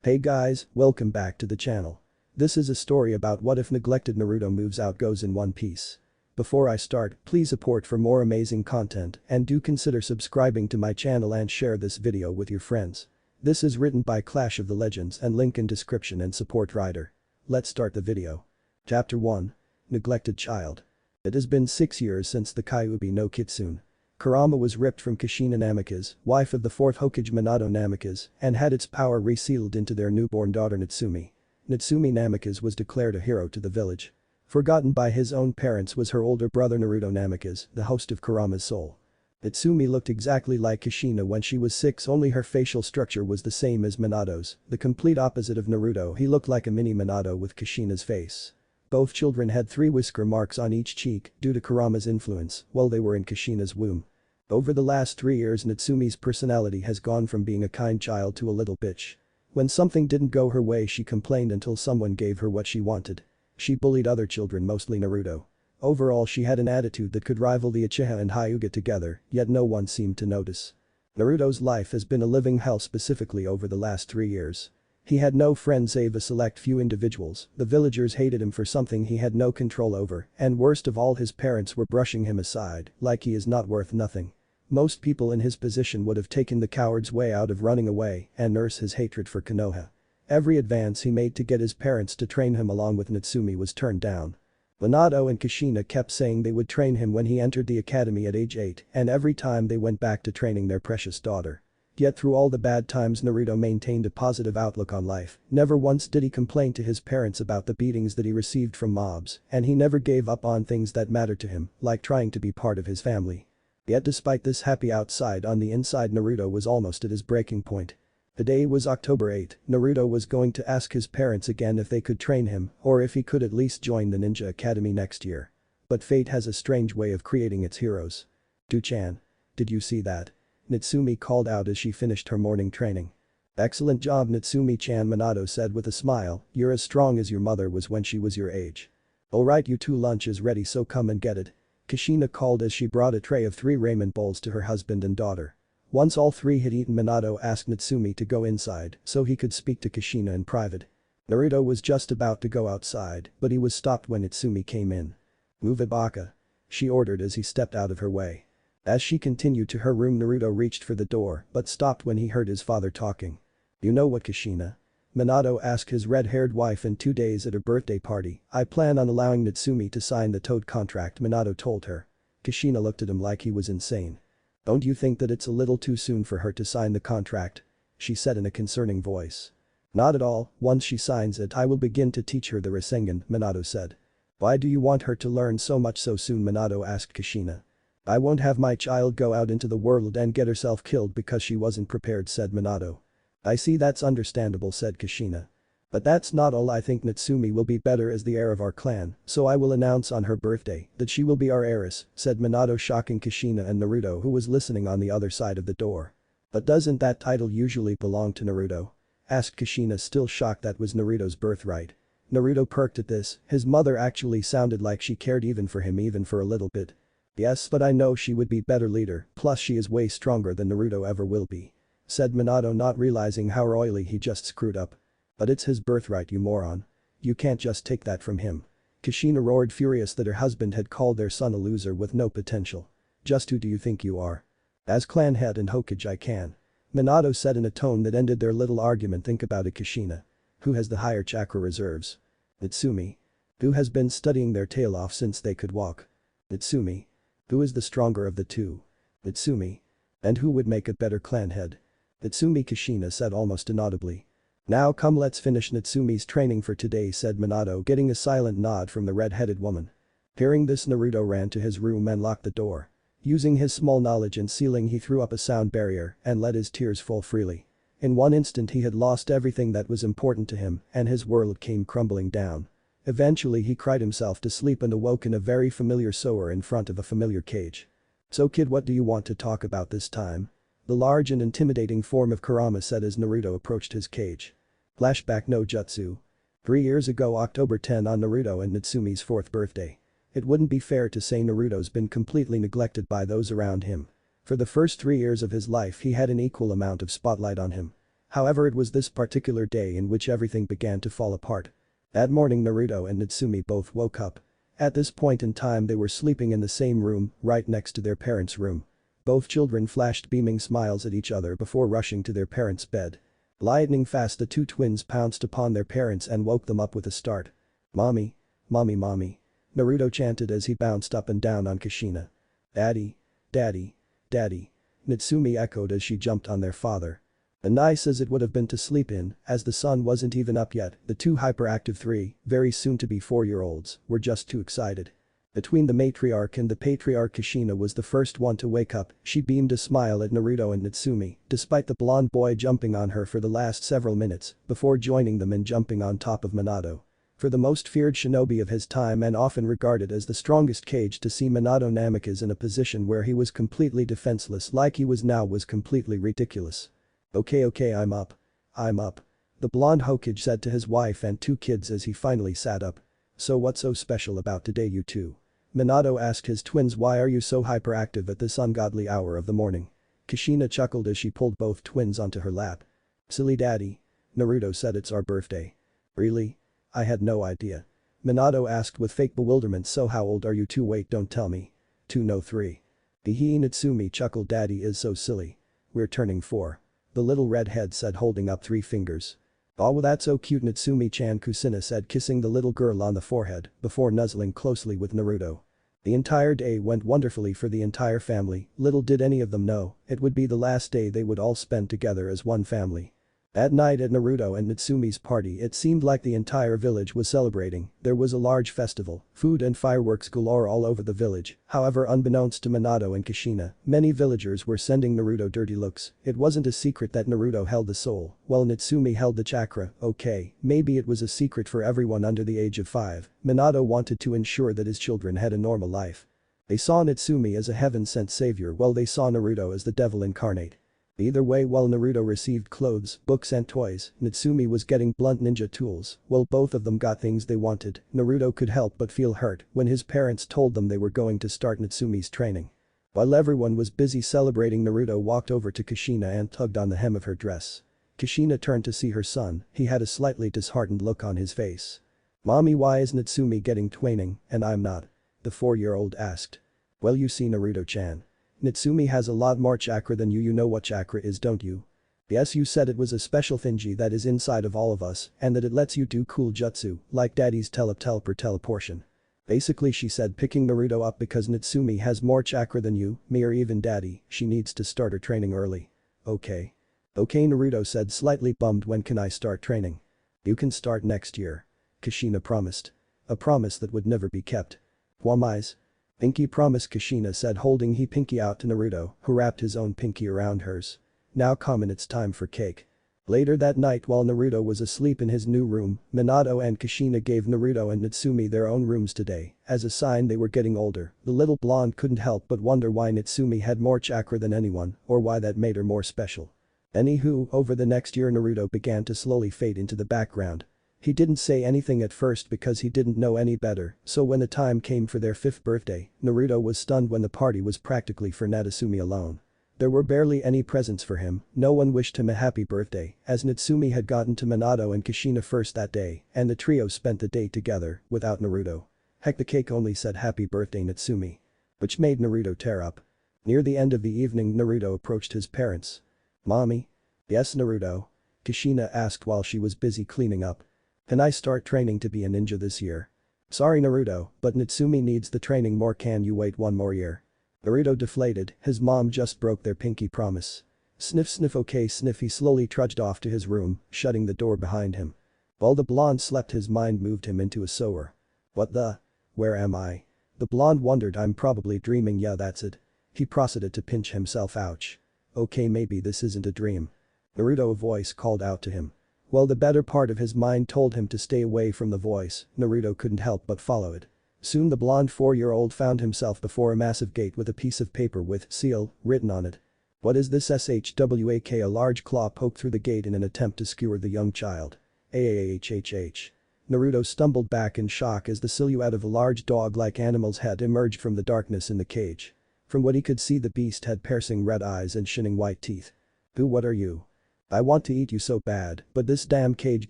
Hey guys, welcome back to the channel. This is a story about what if Neglected Naruto moves out goes in One Piece. Before I start, please support for more amazing content and do consider subscribing to my channel and share this video with your friends. This is written by Clash of the Legends and link in description and support writer. Let's start the video. Chapter 1. Neglected Child. It has been 6 years since the Kyuubi no Kitsune. Kurama was ripped from Kushina Namikaze, wife of the 4th Hokage Minato Namikaze, and had its power resealed into their newborn daughter Natsumi. Natsumi Namikaze was declared a hero to the village. Forgotten by his own parents was her older brother Naruto Namikaze, the host of Kurama's soul. Natsumi looked exactly like Kushina when she was 6, only her facial structure was the same as Minato's, the complete opposite of Naruto. He looked like a mini Minato with Kushina's face. Both children had 3 whisker marks on each cheek due to Kurama's influence while they were in Kushina's womb. Over the last 3 years Natsumi's personality has gone from being a kind child to a little bitch. When something didn't go her way she complained until someone gave her what she wanted. She bullied other children, mostly Naruto. Overall she had an attitude that could rival the Uchiha and Hyuga together, yet no one seemed to notice. Naruto's life has been a living hell, specifically over the last 3 years. He had no friends save a select few individuals, the villagers hated him for something he had no control over, and worst of all, his parents were brushing him aside, like he is not worth nothing. Most people in his position would have taken the coward's way out of running away and nurse his hatred for Konoha. Every advance he made to get his parents to train him along with Natsumi was turned down. Minato and Kushina kept saying they would train him when he entered the academy at age 8, and every time they went back to training their precious daughter. Yet through all the bad times Naruto maintained a positive outlook on life, never once did he complain to his parents about the beatings that he received from mobs, and he never gave up on things that mattered to him, like trying to be part of his family. Yet despite this happy outside, on the inside Naruto was almost at his breaking point. The day was October 8, Naruto was going to ask his parents again if they could train him or if he could at least join the ninja academy next year. But fate has a strange way of creating its heroes. "Do-chan. Did you see that?" Natsumi called out as she finished her morning training. "Excellent job Natsumi-chan," Minato said with a smile, "you're as strong as your mother was when she was your age." "Alright you two, lunch is ready so come and get it," Kushina called as she brought a tray of 3 ramen bowls to her husband and daughter. Once all 3 had eaten, Minato asked Natsumi to go inside so he could speak to Kushina in private. Naruto was just about to go outside, but he was stopped when Natsumi came in. "Move it, Baka," she ordered as he stepped out of her way. As she continued to her room Naruto reached for the door but stopped when he heard his father talking. "You know what, Kushina?" Minato asked his red-haired wife. "In 2 days at her birthday party, I plan on allowing Natsumi to sign the Toad contract," Minato told her. Kushina looked at him like he was insane. "Don't you think that it's a little too soon for her to sign the contract?" she said in a concerning voice. "Not at all, once she signs it I will begin to teach her the Rasengan," Minato said. "Why do you want her to learn so much so soon?" Minato asked Kushina. "I won't have my child go out into the world and get herself killed because she wasn't prepared," said Minato. "I see, that's understandable," said Kushina. "But that's not all. I think Natsumi will be better as the heir of our clan, so I will announce on her birthday that she will be our heiress," said Minato, shocking Kushina and Naruto, who was listening on the other side of the door. "But doesn't that title usually belong to Naruto?" asked Kushina, still shocked that was Naruto's birthright. Naruto perked at this, his mother actually sounded like she cared even for him, even for a little bit. "Yes, but I know she would be better leader, plus she is way stronger than Naruto ever will be," said Minato, not realizing how royally he just screwed up. "But it's his birthright, you moron. You can't just take that from him." Kushina roared, furious that her husband had called their son a loser with no potential. "Just who do you think you are?" "As clan head and Hokage I can," Minato said in a tone that ended their little argument. "Think about it, Kushina. Who has the higher chakra reserves? Natsumi. Who has been studying their tail off since they could walk? Natsumi. Who is the stronger of the two? Natsumi. And who would make a better clan head? Natsumi," Kushina said almost inaudibly. "Now come, let's finish Natsumi's training for today," said Minato, getting a silent nod from the red-headed woman. Hearing this, Naruto ran to his room and locked the door. Using his small knowledge in sealing, he threw up a sound barrier and let his tears fall freely. In one instant he had lost everything that was important to him and his world came crumbling down. Eventually he cried himself to sleep and awoke in a very familiar sower in front of a familiar cage. "So kid, what do you want to talk about this time?" the large and intimidating form of Kurama said as Naruto approached his cage. Flashback no Jutsu. 3 years ago, October 10, on Naruto and Natsumi's 4th birthday. It wouldn't be fair to say Naruto's been completely neglected by those around him. For the first 3 years of his life he had an equal amount of spotlight on him. However, it was this particular day in which everything began to fall apart. That morning Naruto and Natsumi both woke up. At this point in time they were sleeping in the same room, right next to their parents' room. Both children flashed beaming smiles at each other before rushing to their parents' bed. Lightning fast the two twins pounced upon their parents and woke them up with a start. "Mommy. Mommy, mommy." Naruto chanted as he bounced up and down on Kushina. "Daddy. Daddy. Daddy." Natsumi echoed as she jumped on their father. Nice as it would have been to sleep in, as the sun wasn't even up yet, the two hyperactive very soon to be 4-year-olds, were just too excited. Between the matriarch and the patriarch, Kushina was the first one to wake up. She beamed a smile at Naruto and Natsumi, despite the blonde boy jumping on her for the last several minutes, before joining them and jumping on top of Minato. For the most feared shinobi of his time and often regarded as the strongest cage to see, Minato Namikaze in a position where he was completely defenseless like he was now was completely ridiculous. Okay, I'm up. I'm up. The blonde Hokage said to his wife and two kids as he finally sat up. "So what's so special about today, you two?" Minato asked his twins, "Why are you so hyperactive at this ungodly hour of the morning?" Kushina chuckled as she pulled both twins onto her lap. "Silly daddy." Naruto said, "It's our birthday." "Really? I had no idea." Minato asked with fake bewilderment, "So how old are you two? Wait, don't tell me." "2, no 3. Hehe." Natsumi chuckled, "Daddy is so silly. We're turning 4. The little redhead said, holding up 3 fingers. "Oh, well, that's so cute, Natsumi-chan," Kusina said, kissing the little girl on the forehead before nuzzling closely with Naruto. The entire day went wonderfully for the entire family. Little did any of them know, it would be the last day they would all spend together as one family. That night at Naruto and Natsumi's party, it seemed like the entire village was celebrating. There was a large festival, food and fireworks galore all over the village. However, unbeknownst to Minato and Kushina, many villagers were sending Naruto dirty looks. It wasn't a secret that Naruto held the soul, while Natsumi held the chakra. Okay, maybe it was a secret for everyone under the age of 5. Minato wanted to ensure that his children had a normal life. They saw Natsumi as a heaven-sent savior, while they saw Naruto as the devil incarnate. Either way, while Naruto received clothes, books and toys, Natsumi was getting blunt ninja tools. While both of them got things they wanted, Naruto could help but feel hurt when his parents told them they were going to start Natsumi's training. While everyone was busy celebrating, Naruto walked over to Kushina and tugged on the hem of her dress. Kushina turned to see her son. He had a slightly disheartened look on his face. "Mommy, why is Natsumi getting twaining and I'm not?" the 4-year-old asked. "Well, you see, Naruto-chan. Natsumi has a lot more chakra than you know what chakra is, don't you?" "Yes, you said it was a special thingy that is inside of all of us and that it lets you do cool jutsu like daddy's teleportation. Basically," she said, picking Naruto up, "because Natsumi has more chakra than you, me or even daddy, she needs to start her training early." "Okay. Okay," Naruto said, slightly bummed. "When can I start training?" "You can start next year," Kushina promised. A promise that would never be kept. "Wamais?" "Pinky promise," Kushina said, holding he pinky out to Naruto, who wrapped his own pinky around hers. "Now come on, it's time for cake." Later that night, while Naruto was asleep in his new room, Minato and Kushina gave Naruto and Natsumi their own rooms today. As a sign they were getting older, the little blonde couldn't help but wonder why Natsumi had more chakra than anyone, or why that made her more special. Anywho, over the next year Naruto began to slowly fade into the background. He didn't say anything at first because he didn't know any better, so when the time came for their 5th birthday, Naruto was stunned when the party was practically for Natsumi alone. There were barely any presents for him, no one wished him a happy birthday, as Natsumi had gotten to Minato and Kushina first that day, and the trio spent the day together, without Naruto. Heck, the cake only said "Happy Birthday Natsumi." Which made Naruto tear up. Near the end of the evening, Naruto approached his parents. "Mommy?" "Yes, Naruto?" Kushina asked while she was busy cleaning up. "Can I start training to be a ninja this year?" "Sorry, Naruto, but Natsumi needs the training more. Can you wait one more year?" Naruto deflated, his mom just broke their pinky promise. Sniff sniff, okay sniff. He slowly trudged off to his room, shutting the door behind him. While the blonde slept, his mind moved him into a sewer. "What the? Where am I?" The blonde wondered. "I'm probably dreaming, yeah, that's it." He proceeded to pinch himself. Ouch. "Okay, maybe this isn't a dream." Naruto, a voice called out to him. While the better part of his mind told him to stay away from the voice, Naruto couldn't help but follow it. Soon the blonde 4-year-old found himself before a massive gate with a piece of paper with "seal" written on it. "What is this SHWAK?" A large claw poked through the gate in an attempt to skewer the young child. "AAHHH." Naruto stumbled back in shock as the silhouette of a large dog-like animal's head emerged from the darkness in the cage. From what he could see, the beast had piercing red eyes and shining white teeth. "Who? What are you?" I want to eat you so bad, but this damn cage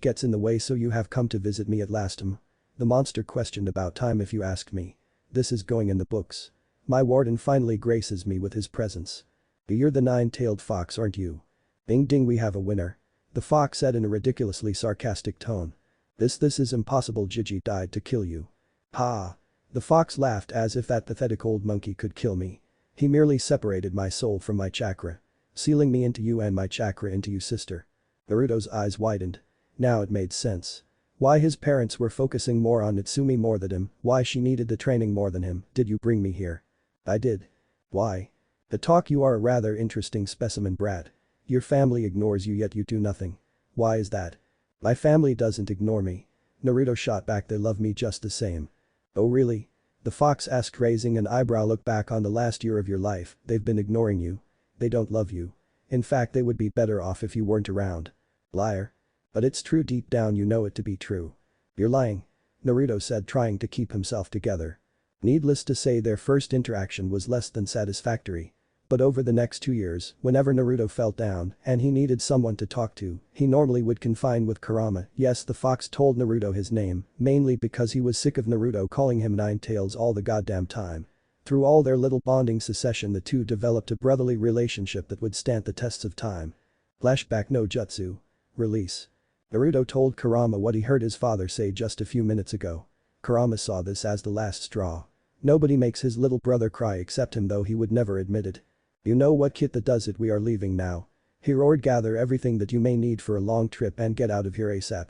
gets in the way, so you have come to visit me at last. The monster questioned. About time if you ask me. This is going in the books. My warden finally graces me with his presence. You're the nine-tailed fox, aren't you? Ding ding, we have a winner. The fox said in a ridiculously sarcastic tone. This is impossible. Gigi died to kill you. Ha! The fox laughed as if that pathetic old monkey could kill me. He merely separated my soul from my chakra. Sealing me into you and my chakra into you, sister. Naruto's eyes widened. Now it made sense. Why his parents were focusing more on Natsumi more than him, why she needed the training more than him. Did you bring me here? I did. Why? The talk. You are a rather interesting specimen, brat. Your family ignores you yet you do nothing. Why is that? My family doesn't ignore me. Naruto shot back. They love me just the same. Oh really? The fox asked, raising an eyebrow. Look back on the last year of your life, they've been ignoring you. They don't love you. In fact, they would be better off if you weren't around. Liar. But it's true, deep down you know it to be true. You're lying. Naruto said, trying to keep himself together. Needless to say, their first interaction was less than satisfactory. But over the next 2 years, whenever Naruto felt down and he needed someone to talk to, he normally would confide with Kurama. Yes, the fox told Naruto his name, mainly because he was sick of Naruto calling him Nine Tails all the goddamn time. Through all their little bonding succession, the two developed a brotherly relationship that would stand the tests of time. Flashback. No jutsu. Release. Naruto told Kurama what he heard his father say just a few minutes ago. Kurama saw this as the last straw. Nobody makes his little brother cry except him, though he would never admit it. You know what, kid, that does it. We are leaving now. He roared. Gather everything that you may need for a long trip and get out of here ASAP.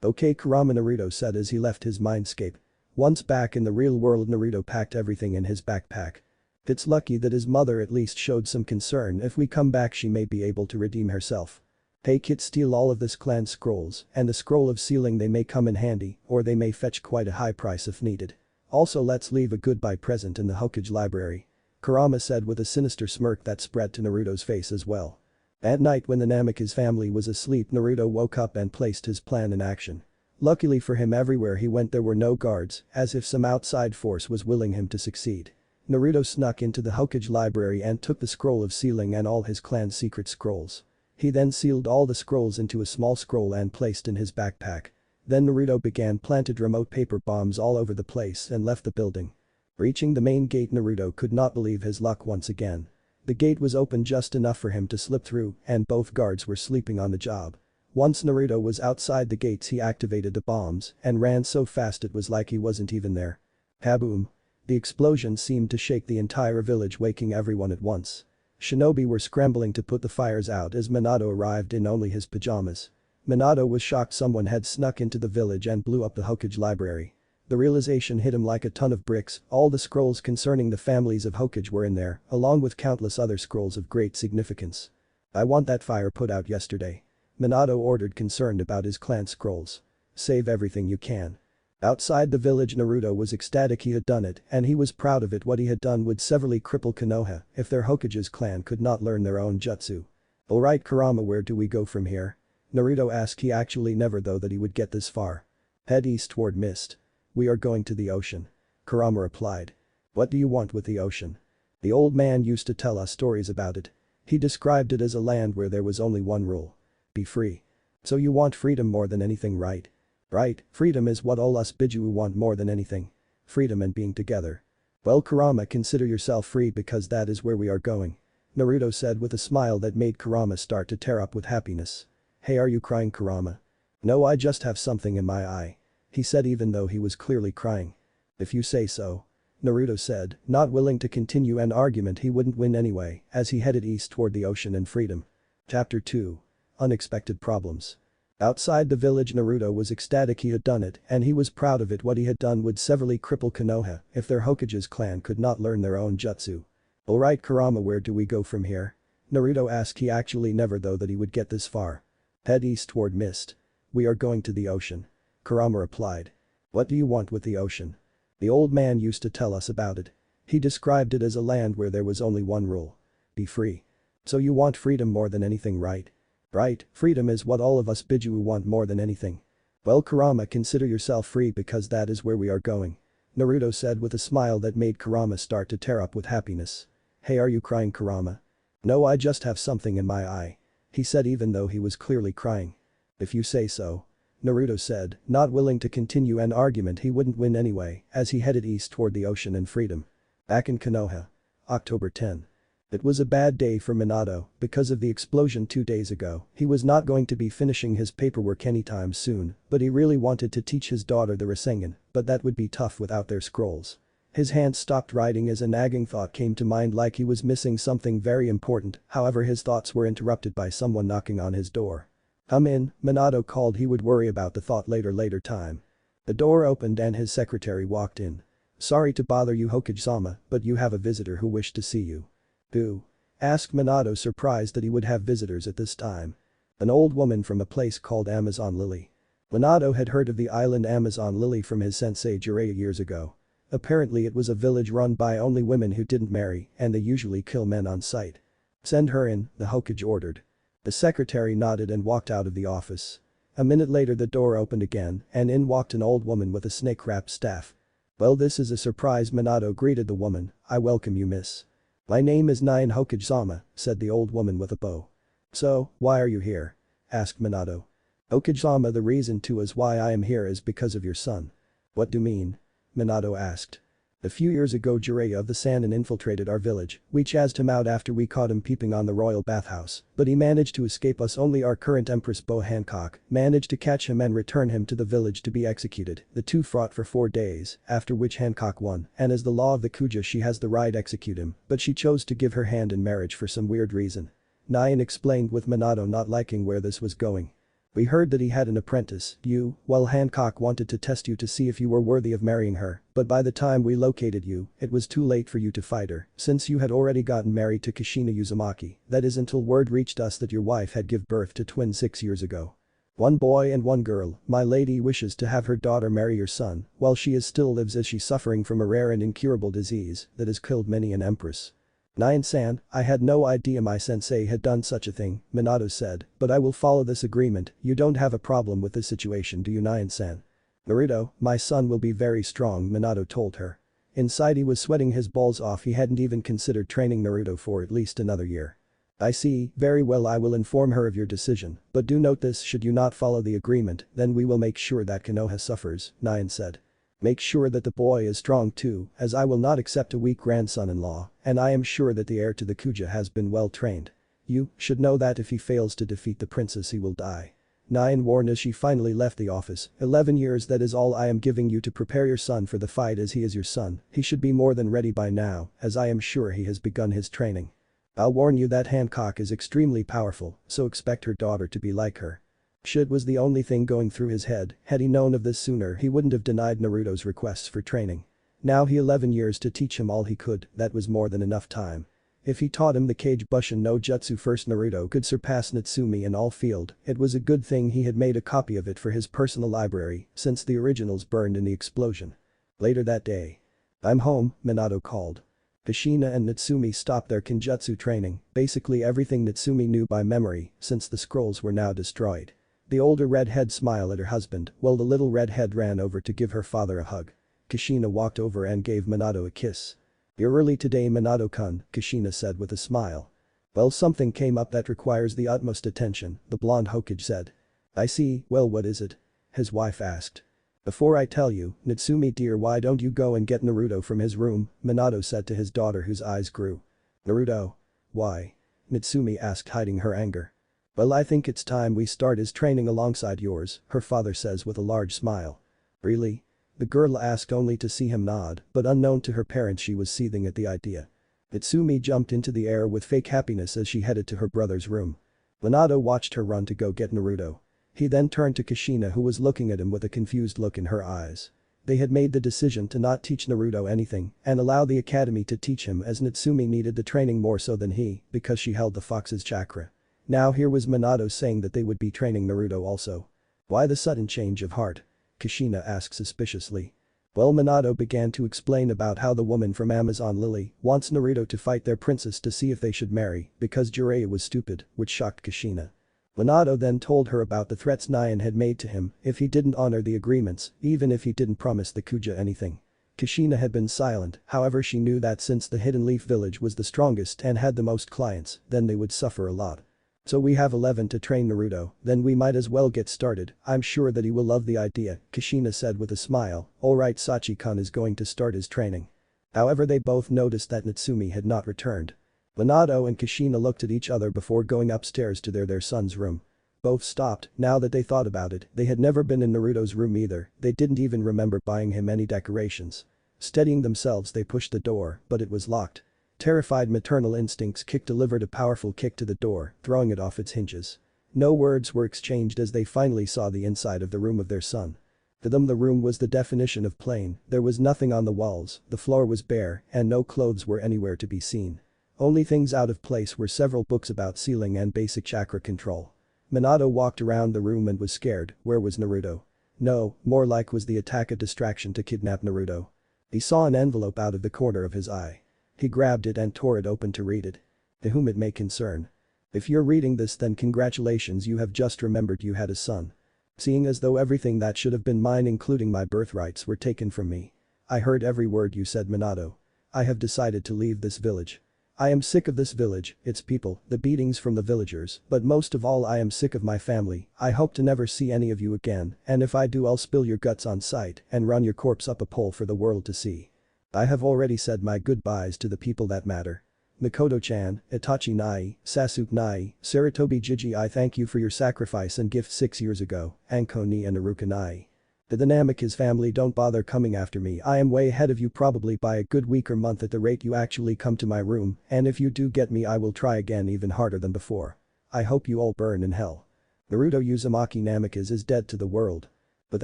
Okay, Kurama, Naruto said as he left his mindscape. Once back in the real world, Naruto packed everything in his backpack. It's lucky that his mother at least showed some concern. If we come back, she may be able to redeem herself. Hey kid, steal all of this clan scrolls and the scroll of sealing. They may come in handy, or they may fetch quite a high price if needed. Also, let's leave a goodbye present in the Hokage library. Kurama said with a sinister smirk that spread to Naruto's face as well. At night, when the Namaku's family was asleep, Naruto woke up and placed his plan in action. Luckily for him, everywhere he went there were no guards, as if some outside force was willing him to succeed. Naruto snuck into the Hokage library and took the scroll of sealing and all his clan's secret scrolls. He then sealed all the scrolls into a small scroll and placed in his backpack. Then Naruto began planted remote paper bombs all over the place and left the building. Reaching the main gate, Naruto could not believe his luck once again. The gate was open just enough for him to slip through, and both guards were sleeping on the job. Once Naruto was outside the gates, he activated the bombs and ran so fast it was like he wasn't even there. Kaboom! The explosion seemed to shake the entire village, waking everyone at once. Shinobi were scrambling to put the fires out as Minato arrived in only his pajamas. Minato was shocked someone had snuck into the village and blew up the Hokage library. The realization hit him like a ton of bricks. All the scrolls concerning the families of Hokage were in there, along with countless other scrolls of great significance. I want that fire put out yesterday. Minato ordered, concerned about his clan scrolls. Save everything you can. Outside the village, Naruto was ecstatic he had done it, and he was proud of it. What he had done would severely cripple Konoha if their Hokage's clan could not learn their own jutsu. Alright Kurama, where do we go from here? Naruto asked. He actually never thought that he would get this far. Head east toward mist. We are going to the ocean. Kurama replied. What do you want with the ocean? The old man used to tell us stories about it. He described it as a land where there was only one rule. Be free. So you want freedom more than anything, right? Right, freedom is what all us Biju want more than anything. Freedom and being together. Well Kurama, consider yourself free because that is where we are going. Naruto said with a smile that made Kurama start to tear up with happiness. Hey, are you crying, Kurama? No, I just have something in my eye. He said even though he was clearly crying. If you say so. Naruto said, not willing to continue an argument he wouldn't win anyway, as he headed east toward the ocean and freedom. Chapter 2. Unexpected problems. Outside the village, Naruto was ecstatic he had done it, and he was proud of it. What he had done would severely cripple Konoha if their Hokage's clan could not learn their own jutsu. Alright Kurama, where do we go from here? Naruto asked. He actually never thought that he would get this far. Head east toward mist. We are going to the ocean. Kurama replied. What do you want with the ocean? The old man used to tell us about it. He described it as a land where there was only one rule. Be free. So you want freedom more than anything, right? Right, freedom is what all of us Biju want more than anything. Well Kurama, consider yourself free because that is where we are going. Naruto said with a smile that made Kurama start to tear up with happiness. Hey, are you crying, Kurama? No, I just have something in my eye. he said even though he was clearly crying. If you say so. Naruto said, not willing to continue an argument he wouldn't win anyway, as he headed east toward the ocean and freedom. Back in Konoha. October 10. It was a bad day for Minato because of the explosion 2 days ago. He was not going to be finishing his paperwork anytime soon, but he really wanted to teach his daughter the Rasengan, but that would be tough without their scrolls. His hand stopped writing as a nagging thought came to mind like he was missing something very important, however his thoughts were interrupted by someone knocking on his door. Come in, Minato called. He would worry about the thought later time. The door opened and his secretary walked in. Sorry to bother you Hokage-sama, but you have a visitor who wished to see you. Who? Asked Minato, surprised that he would have visitors at this time. An old woman from a place called Amazon Lily. Minato had heard of the island Amazon Lily from his sensei Jiraiya years ago. Apparently it was a village run by only women who didn't marry and they usually kill men on sight. Send her in, the Hokage ordered. The secretary nodded and walked out of the office. A minute later the door opened again and in walked an old woman with a snake-wrapped staff. Well, this is a surprise, Minato greeted the woman. I welcome you, miss. My name is Nine Hokage-sama, said the old woman with a bow. So, why are you here? Asked Minato. Hokage-sama, the reason too is why I am here is because of your son. What do you mean? Minato asked. A few years ago Jiraiya of the Sannin infiltrated our village. We chased him out after we caught him peeping on the royal bathhouse, but he managed to escape us. Only our current Empress Bo Hancock managed to catch him and return him to the village to be executed. The two fought for 4 days, after which Hancock won, and as the law of the Kuja she has the right to execute him, but she chose to give her hand in marriage for some weird reason. Nyan explained with Minato not liking where this was going. We heard that he had an apprentice, you, well Hancock wanted to test you to see if you were worthy of marrying her, but by the time we located you, it was too late for you to fight her, since you had already gotten married to Kushina Uzumaki, that is until word reached us that your wife had give birth to twins 6 years ago. 1 boy and 1 girl, my lady wishes to have her daughter marry your son, while she still lives as she's suffering from a rare and incurable disease that has killed many an empress. Nyan-san, I had no idea my sensei had done such a thing, Minato said, but I will follow this agreement. You don't have a problem with this situation, do you, Nyan-san? Naruto, my son will be very strong, Minato told her. Inside he was sweating his balls off. He hadn't even considered training Naruto for at least another year. I see, very well, I will inform her of your decision, but do note this: should you not follow the agreement, then we will make sure that Konoha suffers, Nyan said. Make sure that the boy is strong too, as I will not accept a weak grandson-in-law, and I am sure that the heir to the Kuja has been well trained. You should know that if he fails to defeat the princess he will die. Nyan warned as she finally left the office. 11 years, that is all I am giving you to prepare your son for the fight, as he is your son. He should be more than ready by now, as I am sure he has begun his training. I'll warn you that Hancock is extremely powerful, so expect her daughter to be like her. Should was the only thing going through his head. Had he known of this sooner he wouldn't have denied Naruto's requests for training. Now he 11 years to teach him all he could, that was more than enough time. If he taught him the Kage Bushin no Jutsu first, Naruto could surpass Natsumi in all field. It was a good thing he had made a copy of it for his personal library, since the originals burned in the explosion. Later that day. I'm home, Minato called. Kushina and Natsumi stopped their Kenjutsu training, basically everything Natsumi knew by memory, since the scrolls were now destroyed. The older redhead smiled at her husband, while the little redhead ran over to give her father a hug. Kushina walked over and gave Minato a kiss. You're early today, Minato-kun, Kushina said with a smile. Well, something came up that requires the utmost attention, the blonde Hokage said. I see, well, what is it? His wife asked. Before I tell you, Natsumi dear, why don't you go and get Naruto from his room, Minato said to his daughter whose eyes grew. Naruto? Why? Natsumi asked, hiding her anger. Well, I think it's time we start his training alongside yours, her father says with a large smile. Really? The girl asked only to see him nod, but unknown to her parents she was seething at the idea. Natsumi jumped into the air with fake happiness as she headed to her brother's room. Minato watched her run to go get Naruto. He then turned to Kushina, who was looking at him with a confused look in her eyes. They had made the decision to not teach Naruto anything and allow the academy to teach him, as Natsumi needed the training more so than he, because she held the fox's chakra. Now here was Minato saying that they would be training Naruto also. Why the sudden change of heart? Kushina asked suspiciously. Well, Minato began to explain about how the woman from Amazon Lily wants Naruto to fight their princess to see if they should marry because Jiraiya was stupid, which shocked Kushina. Minato then told her about the threats Nyan had made to him if he didn't honor the agreements, even if he didn't promise the Kuja anything. Kushina had been silent, however she knew that since the Hidden Leaf village was the strongest and had the most clients, then they would suffer a lot. So we have 11 to train Naruto, then we might as well get started, I'm sure that he will love the idea, Kushina said with a smile, alright Sachi-kun is going to start his training. However they both noticed that Natsumi had not returned. Minato and Kushina looked at each other before going upstairs to their son's room. Both stopped, now that they thought about it, they had never been in Naruto's room either, they didn't even remember buying him any decorations. Steadying themselves they pushed the door, but it was locked. Terrified maternal instincts delivered a powerful kick to the door, throwing it off its hinges. No words were exchanged as they finally saw the inside of the room of their son. To them the room was the definition of plain, there was nothing on the walls, the floor was bare, and no clothes were anywhere to be seen. Only things out of place were several books about sealing and basic chakra control. Minato walked around the room and was scared, where was Naruto? No, more like was the attack a distraction to kidnap Naruto? He saw an envelope out of the corner of his eye. He grabbed it and tore it open to read it. To whom it may concern. If you're reading this then congratulations, you have just remembered you had a son. Seeing as though everything that should have been mine including my birthrights were taken from me. I heard every word you said, Minato. I have decided to leave this village. I am sick of this village, its people, the beatings from the villagers, but most of all I am sick of my family. I hope to never see any of you again, and if I do I'll spill your guts on sight and run your corpse up a pole for the world to see. I have already said my goodbyes to the people that matter. Mikoto-chan, Itachi Nai, Sasuke Nai, Saratobi Jiji, I thank you for your sacrifice and gift 6 years ago, Anko ni and Aruka Nai. The Nameki's family, don't bother coming after me, I am way ahead of you probably by a good week or month at the rate you actually come to my room, and if you do get me I will try again even harder than before. I hope you all burn in hell. Naruto Uzumaki Namikaze is dead to the world. With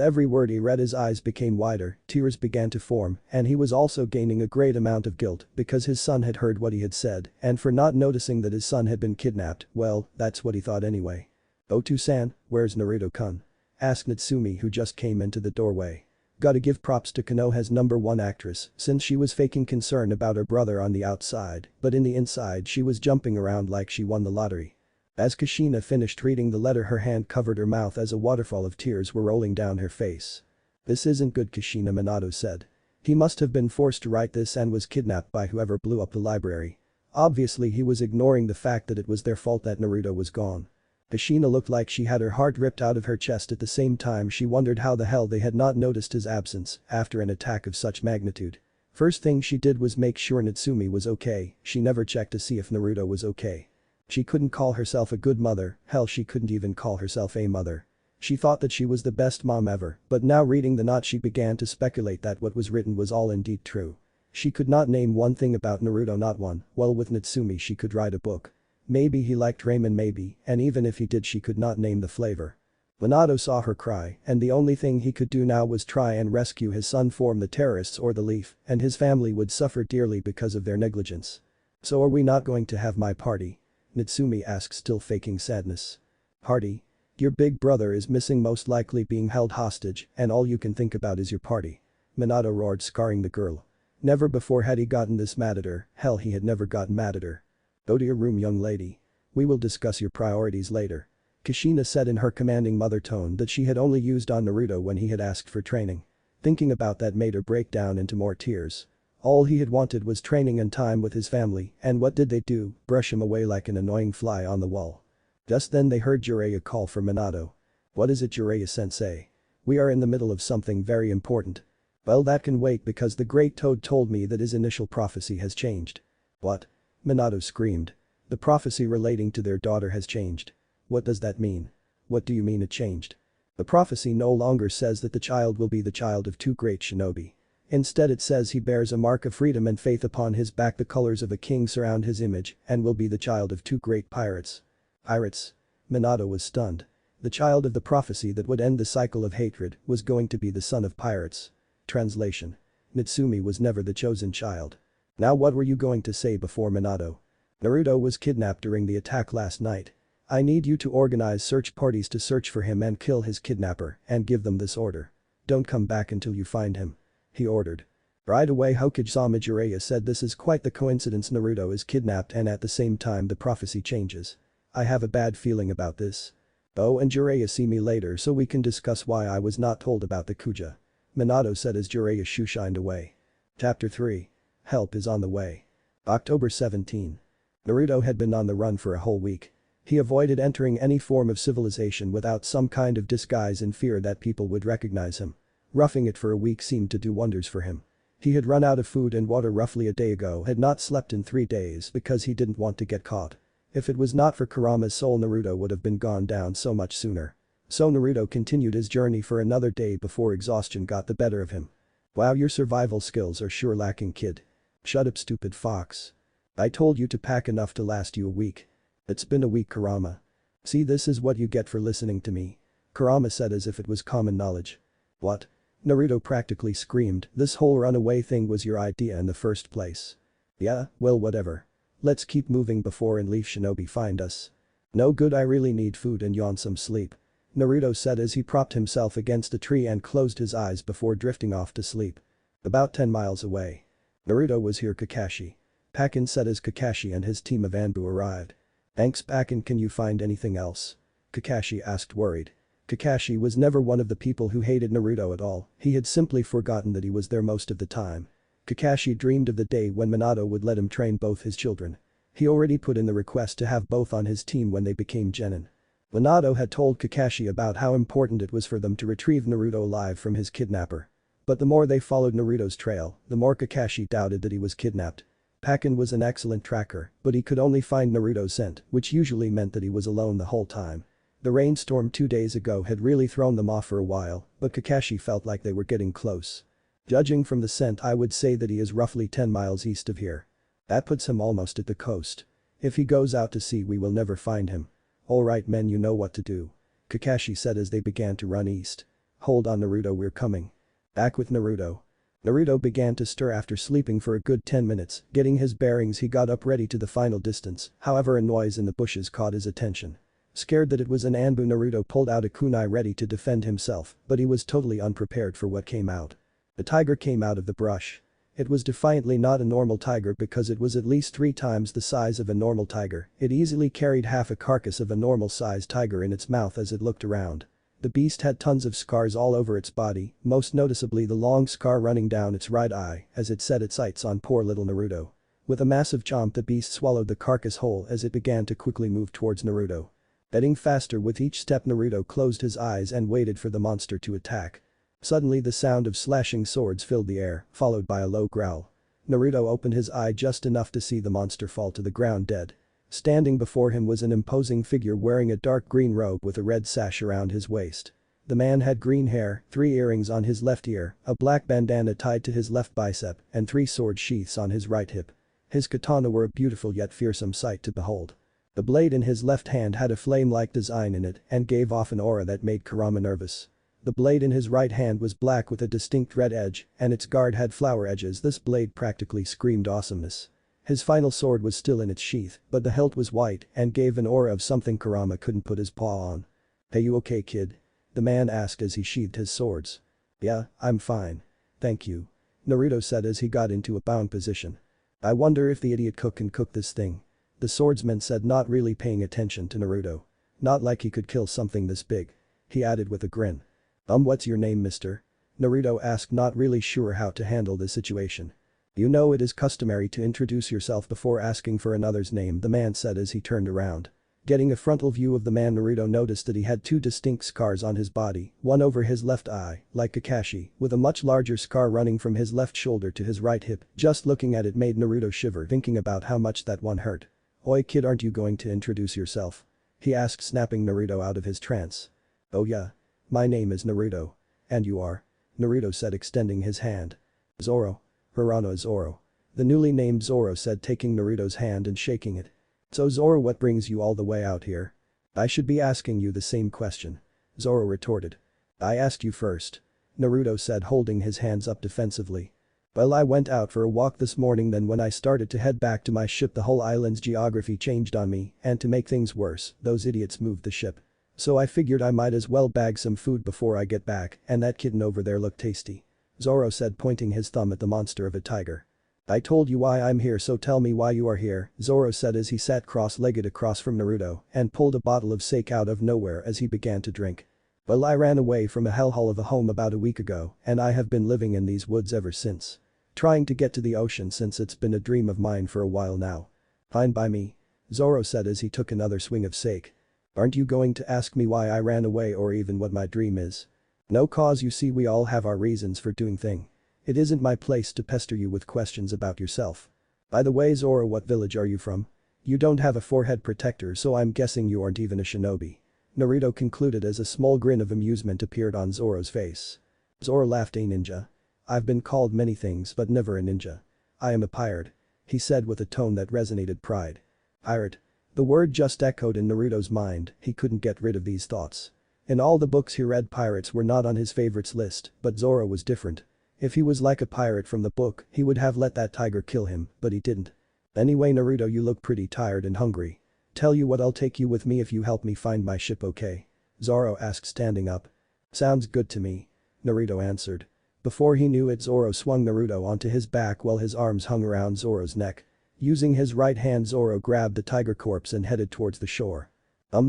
every word he read his eyes became wider, tears began to form, and he was also gaining a great amount of guilt because his son had heard what he had said and for not noticing that his son had been kidnapped, well, that's what he thought anyway. Otu-san, where's Naruto-kun? Asked Natsumi who just came into the doorway. Gotta give props to Konoha's #1 actress since she was faking concern about her brother on the outside, but in the inside she was jumping around like she won the lottery. As Kushina finished reading the letter her hand covered her mouth as a waterfall of tears were rolling down her face. This isn't good, Kushina, Minato said. He must have been forced to write this and was kidnapped by whoever blew up the library. Obviously he was ignoring the fact that it was their fault that Naruto was gone. Kushina looked like she had her heart ripped out of her chest, at the same time she wondered how the hell they had not noticed his absence after an attack of such magnitude. First thing she did was make sure Natsumi was okay, she never checked to see if Naruto was okay. She couldn't call herself a good mother, hell she couldn't even call herself a mother. She thought that she was the best mom ever, but now reading the note she began to speculate that what was written was all indeed true. She could not name one thing about Naruto, not one, well with Natsumi she could write a book. Maybe he liked ramen, maybe, and even if he did she could not name the flavor. Minato saw her cry and the only thing he could do now was try and rescue his son from the terrorists or the Leaf, and his family would suffer dearly because of their negligence. So are we not going to have my party? Natsumi asked, still faking sadness. Party? Your big brother is missing, most likely being held hostage, and all you can think about is your party. Minato roared, scarring the girl. Never before had he gotten this mad at her, hell he had never gotten mad at her. Go to your room, young lady. We will discuss your priorities later. Kushina said in her commanding mother tone that she had only used on Naruto when he had asked for training. Thinking about that made her break down into more tears. All he had wanted was training and time with his family, and what did they do? Brush him away like an annoying fly on the wall. Just then they heard Jiraiya call for Minato. What is it, Jiraiya-sensei? We are in the middle of something very important. Well, that can wait because the Great Toad told me that his initial prophecy has changed. What? Minato screamed. The prophecy relating to their daughter has changed. What does that mean? What do you mean it changed? The prophecy no longer says that the child will be the child of 2 great shinobi. Instead it says he bears a mark of freedom and faith upon his back, the colors of a king surround his image, and will be the child of 2 great pirates. Pirates? Minato was stunned. The child of the prophecy that would end the cycle of hatred was going to be the son of pirates. Translation. Natsumi was never the chosen child. Now what were you going to say before, Minato? Naruto was kidnapped during the attack last night. I need you to organize search parties to search for him and kill his kidnapper and give them this order. Don't come back until you find him. He ordered. Right away, Hokage-sama, Jiraiya said, this is quite the coincidence. Naruto is kidnapped and at the same time the prophecy changes. I have a bad feeling about this. Oh, and Jiraiya, see me later so we can discuss why I was not told about the Kuja. Minato said as Jiraiya shoo-shined away. Chapter 3. Help is on the way. October 17. Naruto had been on the run for a whole week. He avoided entering any form of civilization without some kind of disguise in fear that people would recognize him. Roughing it for a week seemed to do wonders for him. He had run out of food and water roughly a day ago, had not slept in 3 days because he didn't want to get caught. If it was not for Kurama's soul, Naruto would have been gone down so much sooner. So Naruto continued his journey for another day before exhaustion got the better of him. Wow, your survival skills are sure lacking, kid. Shut up, stupid fox. I told you to pack enough to last you a week. It's been a week, Kurama. See, this is what you get for listening to me. Kurama said as if it was common knowledge. What? Naruto practically screamed, this whole runaway thing was your idea in the first place. Yeah, well whatever. Let's keep moving before and leave Shinobi find us. No good, I really need food and yawn some sleep. Naruto said as he propped himself against a tree and closed his eyes before drifting off to sleep. About 10 miles away. Naruto was here, Kakashi. Pakin said as Kakashi and his team of Anbu arrived. Thanks, Pakin, can you find anything else? Kakashi asked, worried. Kakashi was never one of the people who hated Naruto at all, he had simply forgotten that he was there most of the time. Kakashi dreamed of the day when Minato would let him train both his children. He already put in the request to have both on his team when they became genin. Minato had told Kakashi about how important it was for them to retrieve Naruto alive from his kidnapper. But the more they followed Naruto's trail, the more Kakashi doubted that he was kidnapped. Pakin was an excellent tracker, but he could only find Naruto's scent, which usually meant that he was alone the whole time. The rainstorm 2 days ago had really thrown them off for a while, but Kakashi felt like they were getting close. Judging from the scent, I would say that he is roughly 10 miles east of here. That puts him almost at the coast. If he goes out to sea, we will never find him. Alright men, you know what to do. Kakashi said as they began to run east. Hold on Naruto, we're coming. Back with Naruto. Naruto began to stir after sleeping for a good 10 minutes, getting his bearings he got up ready to the final distance, however a noise in the bushes caught his attention. Scared that it was an Anbu, Naruto pulled out a kunai ready to defend himself, but he was totally unprepared for what came out. A tiger came out of the brush. It was defiantly not a normal tiger because it was at least 3 times the size of a normal tiger, it easily carried half a carcass of a normal-sized tiger in its mouth as it looked around. The beast had tons of scars all over its body, most noticeably the long scar running down its right eye as it set its sights on poor little Naruto. With a massive chomp, the beast swallowed the carcass whole as it began to quickly move towards Naruto. Getting faster with each step, Naruto closed his eyes and waited for the monster to attack. Suddenly the sound of slashing swords filled the air, followed by a low growl. Naruto opened his eye just enough to see the monster fall to the ground dead. Standing before him was an imposing figure wearing a dark green robe with a red sash around his waist. The man had green hair, 3 earrings on his left ear, a black bandana tied to his left bicep, and 3 sword sheaths on his right hip. His katana were a beautiful yet fearsome sight to behold. The blade in his left hand had a flame-like design in it and gave off an aura that made Kurama nervous. The blade in his right hand was black with a distinct red edge, and its guard had flower edges. This blade practically screamed awesomeness. His final sword was still in its sheath, but the hilt was white and gave an aura of something Kurama couldn't put his paw on. Hey, you okay, kid? The man asked as he sheathed his swords. Yeah, I'm fine. Thank you. Naruto said as he got into a bound position. I wonder if the idiot cook can cook this thing. The swordsman said, not really paying attention to Naruto. Not like he could kill something this big. He added with a grin. What's your name, mister? Naruto asked, not really sure how to handle this situation. You know it is customary to introduce yourself before asking for another's name, the man said as he turned around. Getting a frontal view of the man, Naruto noticed that he had 2 distinct scars on his body, one over his left eye, like Kakashi, with a much larger scar running from his left shoulder to his right hip. Just looking at it made Naruto shiver, thinking about how much that one hurt. Oi kid, aren't you going to introduce yourself? He asked, snapping Naruto out of his trance. Oh yeah. My name is Naruto. And you are? Naruto said, extending his hand. Zoro. Hirano Zoro. The newly named Zoro said, taking Naruto's hand and shaking it. So Zoro, what brings you all the way out here? I should be asking you the same question. Zoro retorted. I asked you first. Naruto said, holding his hands up defensively. Well, I went out for a walk this morning, then when I started to head back to my ship the whole island's geography changed on me, and to make things worse, those idiots moved the ship. So I figured I might as well bag some food before I get back, and that kitten over there looked tasty. Zoro said, pointing his thumb at the monster of a tiger. I told you why I'm here, so tell me why you are here, Zoro said as he sat cross-legged across from Naruto and pulled a bottle of sake out of nowhere as he began to drink. Well, I ran away from a hellhole of a home about a week ago, and I have been living in these woods ever since. Trying to get to the ocean since it's been a dream of mine for a while now. Fine by me. Zoro said as he took another swing of sake. Aren't you going to ask me why I ran away or even what my dream is? No, cause you see we all have our reasons for doing thing. It isn't my place to pester you with questions about yourself. By the way Zoro, what village are you from? You don't have a forehead protector, so I'm guessing you aren't even a shinobi. Naruto concluded as a small grin of amusement appeared on Zoro's face. Zoro laughed. A ninja? I've been called many things but never a ninja. I am a pirate, he said with a tone that resonated pride. Pirate? The word just echoed in Naruto's mind, he couldn't get rid of these thoughts. In all the books he read, pirates were not on his favorites list, but Zoro was different. If he was like a pirate from the book, he would have let that tiger kill him, but he didn't. Anyway Naruto, you look pretty tired and hungry. Tell you what, I'll take you with me if you help me find my ship, okay? Zoro asked, standing up. Sounds good to me. Naruto answered. Before he knew it, Zoro swung Naruto onto his back while his arms hung around Zoro's neck. Using his right hand, Zoro grabbed the tiger corpse and headed towards the shore.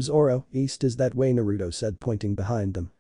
Zoro, east is that way, Naruto said, pointing behind them.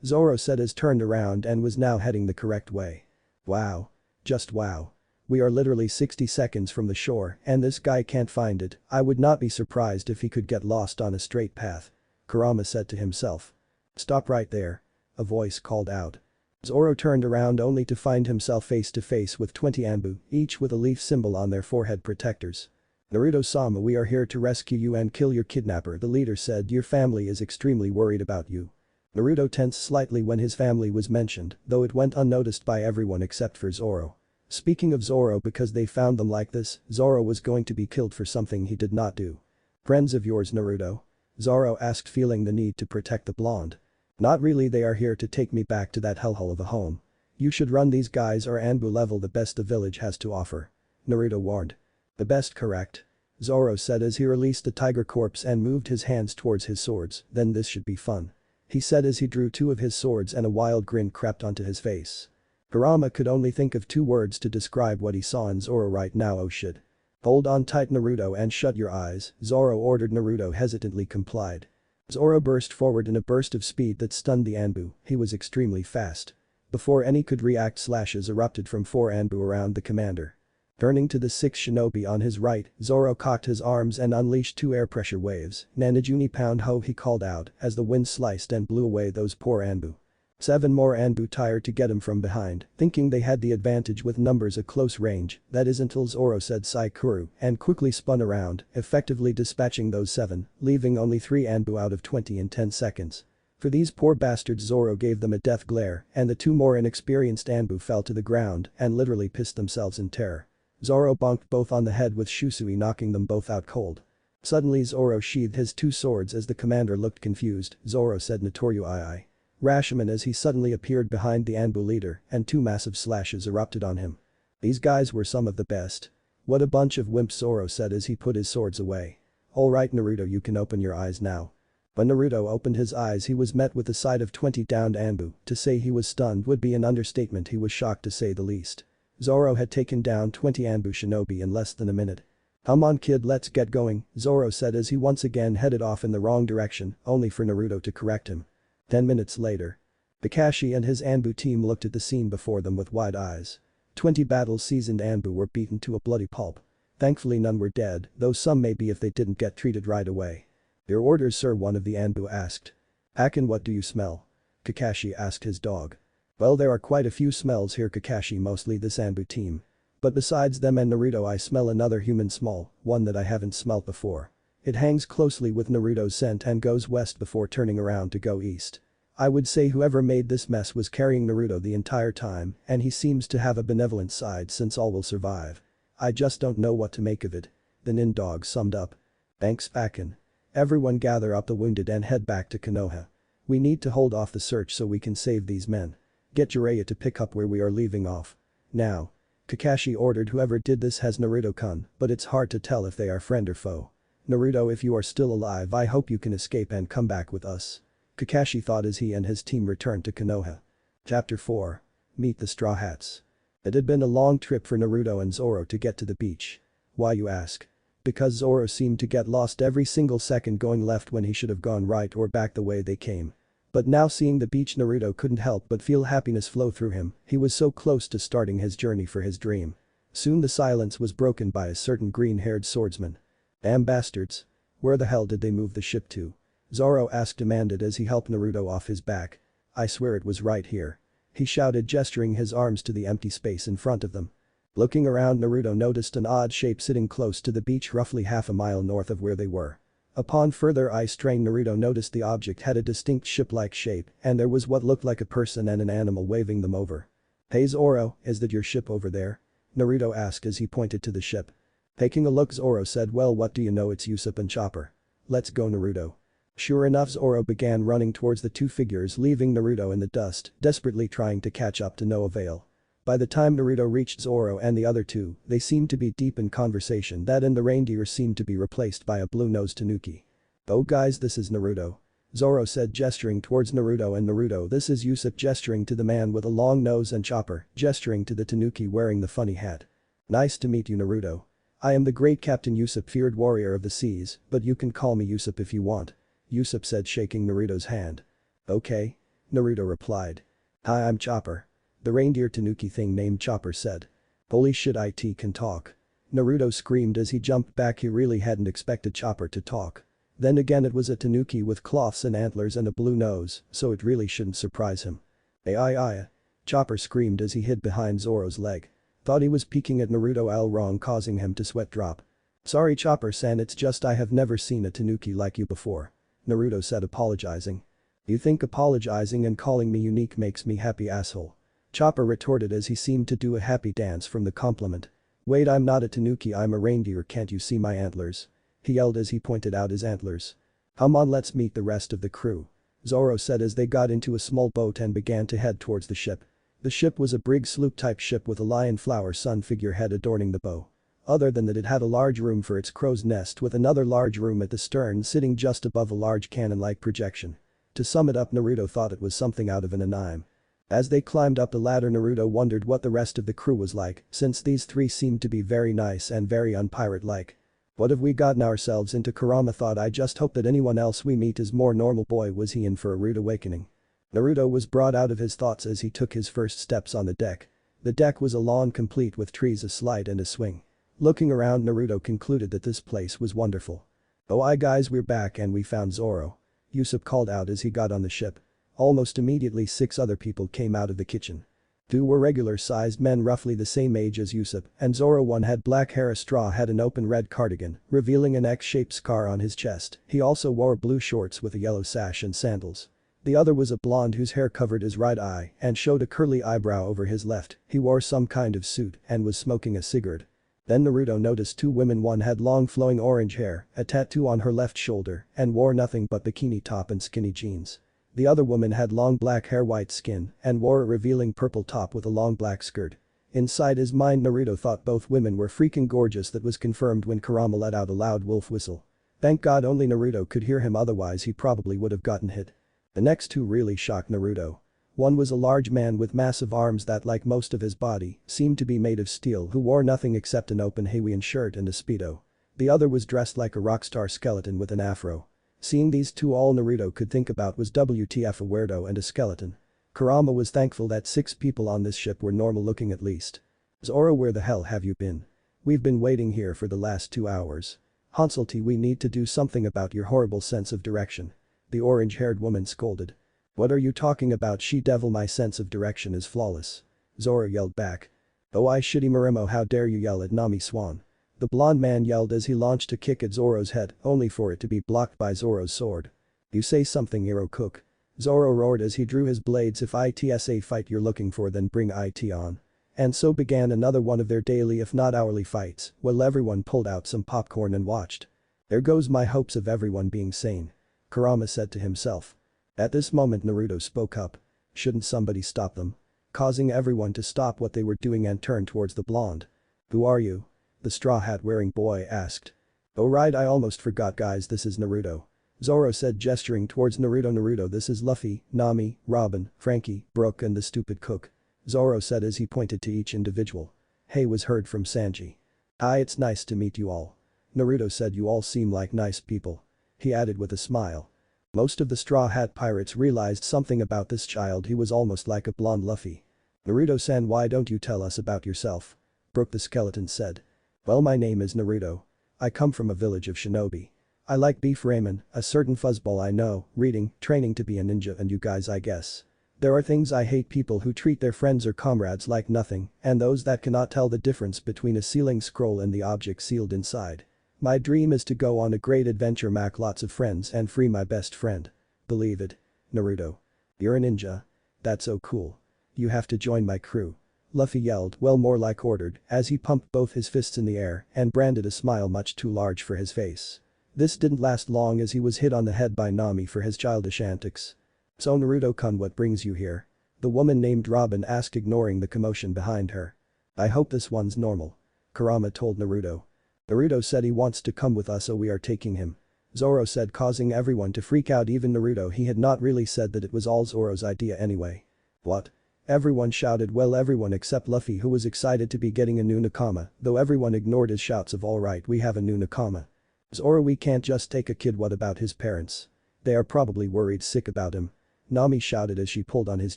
Zoro said as turned around and was now heading the correct way. Wow. Just wow. We are literally 60 seconds from the shore and this guy can't find it. I would not be surprised if he could get lost on a straight path. Kurama said to himself. Stop right there. A voice called out. Zoro turned around only to find himself face to face with 20 Anbu, each with a leaf symbol on their forehead protectors. Naruto-sama, we are here to rescue you and kill your kidnapper, the leader said. Your family is extremely worried about you. Naruto tensed slightly when his family was mentioned, though it went unnoticed by everyone except for Zoro. Speaking of Zoro, because they found them like this, Zoro was going to be killed for something he did not do. Friends of yours, Naruto? Zoro asked, feeling the need to protect the blonde. Not really, they are here to take me back to that hellhole of a home. You should run, these guys are Anbu level, the best the village has to offer. Naruto warned. The best, correct? Zoro said as he released the tiger corpse and moved his hands towards his swords. Then this should be fun. He said as he drew two of his swords and a wild grin crept onto his face. Kurama could only think of two words to describe what he saw in Zoro right now. Oh shit. Hold on tight Naruto and shut your eyes, Zoro ordered. Naruto hesitantly complied. Zoro burst forward in a burst of speed that stunned the Anbu, he was extremely fast. Before any could react, slashes erupted from 4 Anbu around the commander. Turning to the 6th shinobi on his right, Zoro cocked his arms and unleashed 2 air pressure waves. Nanajuni pound ho, he called out as the wind sliced and blew away those poor Anbu. 7 more Anbu tired to get him from behind, thinking they had the advantage with numbers at close range, that is until Zoro said Saikuru and quickly spun around, effectively dispatching those 7, leaving only 3 Anbu out of 20 in 10 seconds. For these poor bastards, Zoro gave them a death glare and the 2 more inexperienced Anbu fell to the ground and literally pissed themselves in terror. Zoro bonked both on the head with Shusui, knocking them both out cold. Suddenly Zoro sheathed his 2 swords as the commander looked confused. Zoro said Notoru Ii. Rashomon as he suddenly appeared behind the Anbu leader and 2 massive slashes erupted on him. These guys were some of the best. What a bunch of wimps, Zoro said as he put his swords away. Alright Naruto, you can open your eyes now. When Naruto opened his eyes, he was met with the sight of 20 downed Anbu. To say he was stunned would be an understatement, he was shocked to say the least. Zoro had taken down 20 Anbu shinobi in less than a minute. Come on kid, let's get going, Zoro said as he once again headed off in the wrong direction, only for Naruto to correct him. 10 minutes later. Kakashi and his Anbu team looked at the scene before them with wide eyes. 20 battle-seasoned Anbu were beaten to a bloody pulp. Thankfully none were dead, though some may be if they didn't get treated right away. Your orders, sir, one of the Anbu asked. Hakken, what do you smell? Kakashi asked his dog. Well, there are quite a few smells here, Kakashi, mostly this Anbu team. But besides them and Naruto, I smell another human smell, one that I haven't smelt before. It hangs closely with Naruto's scent and goes west before turning around to go east. I would say whoever made this mess was carrying Naruto the entire time, and he seems to have a benevolent side since all will survive. I just don't know what to make of it. The nin dog summed up. Thanks, Hakken. Everyone gather up the wounded and head back to Konoha. We need to hold off the search so we can save these men. Get Jiraiya to pick up where we are leaving off. Now. Kakashi ordered. Whoever did this has Naruto-kun, but it's hard to tell if they are friend or foe. Naruto, if you are still alive, I hope you can escape and come back with us. Kakashi thought as he and his team returned to Konoha. Chapter 4. Meet the Straw Hats. It had been a long trip for Naruto and Zoro to get to the beach. Why, you ask? Because Zoro seemed to get lost every single second, going left when he should have gone right or back the way they came. But now seeing the beach, Naruto couldn't help but feel happiness flow through him. He was so close to starting his journey for his dream. Soon the silence was broken by a certain green-haired swordsman. Damn bastards. Where the hell did they move the ship to? Zoro demanded as he helped Naruto off his back. I swear it was right here. He shouted, gesturing his arms to the empty space in front of them. Looking around, Naruto noticed an odd shape sitting close to the beach roughly half a mile north of where they were. Upon further eye strain, Naruto noticed the object had a distinct ship-like shape and there was what looked like a person and an animal waving them over. Hey Zoro, is that your ship over there? Naruto asked as he pointed to the ship. Taking a look, Zoro said, well, what do you know, it's Usopp and Chopper. Let's go, Naruto. Sure enough, Zoro began running towards the two figures, leaving Naruto in the dust, desperately trying to catch up to no avail. By the time Naruto reached Zoro and the other two, they seemed to be deep in conversation that in the reindeer seemed to be replaced by a blue-nosed tanuki. Oh guys, this is Naruto. Zoro said, gesturing towards Naruto, and Naruto, this is Usopp, gesturing to the man with a long nose, and Chopper, gesturing to the tanuki wearing the funny hat. Nice to meet you, Naruto. I am the great Captain Usopp, feared warrior of the seas, but you can call me Usopp if you want. Usopp said, shaking Naruto's hand. Okay. Naruto replied. Hi, I'm Chopper. The reindeer tanuki thing named Chopper said. Holy shit, it can talk. Naruto screamed as he jumped back. He really hadn't expected Chopper to talk. Then again, it was a tanuki with cloths and antlers and a blue nose, so it really shouldn't surprise him. Ai. Chopper screamed as he hid behind Zoro's leg. Thought he was peeking at Naruto all wrong, causing him to sweat drop. Sorry Chopper-san, it's just I have never seen a tanuki like you before. Naruto said, apologizing. You think apologizing and calling me unique makes me happy, asshole? Chopper retorted as he seemed to do a happy dance from the compliment. Wait, I'm not a tanuki, I'm a reindeer, can't you see my antlers? He yelled as he pointed out his antlers. Come on, let's meet the rest of the crew. Zoro said as they got into a small boat and began to head towards the ship. The ship was a brig sloop-type ship with a lion flower sun figurehead adorning the bow. Other than that, it had a large room for its crow's nest with another large room at the stern sitting just above a large cannon-like projection. To sum it up, Naruto thought it was something out of an anime. As they climbed up the ladder, Naruto wondered what the rest of the crew was like, since these three seemed to be very nice and very unpirate-like. What have we gotten ourselves into? Kurama thought. I just hope that anyone else we meet is more normal. Boy, was he in for a rude awakening. Naruto was brought out of his thoughts as he took his first steps on the deck. The deck was a lawn complete with trees, a slide and a swing. Looking around, Naruto concluded that this place was wonderful. Oh guys, we're back and we found Zoro. Usopp called out as he got on the ship. Almost immediately 6 other people came out of the kitchen. 2 were regular-sized men roughly the same age as Usopp, and Zoro. 1 had black hair, a straw hat, an open red cardigan, revealing an X-shaped scar on his chest. He also wore blue shorts with a yellow sash and sandals. The other was a blonde whose hair covered his right eye and showed a curly eyebrow over his left. He wore some kind of suit and was smoking a cigarette. Then Naruto noticed 2 women. One had long flowing orange hair, a tattoo on her left shoulder, and wore nothing but bikini top and skinny jeans. The other woman had long black hair, white skin, and wore a revealing purple top with a long black skirt. Inside his mind, Naruto thought both women were freaking gorgeous. That was confirmed when Kurama let out a loud wolf whistle. Thank God only Naruto could hear him, otherwise he probably would have gotten hit. The next 2 really shocked Naruto. One was a large man with massive arms that, like most of his body, seemed to be made of steel, who wore nothing except an open Hawaiian shirt and a speedo. The other was dressed like a rock star skeleton with an afro. Seeing these 2, all Naruto could think about was WTF, a weirdo and a skeleton. Kurama was thankful that 6 people on this ship were normal looking at least. Zoro, where the hell have you been? We've been waiting here for the last 2 hours. Hanselty, we need to do something about your horrible sense of direction. The orange-haired woman scolded. What are you talking about, she-devil? My sense of direction is flawless. Zoro yelled back. Oh, I shitty Marimo, how dare you yell at Nami Swan. The blonde man yelled as he launched a kick at Zoro's head, only for it to be blocked by Zoro's sword. You say something, Iroh-cook. Zoro roared as he drew his blades. If it's a fight you're looking for, then bring it on. And so began another one of their daily if not hourly fights, while everyone pulled out some popcorn and watched. There goes my hopes of everyone being sane. Kurama said to himself. At this moment Naruto spoke up. Shouldn't somebody stop them? Causing everyone to stop what they were doing and turn towards the blonde. Who are you? The straw hat wearing boy asked. Oh right, I almost forgot guys, this is Naruto. Zoro said, gesturing towards Naruto. Naruto, this is Luffy, Nami, Robin, Frankie, Brook and the stupid cook. Zoro said as he pointed to each individual. Hey was heard from Sanji. Hi, it's nice to meet you all. Naruto said, you all seem like nice people. He added with a smile. Most of the Straw Hat Pirates realized something about this child. He was almost like a blonde Luffy. Naruto-san, why don't you tell us about yourself? Brook the skeleton said. Well, my name is Naruto. I come from a village of shinobi. I like beef ramen, a certain fuzzball I know, reading, training to be a ninja and you guys I guess. There are things I hate people who treat their friends or comrades like nothing and those that cannot tell the difference between a ceiling scroll and the object sealed inside. My dream is to go on a great adventure, make lots of friends and free my best friend. Believe it. Naruto. You're a ninja? That's so cool. You have to join my crew. Luffy yelled, well more like ordered, as he pumped both his fists in the air and branded a smile much too large for his face. This didn't last long as he was hit on the head by Nami for his childish antics. So Naruto-kun, what brings you here? The woman named Robin asked, ignoring the commotion behind her. I hope this one's normal. Kurama told Naruto. Naruto said he wants to come with us so we are taking him. Zoro said, causing everyone to freak out, even Naruto. He had not really said that it was all Zoro's idea anyway. What? Everyone shouted, well everyone except Luffy, who was excited to be getting a new nakama, though everyone ignored his shouts of alright, we have a new nakama. Zoro, we can't just take a kid, what about his parents? They are probably worried sick about him. Nami shouted as she pulled on his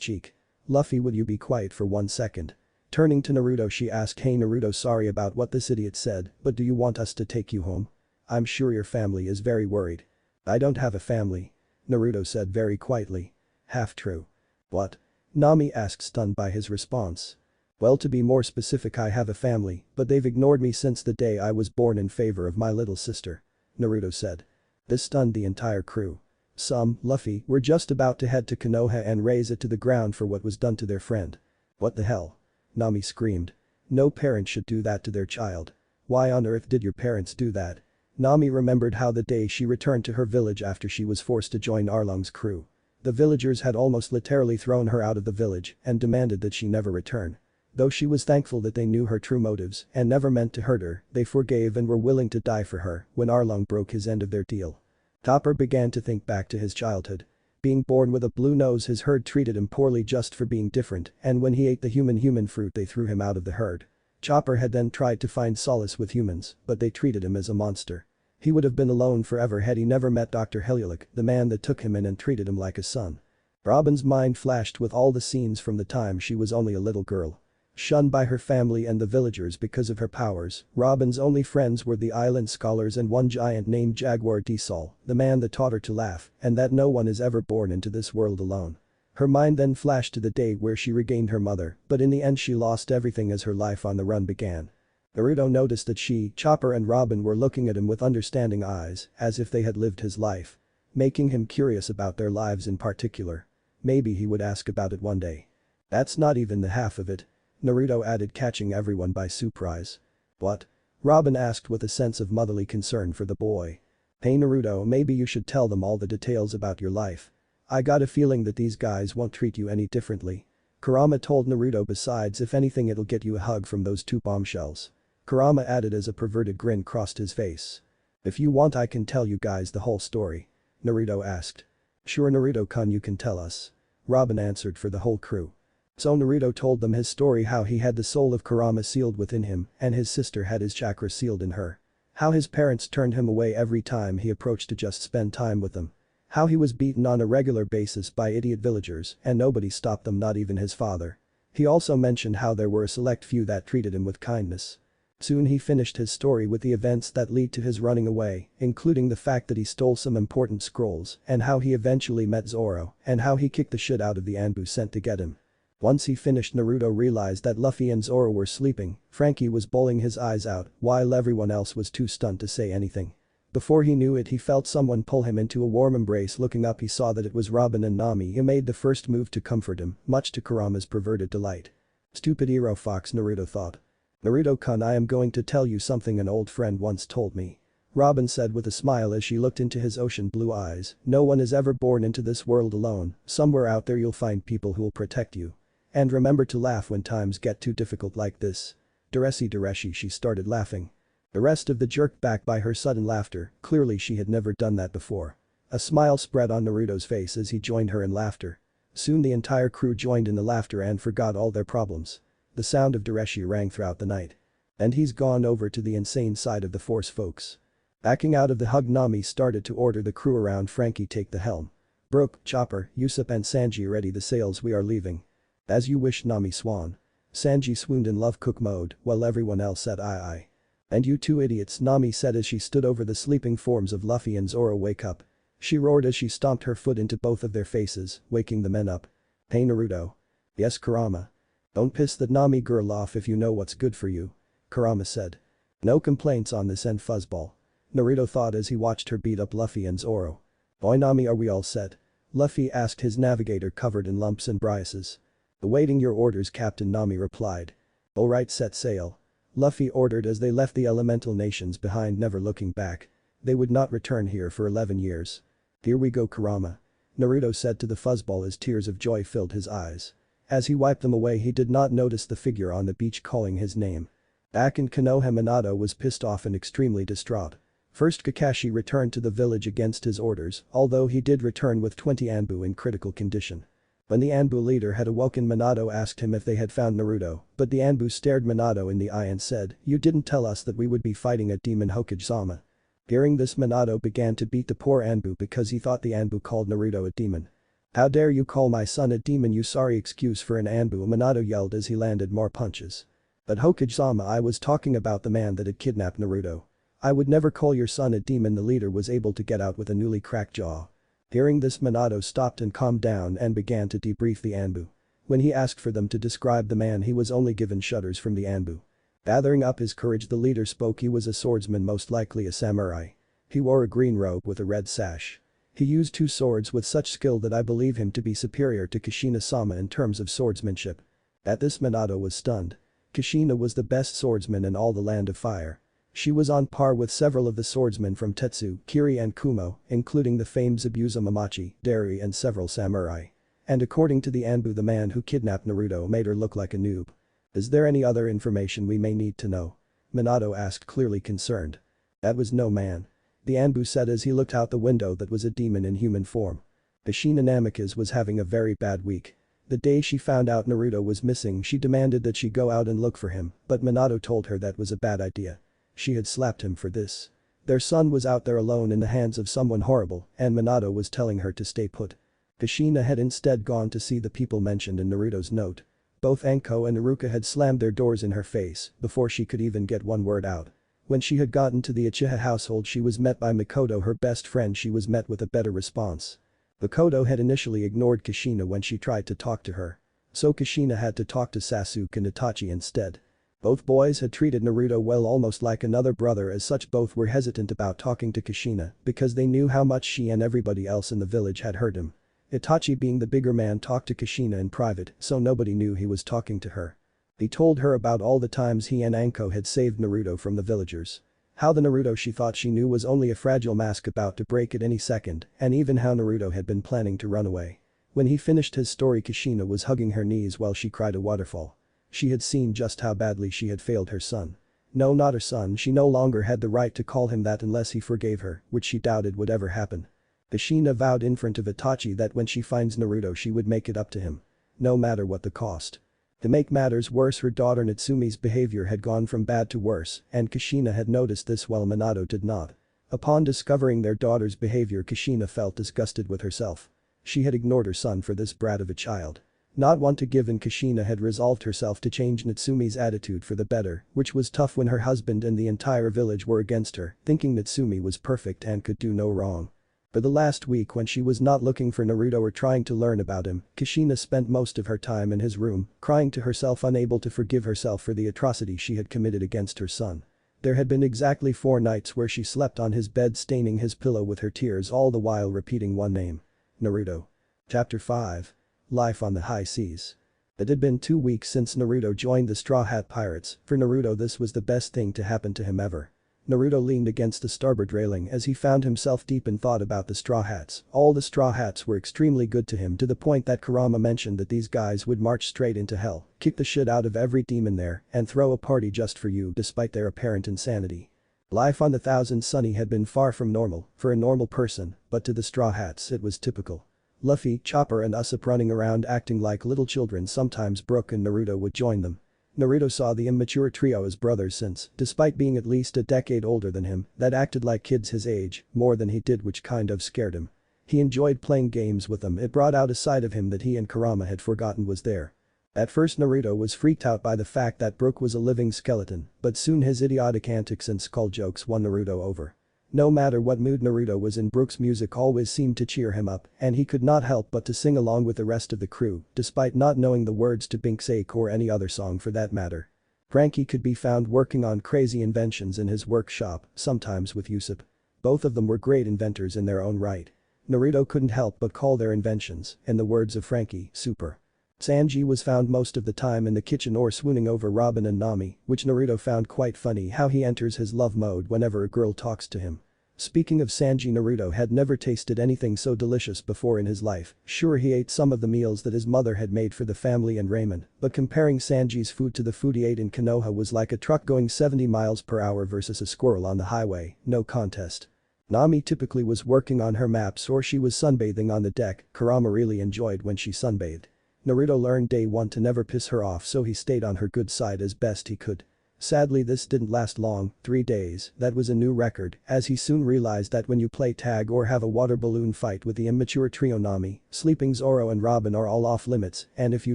cheek. Luffy, would you be quiet for 1 second? Turning to Naruto she asked, hey Naruto, sorry about what this idiot said, but do you want us to take you home? I'm sure your family is very worried. I don't have a family. Naruto said very quietly. Half true. What? Nami asked, stunned by his response. Well, to be more specific, I have a family, but they've ignored me since the day I was born in favor of my little sister. Naruto said. This stunned the entire crew. Some, Luffy, were just about to head to Konoha and raze it to the ground for what was done to their friend. What the hell? Nami screamed. No parent should do that to their child. Why on earth did your parents do that? Nami remembered how the day she returned to her village after she was forced to join Arlong's crew. The villagers had almost literally thrown her out of the village and demanded that she never return. Though she was thankful that they knew her true motives and never meant to hurt her, they forgave and were willing to die for her when Arlong broke his end of their deal. Topper began to think back to his childhood. Being born with a blue nose, his herd treated him poorly just for being different, and when he ate the human fruit they threw him out of the herd. Chopper had then tried to find solace with humans, but they treated him as a monster. He would have been alone forever had he never met Dr. Heliolic, the man that took him in and treated him like a son. Robin's mind flashed with all the scenes from the time she was only a little girl. Shunned by her family and the villagers because of her powers, Robin's only friends were the island scholars and one giant named Jaguar Diesel, the man that taught her to laugh, and that no one is ever born into this world alone. Her mind then flashed to the day where she regained her mother, but in the end she lost everything as her life on the run began. Naruto noticed that she, Chopper and Robin were looking at him with understanding eyes, as if they had lived his life. Making him curious about their lives in particular. Maybe he would ask about it one day. That's not even the half of it. Naruto added, catching everyone by surprise. What? Robin asked with a sense of motherly concern for the boy. Hey Naruto, maybe you should tell them all the details about your life. I got a feeling that these guys won't treat you any differently. Kurama told Naruto, besides if anything it'll get you a hug from those two bombshells. Kurama added as a perverted grin crossed his face. If you want I can tell you guys the whole story. Naruto asked. Sure Naruto-kun, you can tell us. Robin answered for the whole crew. So Naruto told them his story, how he had the soul of Kurama sealed within him and his sister had his chakra sealed in her. How his parents turned him away every time he approached to just spend time with them. How he was beaten on a regular basis by idiot villagers and nobody stopped them, not even his father. He also mentioned how there were a select few that treated him with kindness. Soon he finished his story with the events that lead to his running away, including the fact that he stole some important scrolls and how he eventually met Zoro and how he kicked the shit out of the Anbu sent to get him. Once he finished, Naruto realized that Luffy and Zoro were sleeping. Frankie was bawling his eyes out while everyone else was too stunned to say anything. Before he knew it, he felt someone pull him into a warm embrace. Looking up, he saw that it was Robin and Nami, who made the first move to comfort him, much to Kurama's perverted delight. Stupid hero fox, Naruto thought. Naruto-kun, I am going to tell you something an old friend once told me. Robin said with a smile as she looked into his ocean blue eyes. No one is ever born into this world alone. Somewhere out there you'll find people who'll protect you. And remember to laugh when times get too difficult like this. Dereshi, she started laughing. The rest of the jerked back by her sudden laughter, clearly she had never done that before. A smile spread on Naruto's face as he joined her in laughter. Soon the entire crew joined in the laughter and forgot all their problems. The sound of Dereshi rang throughout the night. And he's gone over to the insane side of the force, folks. Backing out of the hug, Nami started to order the crew around. Frankie, take the helm. Brook, Chopper, Usopp and Sanji, ready the sails, we are leaving. As you wish, Nami swan. Sanji swooned in love cook mode while everyone else said aye aye. "And you two idiots," Nami said as she stood over the sleeping forms of Luffy and Zoro. "Wake up." She roared as she stomped her foot into both of their faces, waking the men up. "Hey Naruto." "Yes Kurama." "Don't piss that Nami girl off if you know what's good for you," Kurama said. "No complaints on this end fuzzball," Naruto thought as he watched her beat up Luffy and Zoro. "Oi Nami, are we all set?" Luffy asked his navigator covered in lumps and bruises. "Awaiting your orders Captain," Nami replied. "Alright, set sail." Luffy ordered as they left the elemental nations behind, never looking back. They would not return here for 11 years. "Here we go Kurama," Naruto said to the fuzzball as tears of joy filled his eyes. As he wiped them away he did not notice the figure on the beach calling his name. Back in Konoha, Minato was pissed off and extremely distraught. First Kakashi returned to the village against his orders, although he did return with 20 Anbu in critical condition. When the Anbu leader had awoken, Minato asked him if they had found Naruto, but the Anbu stared Minato in the eye and said, "You didn't tell us that we would be fighting a demon Hokage-sama." Hearing this, Minato began to beat the poor Anbu because he thought the Anbu called Naruto a demon. "How dare you call my son a demon, you sorry excuse for an Anbu," Minato yelled as he landed more punches. "But Hokage-sama, I was talking about the man that had kidnapped Naruto. I would never call your son a demon," the leader was able to get out with a newly cracked jaw. Hearing this, Minato stopped and calmed down and began to debrief the Anbu. When he asked for them to describe the man, he was only given shudders from the Anbu. Gathering up his courage, the leader spoke. He was a swordsman, most likely a samurai. He wore a green robe with a red sash. He used 2 swords with such skill that I believe him to be superior to Kushina-sama in terms of swordsmanship. At this, Minato was stunned. Kushina was the best swordsman in all the Land of Fire. She was on par with several of the swordsmen from Tetsu, Kiri and Kumo, including the famed Zabuza Mamachi, Dari and several samurai. And according to the Anbu, the man who kidnapped Naruto made her look like a noob. "Is there any other information we may need to know?" Minato asked, clearly concerned. "That was no man," the Anbu said as he looked out the window. "That was a demon in human form." Kushina Namikaze was having a very bad week. The day she found out Naruto was missing, she demanded that she go out and look for him, but Minato told her that was a bad idea. She had slapped him for this. Their son was out there alone in the hands of someone horrible, and Minato was telling her to stay put. Kushina had instead gone to see the people mentioned in Naruto's note. Both Anko and Iruka had slammed their doors in her face before she could even get one word out. When she had gotten to the Uchiha household, she was met by Mikoto, her best friend. She was met with a better response. Mikoto had initially ignored Kushina when she tried to talk to her. So Kushina had to talk to Sasuke and Itachi instead. Both boys had treated Naruto well, almost like another brother. As such, both were hesitant about talking to Kushina because they knew how much she and everybody else in the village had hurt him. Itachi, being the bigger man, talked to Kushina in private, so nobody knew he was talking to her. He told her about all the times he and Anko had saved Naruto from the villagers. How the Naruto she thought she knew was only a fragile mask about to break at any second, and even how Naruto had been planning to run away. When he finished his story, Kushina was hugging her knees while she cried a waterfall. She had seen just how badly she had failed her son. No, not her son. She no longer had the right to call him that unless he forgave her, which she doubted would ever happen. Kushina vowed in front of Itachi that when she finds Naruto she would make it up to him. No matter what the cost. To make matters worse, her daughter Natsumi's behavior had gone from bad to worse, and Kushina had noticed this while Minato did not. Upon discovering their daughter's behavior, Kushina felt disgusted with herself. She had ignored her son for this brat of a child. Not one to give in, Kushina had resolved herself to change Natsumi's attitude for the better, which was tough when her husband and the entire village were against her, thinking Natsumi was perfect and could do no wrong. For the last week, when she was not looking for Naruto or trying to learn about him, Kushina spent most of her time in his room, crying to herself, unable to forgive herself for the atrocity she had committed against her son. There had been exactly 4 nights where she slept on his bed, staining his pillow with her tears, all the while repeating one name. Naruto. Chapter 5. Life on the High Seas. It had been 2 weeks since Naruto joined the Straw Hat Pirates. For Naruto, this was the best thing to happen to him ever. Naruto leaned against the starboard railing as he found himself deep in thought about the Straw Hats. All the Straw Hats were extremely good to him, to the point that Kurama mentioned that these guys would march straight into hell, kick the shit out of every demon there, and throw a party just for you despite their apparent insanity. Life on the Thousand Sunny had been far from normal for a normal person, but to the Straw Hats it was typical. Luffy, Chopper and Usopp running around acting like little children. Sometimes Brook and Naruto would join them. Naruto saw the immature trio as brothers since, despite being at least a decade older than him, that acted like kids his age, more than he did, which kind of scared him. He enjoyed playing games with them. It brought out a side of him that he and Kurama had forgotten was there. At first Naruto was freaked out by the fact that Brook was a living skeleton, but soon his idiotic antics and skull jokes won Naruto over. No matter what mood Naruto was in, Brook's music always seemed to cheer him up, and he could not help but to sing along with the rest of the crew, despite not knowing the words to Bink's Ache or any other song for that matter. Frankie could be found working on crazy inventions in his workshop, sometimes with Usopp. Both of them were great inventors in their own right. Naruto couldn't help but call their inventions, in the words of Frankie, super. Sanji was found most of the time in the kitchen or swooning over Robin and Nami, which Naruto found quite funny how he enters his love mode whenever a girl talks to him. Speaking of Sanji, Naruto had never tasted anything so delicious before in his life. Sure, he ate some of the meals that his mother had made for the family and ramen, but comparing Sanji's food to the food he ate in Konoha was like a truck going 70 miles per hour versus a squirrel on the highway, no contest. Nami typically was working on her maps or she was sunbathing on the deck. Kurama really enjoyed when she sunbathed. Naruto learned day one to never piss her off, so he stayed on her good side as best he could. Sadly, this didn't last long, 3 days, that was a new record, as he soon realized that when you play tag or have a water balloon fight with the immature trio Nami, Sleeping Zoro and Robin are all off limits, and if you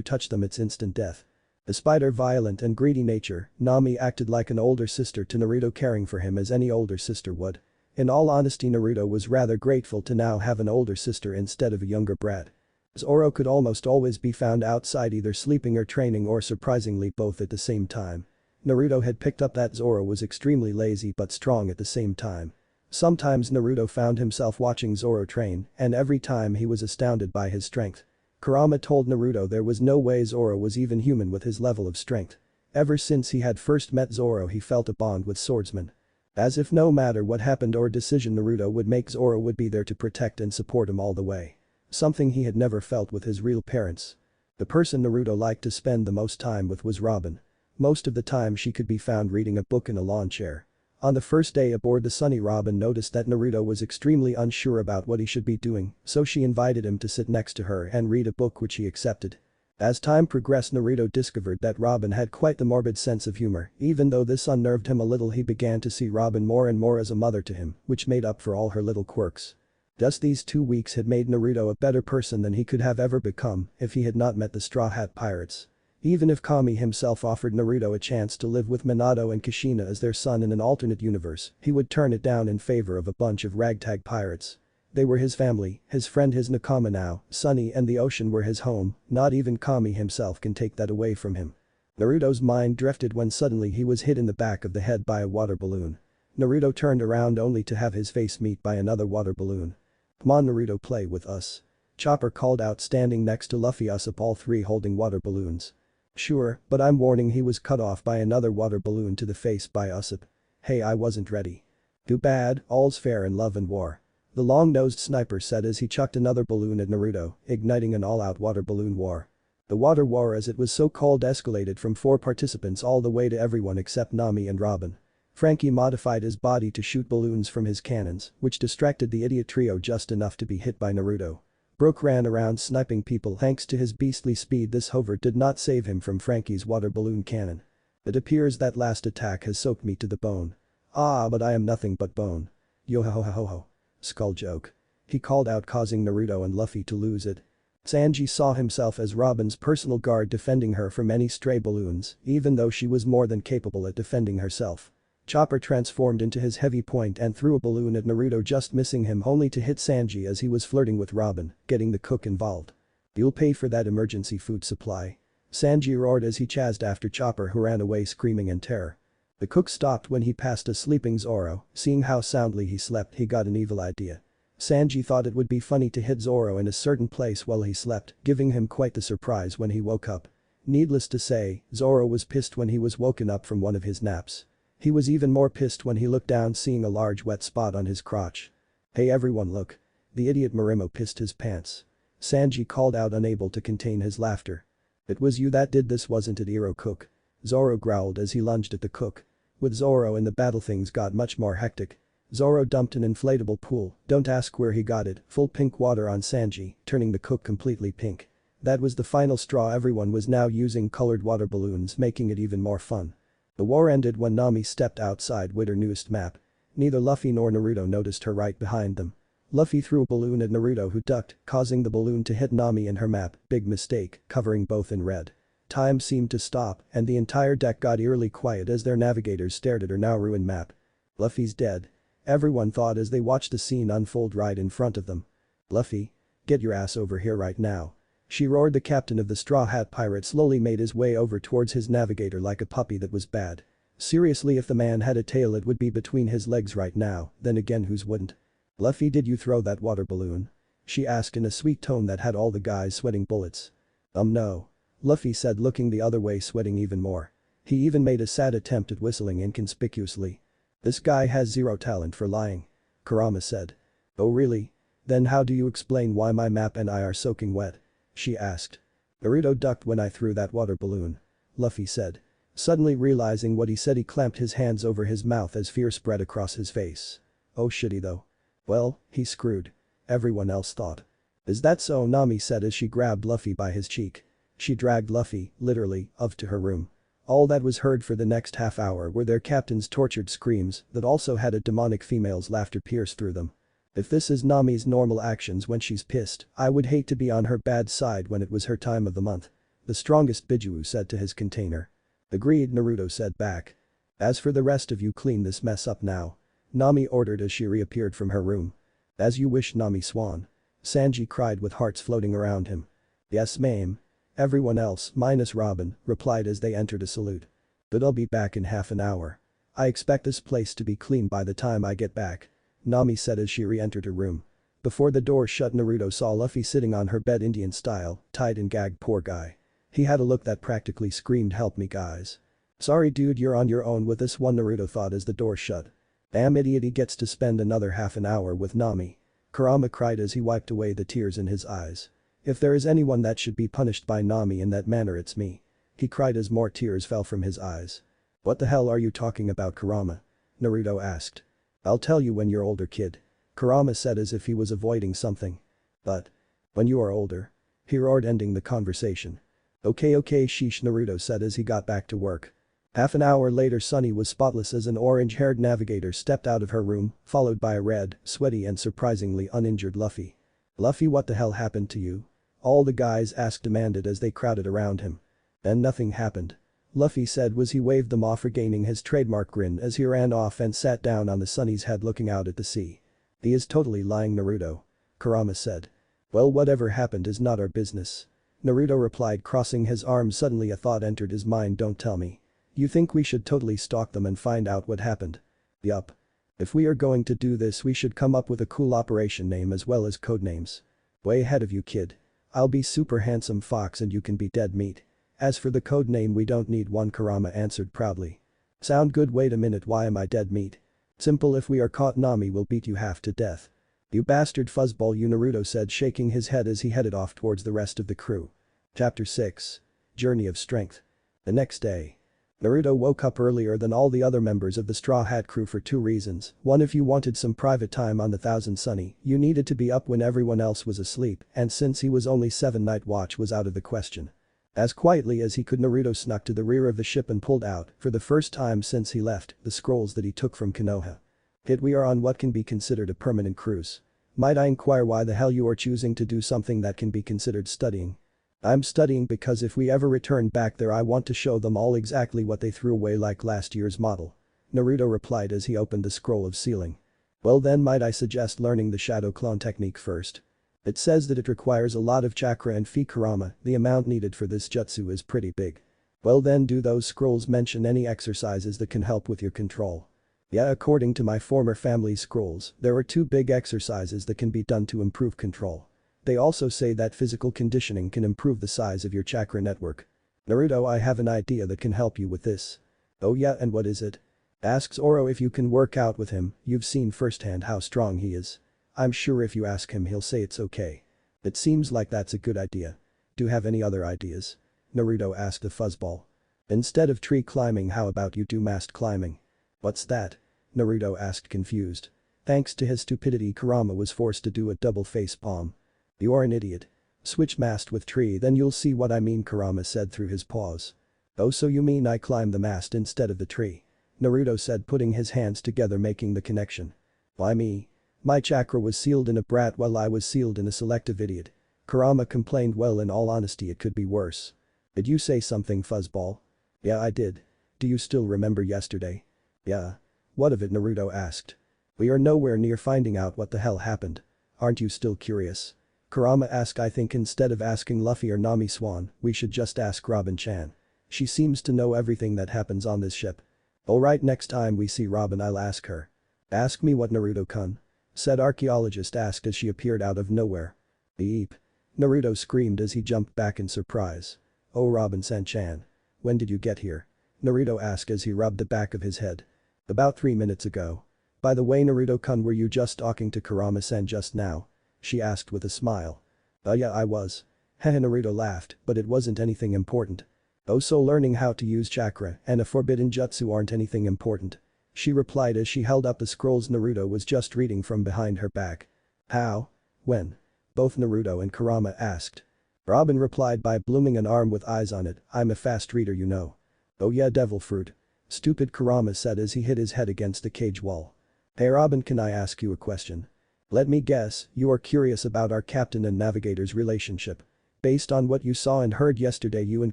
touch them it's instant death. Despite her violent and greedy nature, Nami acted like an older sister to Naruto, caring for him as any older sister would. In all honesty, Naruto was rather grateful to now have an older sister instead of a younger brat. Zoro could almost always be found outside either sleeping or training, or surprisingly both at the same time. Naruto had picked up that Zoro was extremely lazy but strong at the same time. Sometimes Naruto found himself watching Zoro train, and every time he was astounded by his strength. Kurama told Naruto there was no way Zoro was even human with his level of strength. Ever since he had first met Zoro, he felt a bond with swordsmen. As if no matter what happened or decision Naruto would make, Zoro would be there to protect and support him all the way. Something he had never felt with his real parents. The person Naruto liked to spend the most time with was Robin. Most of the time she could be found reading a book in a lawn chair. On the first day aboard the Sunny, Robin noticed that Naruto was extremely unsure about what he should be doing, so she invited him to sit next to her and read a book, which he accepted. As time progressed, Naruto discovered that Robin had quite the morbid sense of humor. Even though this unnerved him a little, he began to see Robin more and more as a mother to him, which made up for all her little quirks. Thus these 2 weeks had made Naruto a better person than he could have ever become if he had not met the Straw Hat Pirates. Even if Kami himself offered Naruto a chance to live with Minato and Kushina as their son in an alternate universe, he would turn it down in favor of a bunch of ragtag pirates. They were his family, his friend, his nakama now. Sunny and the ocean were his home. Not even Kami himself can take that away from him. Naruto's mind drifted when suddenly he was hit in the back of the head by a water balloon. Naruto turned around only to have his face meet by another water balloon. "Come on Naruto, play with us," Chopper called out, standing next to Luffy, Usopp, all three holding water balloons. "Sure, but I'm warning," he was cut off by another water balloon to the face by Usopp. "Hey, I wasn't ready." "Too bad, all's fair in love and war," the long-nosed sniper said as he chucked another balloon at Naruto, igniting an all-out water balloon war. The water war, as it was so called, escalated from 4 participants all the way to everyone except Nami and Robin. Frankie modified his body to shoot balloons from his cannons, which distracted the idiot trio just enough to be hit by Naruto. Brook ran around sniping people thanks to his beastly speed. This however did not save him from Frankie's water balloon cannon. "It appears that last attack has soaked me to the bone. Ah, but I am nothing but bone. Yo ho ho ho ho. Skull joke," he called out, causing Naruto and Luffy to lose it. Sanji saw himself as Robin's personal guard, defending her from any stray balloons, even though she was more than capable at defending herself. Chopper transformed into his heavy point and threw a balloon at Naruto, just missing him, only to hit Sanji as he was flirting with Robin, getting the cook involved. "You'll pay for that emergency food supply," Sanji roared as he chased after Chopper, who ran away screaming in terror. The cook stopped when he passed a sleeping Zoro. Seeing how soundly he slept, he got an evil idea. Sanji thought it would be funny to hit Zoro in a certain place while he slept, giving him quite the surprise when he woke up. Needless to say, Zoro was pissed when he was woken up from one of his naps. He was even more pissed when he looked down, seeing a large wet spot on his crotch. "Hey everyone, look. The idiot Marimo pissed his pants," Sanji called out, unable to contain his laughter. "It was you that did this, wasn't it, Iro Cook?" Zoro growled as he lunged at the cook. With Zoro in the battle, things got much more hectic. Zoro dumped an inflatable pool, don't ask where he got it, full pink water on Sanji, turning the cook completely pink. That was the final straw. Everyone was now using colored water balloons, making it even more fun. The war ended when Nami stepped outside with her newest map. Neither Luffy nor Naruto noticed her right behind them. Luffy threw a balloon at Naruto, who ducked, causing the balloon to hit Nami in her map. Big mistake, covering both in red. Time seemed to stop and the entire deck got eerily quiet as their navigators stared at her now ruined map. Luffy's dead. Everyone thought as they watched the scene unfold right in front of them. Luffy. Get your ass over here right now. She roared. The captain of the Straw Hat Pirate slowly made his way over towards his navigator like a puppy that was bad. Seriously, if the man had a tail it would be between his legs right now, then again whose wouldn't? Luffy, did you throw that water balloon? She asked in a sweet tone that had all the guys sweating bullets. No. Luffy said, looking the other way, sweating even more. He even made a sad attempt at whistling inconspicuously. This guy has zero talent for lying. Kurama said. Oh really? Then how do you explain why my map and I are soaking wet? She asked. Naruto ducked when I threw that water balloon. Luffy said. Suddenly realizing what he said, he clamped his hands over his mouth as fear spread across his face. Oh shitty though. Well, he's screwed. Everyone else thought. Is that so? Nami said as she grabbed Luffy by his cheek. She dragged Luffy, literally, up to her room. All that was heard for the next half hour were their captain's tortured screams that also had a demonic female's laughter pierce through them. If this is Nami's normal actions when she's pissed, I would hate to be on her bad side when it was her time of the month. The strongest Biju said to his container. Agreed, Naruto said back. As for the rest of you, clean this mess up now. Nami ordered as she reappeared from her room. As you wish, Nami Swan. Sanji cried with hearts floating around him. Yes ma'am. Everyone else, minus Robin, replied as they entered a salute. But I'll be back in half an hour. I expect this place to be clean by the time I get back. Nami said as she re-entered her room. Before the door shut, Naruto saw Luffy sitting on her bed Indian style, tied and gagged. Poor guy. He had a look that practically screamed, help me guys. Sorry dude, you're on your own with this one, Naruto thought as the door shut. Damn idiot, he gets to spend another half an hour with Nami. Kurama cried as he wiped away the tears in his eyes. If there is anyone that should be punished by Nami in that manner, it's me. He cried as more tears fell from his eyes. What the hell are you talking about, Kurama? Naruto asked. I'll tell you when you're older, kid. Kurama said as if he was avoiding something. But. When you are older. He roared, ending the conversation. Okay, sheesh, Naruto said as he got back to work. Half an hour later, Sunny was spotless as an orange-haired navigator stepped out of her room, followed by a red, sweaty and surprisingly uninjured Luffy. Luffy, what the hell happened to you? All the guys demanded as they crowded around him. And nothing happened. Luffy said as he waved them off, regaining his trademark grin as he ran off and sat down on the Sunny's head looking out at the sea. He is totally lying, Naruto. Kurama said. Well, whatever happened is not our business. Naruto replied, crossing his arms. Suddenly a thought entered his mind. Don't tell me. You think we should totally stalk them and find out what happened? Yup. If we are going to do this, we should come up with a cool operation name as well as code names. Way ahead of you, kid. I'll be Super Handsome Fox and you can be Dead Meat. As for the code name, we don't need one, Kurama answered proudly. Sound good? Wait a minute, why am I Dead Meat? Simple, if we are caught, Nami will beat you half to death. You bastard fuzzball, you, Naruto said, shaking his head as he headed off towards the rest of the crew. Chapter 6. Journey of Strength. The next day. Naruto woke up earlier than all the other members of the Straw Hat crew for two reasons. One, if you wanted some private time on the Thousand Sunny, you needed to be up when everyone else was asleep, and since he was only 7, night watch was out of the question. As quietly as he could, Naruto snuck to the rear of the ship and pulled out, for the first time since he left, the scrolls that he took from Konoha. Hit, we are on what can be considered a permanent cruise. Might I inquire why the hell you are choosing to do something that can be considered studying? I'm studying because if we ever return back there, I want to show them all exactly what they threw away, like last year's model. Naruto replied as he opened the scroll of sealing. Well then, might I suggest learning the shadow clone technique first? It says that it requires a lot of chakra and Fi, Kurama. The amount needed for this jutsu is pretty big. Well then, do those scrolls mention any exercises that can help with your control? Yeah, according to my former family's scrolls, there are 2 big exercises that can be done to improve control. They also say that physical conditioning can improve the size of your chakra network. Naruto, I have an idea that can help you with this. Oh yeah, and what is it? Asks Oro. If you can work out with him, you've seen firsthand how strong he is. I'm sure if you ask him, he'll say it's okay. It seems like that's a good idea. Do you have any other ideas? Naruto asked the fuzzball. Instead of tree climbing, how about you do mast climbing? What's that? Naruto asked, confused. Thanks to his stupidity, Kurama was forced to do a double face palm. You're an idiot. Switch mast with tree, then you'll see what I mean, Kurama said through his pause. Oh, so you mean I climb the mast instead of the tree? Naruto said, putting his hands together, making the connection. Why me? My chakra was sealed in a brat while I was sealed in a selective idiot. Kurama complained. Well, in all honesty, it could be worse. Did you say something, fuzzball? Yeah, I did. Do you still remember yesterday? Yeah. What of it, Naruto asked. We are nowhere near finding out what the hell happened. Aren't you still curious? Kurama asked. I think instead of asking Luffy or Nami Swan, we should just ask Robin-chan. She seems to know everything that happens on this ship. Alright, next time we see Robin I'll ask her. Ask me what, Naruto-kun? Said archaeologist asked as she appeared out of nowhere. Beep. Naruto screamed as he jumped back in surprise. Oh, Robin-san-chan. When did you get here? Naruto asked as he rubbed the back of his head. About 3 minutes ago. By the way, Naruto-kun, were you just talking to Kurama-san just now? She asked with a smile. Yeah, I was. Hehe, Naruto laughed, but it wasn't anything important. Oh, so learning how to use chakra and a forbidden jutsu aren't anything important. She replied as she held up the scrolls Naruto was just reading from behind her back. How? When? Both Naruto and Kurama asked. Robin replied by blooming an arm with eyes on it. I'm a fast reader, you know. Oh yeah, devil fruit. Stupid, Kurama said as he hit his head against the cage wall. Hey Robin, can I ask you a question? Let me guess, you are curious about our captain and navigator's relationship. Based on what you saw and heard yesterday, you and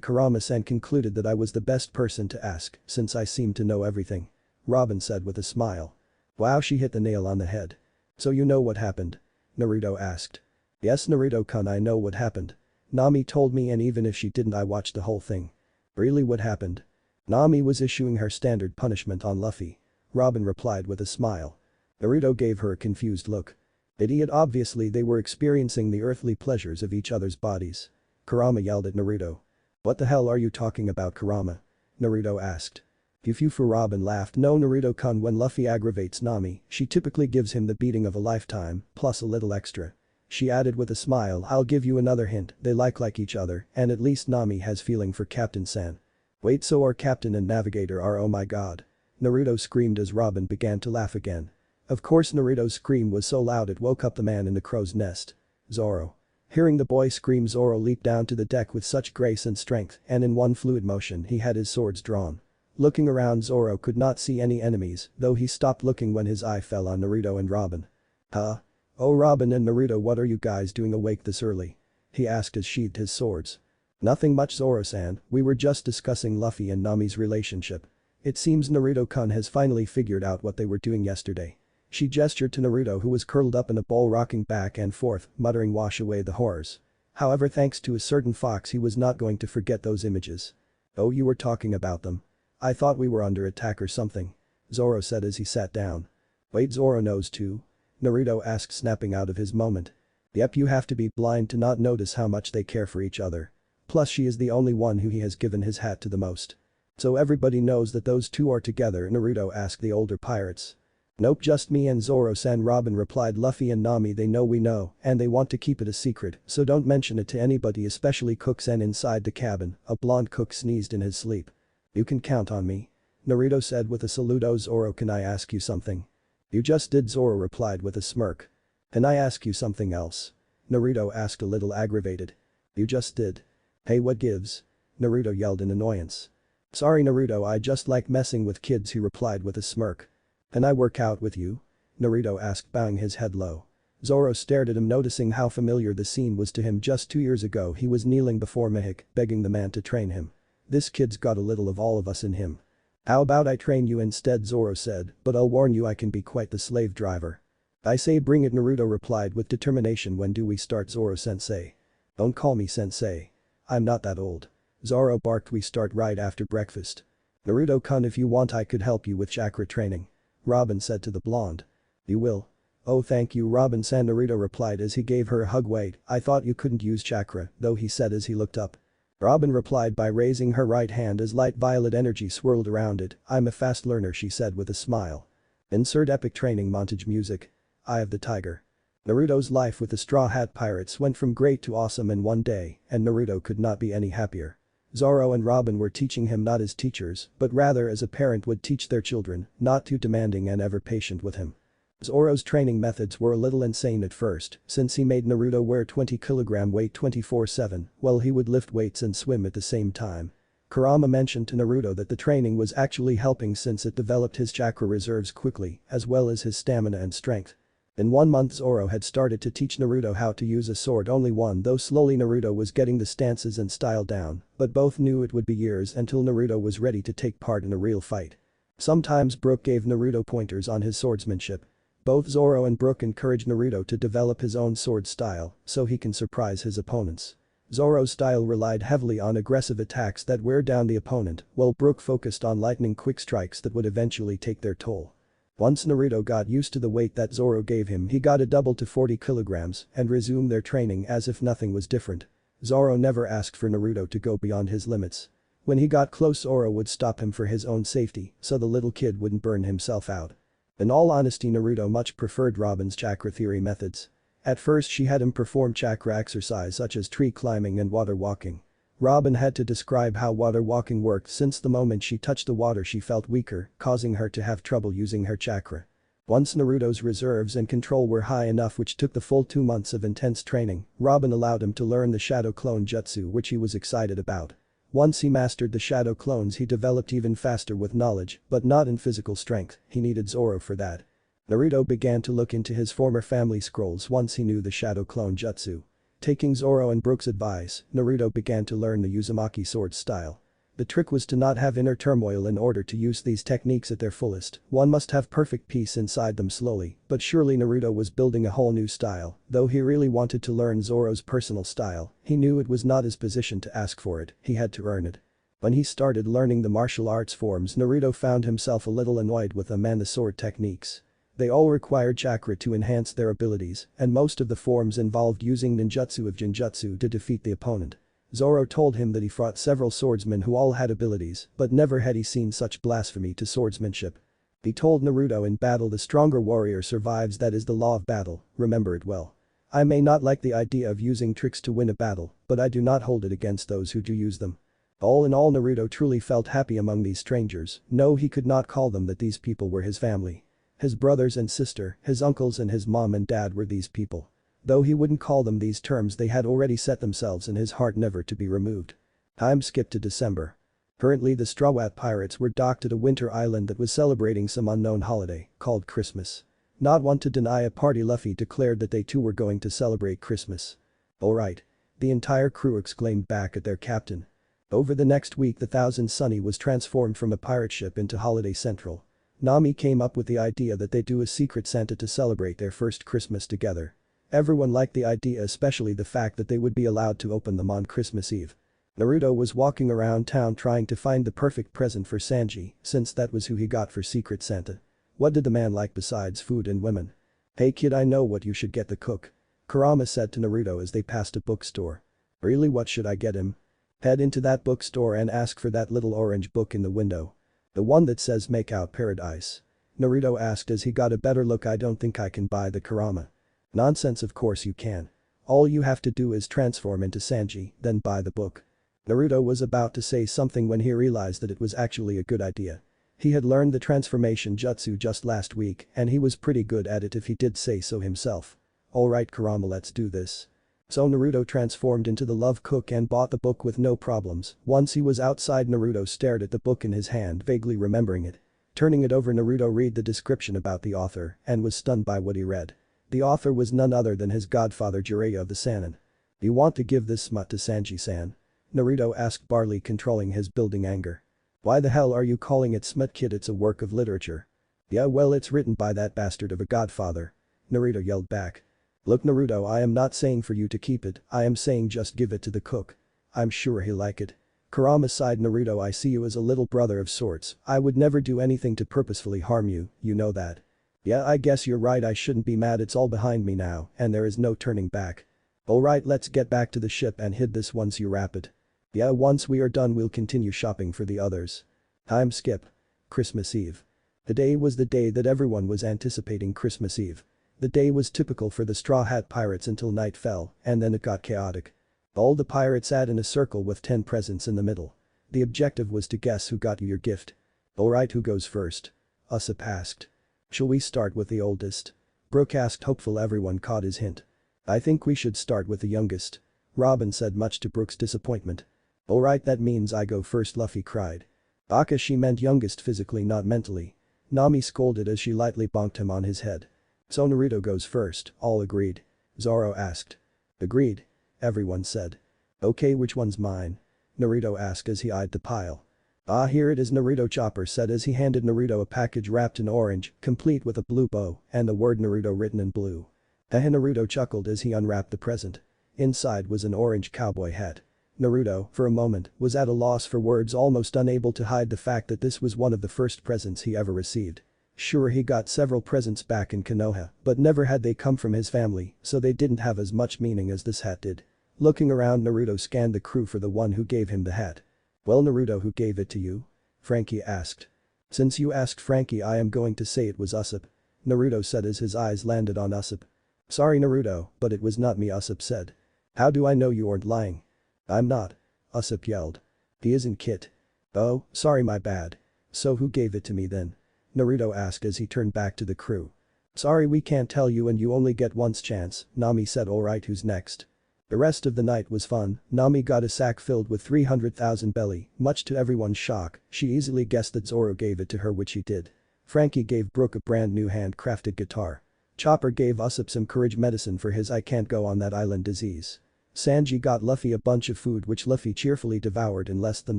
Kurama-san concluded that I was the best person to ask since I seem to know everything. Robin said with a smile. Wow, she hit the nail on the head. So you know what happened? Naruto asked. Yes, Naruto-kun, I know what happened. Nami told me, and even if she didn't, I watched the whole thing. Really, what happened? Nami was issuing her standard punishment on Luffy. Robin replied with a smile. Naruto gave her a confused look. Idiot, obviously they were experiencing the earthly pleasures of each other's bodies. Kurama yelled at Naruto. What the hell are you talking about, Kurama? Naruto asked. Phew, Robin laughed. No, Naruto-kun, when Luffy aggravates Nami, she typically gives him the beating of a lifetime, plus a little extra. She added with a smile, I'll give you another hint, they like each other, and at least Nami has feeling for Captain-san. Wait, so our captain and navigator are, oh my god. Naruto screamed as Robin began to laugh again. Of course, Naruto's scream was so loud it woke up the man in the crow's nest. Zoro. Hearing the boy scream, Zoro leaped down to the deck with such grace and strength, and in one fluid motion he had his swords drawn. Looking around, Zoro could not see any enemies, though he stopped looking when his eye fell on Naruto and Robin. Huh? Oh, Robin and Naruto, what are you guys doing awake this early? He asked as sheathed his swords. Nothing much, Zoro-san, we were just discussing Luffy and Nami's relationship. It seems Naruto-kun has finally figured out what they were doing yesterday. She gestured to Naruto, who was curled up in a ball rocking back and forth, muttering, wash away the horrors. However, thanks to a certain fox, he was not going to forget those images. Oh, you were talking about them. I thought we were under attack or something. Zoro said as he sat down. Wait, Zoro knows too? Naruto asked, snapping out of his moment. Yep, you have to be blind to not notice how much they care for each other. Plus she is the only one who he has given his hat to the most. So everybody knows that those two are together, Naruto asked the older pirates. Nope, just me and Zoro-san, Robin replied. Luffy and Nami, they know we know, and they want to keep it a secret, so don't mention it to anybody, especially Cook-san. Inside the cabin, a blonde cook sneezed in his sleep. You can count on me. Naruto said with a salute. Oh, Zoro, can I ask you something? You just did, Zoro replied with a smirk. Can I ask you something else? Naruto asked, a little aggravated. You just did. Hey, what gives? Naruto yelled in annoyance. Sorry, Naruto, I just like messing with kids, he replied with a smirk. Can I work out with you? Naruto asked, bowing his head low. Zoro stared at him, noticing how familiar the scene was to him. Just 2 years ago he was kneeling before Mihik, begging the man to train him. This kid's got a little of all of us in him. How about I train you instead, Zoro said, but I'll warn you, I can be quite the slave driver. I say bring it, Naruto replied with determination. When do we start, Zoro-sensei? Don't call me sensei. I'm not that old. Zoro barked. We start right after breakfast. Naruto-kun, if you want I could help you with chakra training. Robin said to the blonde. You will? Oh, thank you, Robin-san, Naruto replied as he gave her a hug. Wait, I thought you couldn't use chakra, though, he said as he looked up. Robin replied by raising her right hand as light violet energy swirled around it. I'm a fast learner, she said with a smile. Insert epic training montage music. Eye of the Tiger. Naruto's life with the Straw Hat Pirates went from great to awesome in one day, and Naruto could not be any happier. Zoro and Robin were teaching him not as teachers, but rather as a parent would teach their children, not too demanding and ever patient with him. Zoro's training methods were a little insane at first, since he made Naruto wear 20kg weight 24/7 while he would lift weights and swim at the same time. Kurama mentioned to Naruto that the training was actually helping since it developed his chakra reserves quickly, as well as his stamina and strength. In 1 month Zoro had started to teach Naruto how to use a sword, only one, though slowly Naruto was getting the stances and style down, but both knew it would be years until Naruto was ready to take part in a real fight. Sometimes Brook gave Naruto pointers on his swordsmanship. Both Zoro and Brook encouraged Naruto to develop his own sword style so he can surprise his opponents. Zoro's style relied heavily on aggressive attacks that wear down the opponent, while Brook focused on lightning quick strikes that would eventually take their toll. Once Naruto got used to the weight that Zoro gave him, he got it doubled to 40 kilograms and resumed their training as if nothing was different. Zoro never asked for Naruto to go beyond his limits. When he got close, Zoro would stop him for his own safety so the little kid wouldn't burn himself out. In all honesty, Naruto much preferred Robin's chakra theory methods. At first she had him perform chakra exercise such as tree climbing and water walking. Robin had to describe how water walking worked since the moment she touched the water she felt weaker, causing her to have trouble using her chakra. Once Naruto's reserves and control were high enough, which took the full 2 months of intense training, Robin allowed him to learn the shadow clone jutsu, which he was excited about. Once he mastered the shadow clones, he developed even faster with knowledge, but not in physical strength. He needed Zoro for that. Naruto began to look into his former family scrolls once he knew the shadow clone jutsu. Taking Zoro and Brook's advice, Naruto began to learn the Uzumaki sword style. The trick was to not have inner turmoil in order to use these techniques at their fullest. One must have perfect peace inside them. Slowly but surely Naruto was building a whole new style. Though he really wanted to learn Zoro's personal style, he knew it was not his position to ask for it, he had to earn it. When he started learning the martial arts forms, Naruto found himself a little annoyed with them and the sword techniques. They all required chakra to enhance their abilities, and most of the forms involved using ninjutsu of Jinjutsu to defeat the opponent. Zoro told him that he fought several swordsmen who all had abilities, but never had he seen such blasphemy to swordsmanship. He told Naruto, in battle the stronger warrior survives, that is the law of battle, remember it well. I may not like the idea of using tricks to win a battle, but I do not hold it against those who do use them. All in all, Naruto truly felt happy among these strangers. No, he could not call them that. These people were his family. His brothers and sister, his uncles and his mom and dad were these people. Though he wouldn't call them these terms, they had already set themselves in his heart never to be removed. Time skipped to December. Currently the Straw Hat Pirates were docked at a winter island that was celebrating some unknown holiday, called Christmas. Not one to deny a party, Luffy declared that they too were going to celebrate Christmas. Alright. The entire crew exclaimed back at their captain. Over the next week the Thousand Sunny was transformed from a pirate ship into Holiday Central. Nami came up with the idea that they do a secret Santa to celebrate their first Christmas together. Everyone liked the idea, especially the fact that they would be allowed to open them on Christmas Eve. Naruto was walking around town trying to find the perfect present for Sanji, since that was who he got for Secret Santa. What did the man like besides food and women? Hey kid, I know what you should get the cook. Kurama said to Naruto as they passed a bookstore. Really, what should I get him? Head into that bookstore and ask for that little orange book in the window. The one that says Make Out Paradise. Naruto asked as he got a better look. I don't think I can buy the Kurama. Nonsense, of course you can. All you have to do is transform into Sanji, then buy the book. Naruto was about to say something when he realized that it was actually a good idea. He had learned the transformation jutsu just last week and he was pretty good at it if he did say so himself. Alright Kurama, let's do this. So Naruto transformed into the love cook and bought the book with no problems. Once he was outside, Naruto stared at the book in his hand, vaguely remembering it. Turning it over, Naruto read the description about the author and was stunned by what he read. The author was none other than his godfather Jiraiya of the Sannin. Do you want to give this smut to Sanji-san? Naruto asked, barely controlling his building anger. Why the hell are you calling it smut, kid? It's a work of literature. Yeah, well, it's written by that bastard of a godfather. Naruto yelled back. Look Naruto, I am not saying for you to keep it, I am saying just give it to the cook. I'm sure he'll like it. Kurama sighed. Naruto, I see you as a little brother of sorts. I would never do anything to purposefully harm you, you know that. Yeah, I guess you're right, I shouldn't be mad. It's all behind me now and there is no turning back. Alright, let's get back to the ship and hit this once you wrap it. Yeah, once we are done we'll continue shopping for the others. Time skip. Christmas Eve. Today was the day that everyone was anticipating. Christmas Eve. The day was typical for the Straw Hat Pirates until night fell and then it got chaotic. All the pirates sat in a circle with 10 presents in the middle. The objective was to guess who got you your gift. Alright, who goes first? Usopp asked. Shall we start with the oldest? Brook asked, hopeful. Everyone caught his hint. I think we should start with the youngest. Robin said, much to Brook's disappointment. Alright, that means I go first, Luffy cried. Aka, she meant youngest physically, not mentally. Nami scolded as she lightly bonked him on his head. So Naruto goes first, all agreed. Zoro asked. Agreed. Everyone said. Okay, which one's mine? Naruto asked as he eyed the pile. Ah, here it is, Naruto, Chopper said as he handed Naruto a package wrapped in orange, complete with a blue bow and the word Naruto written in blue. Naruto chuckled as he unwrapped the present. Inside was an orange cowboy hat. Naruto, for a moment, was at a loss for words, almost unable to hide the fact that this was one of the first presents he ever received. Sure, he got several presents back in Konoha, but never had they come from his family, so they didn't have as much meaning as this hat did. Looking around, Naruto scanned the crew for the one who gave him the hat. Well, Naruto, who gave it to you? Frankie asked. Since you asked Frankie, I am going to say it was Usopp. Naruto said as his eyes landed on Usopp. Sorry Naruto, but it was not me, Usopp said. How do I know you aren't lying? I'm not. Usopp yelled. He isn't Kit. Oh, sorry, my bad. So who gave it to me then? Naruto asked as he turned back to the crew. Sorry, we can't tell you and you only get once chance, Nami said. Alright, who's next? The rest of the night was fun. Nami got a sack filled with 300,000 belly, much to everyone's shock. She easily guessed that Zoro gave it to her, which he did. Frankie gave Brook a brand new handcrafted guitar. Chopper gave Usopp some courage medicine for his I can't go on that island disease. Sanji got Luffy a bunch of food which Luffy cheerfully devoured in less than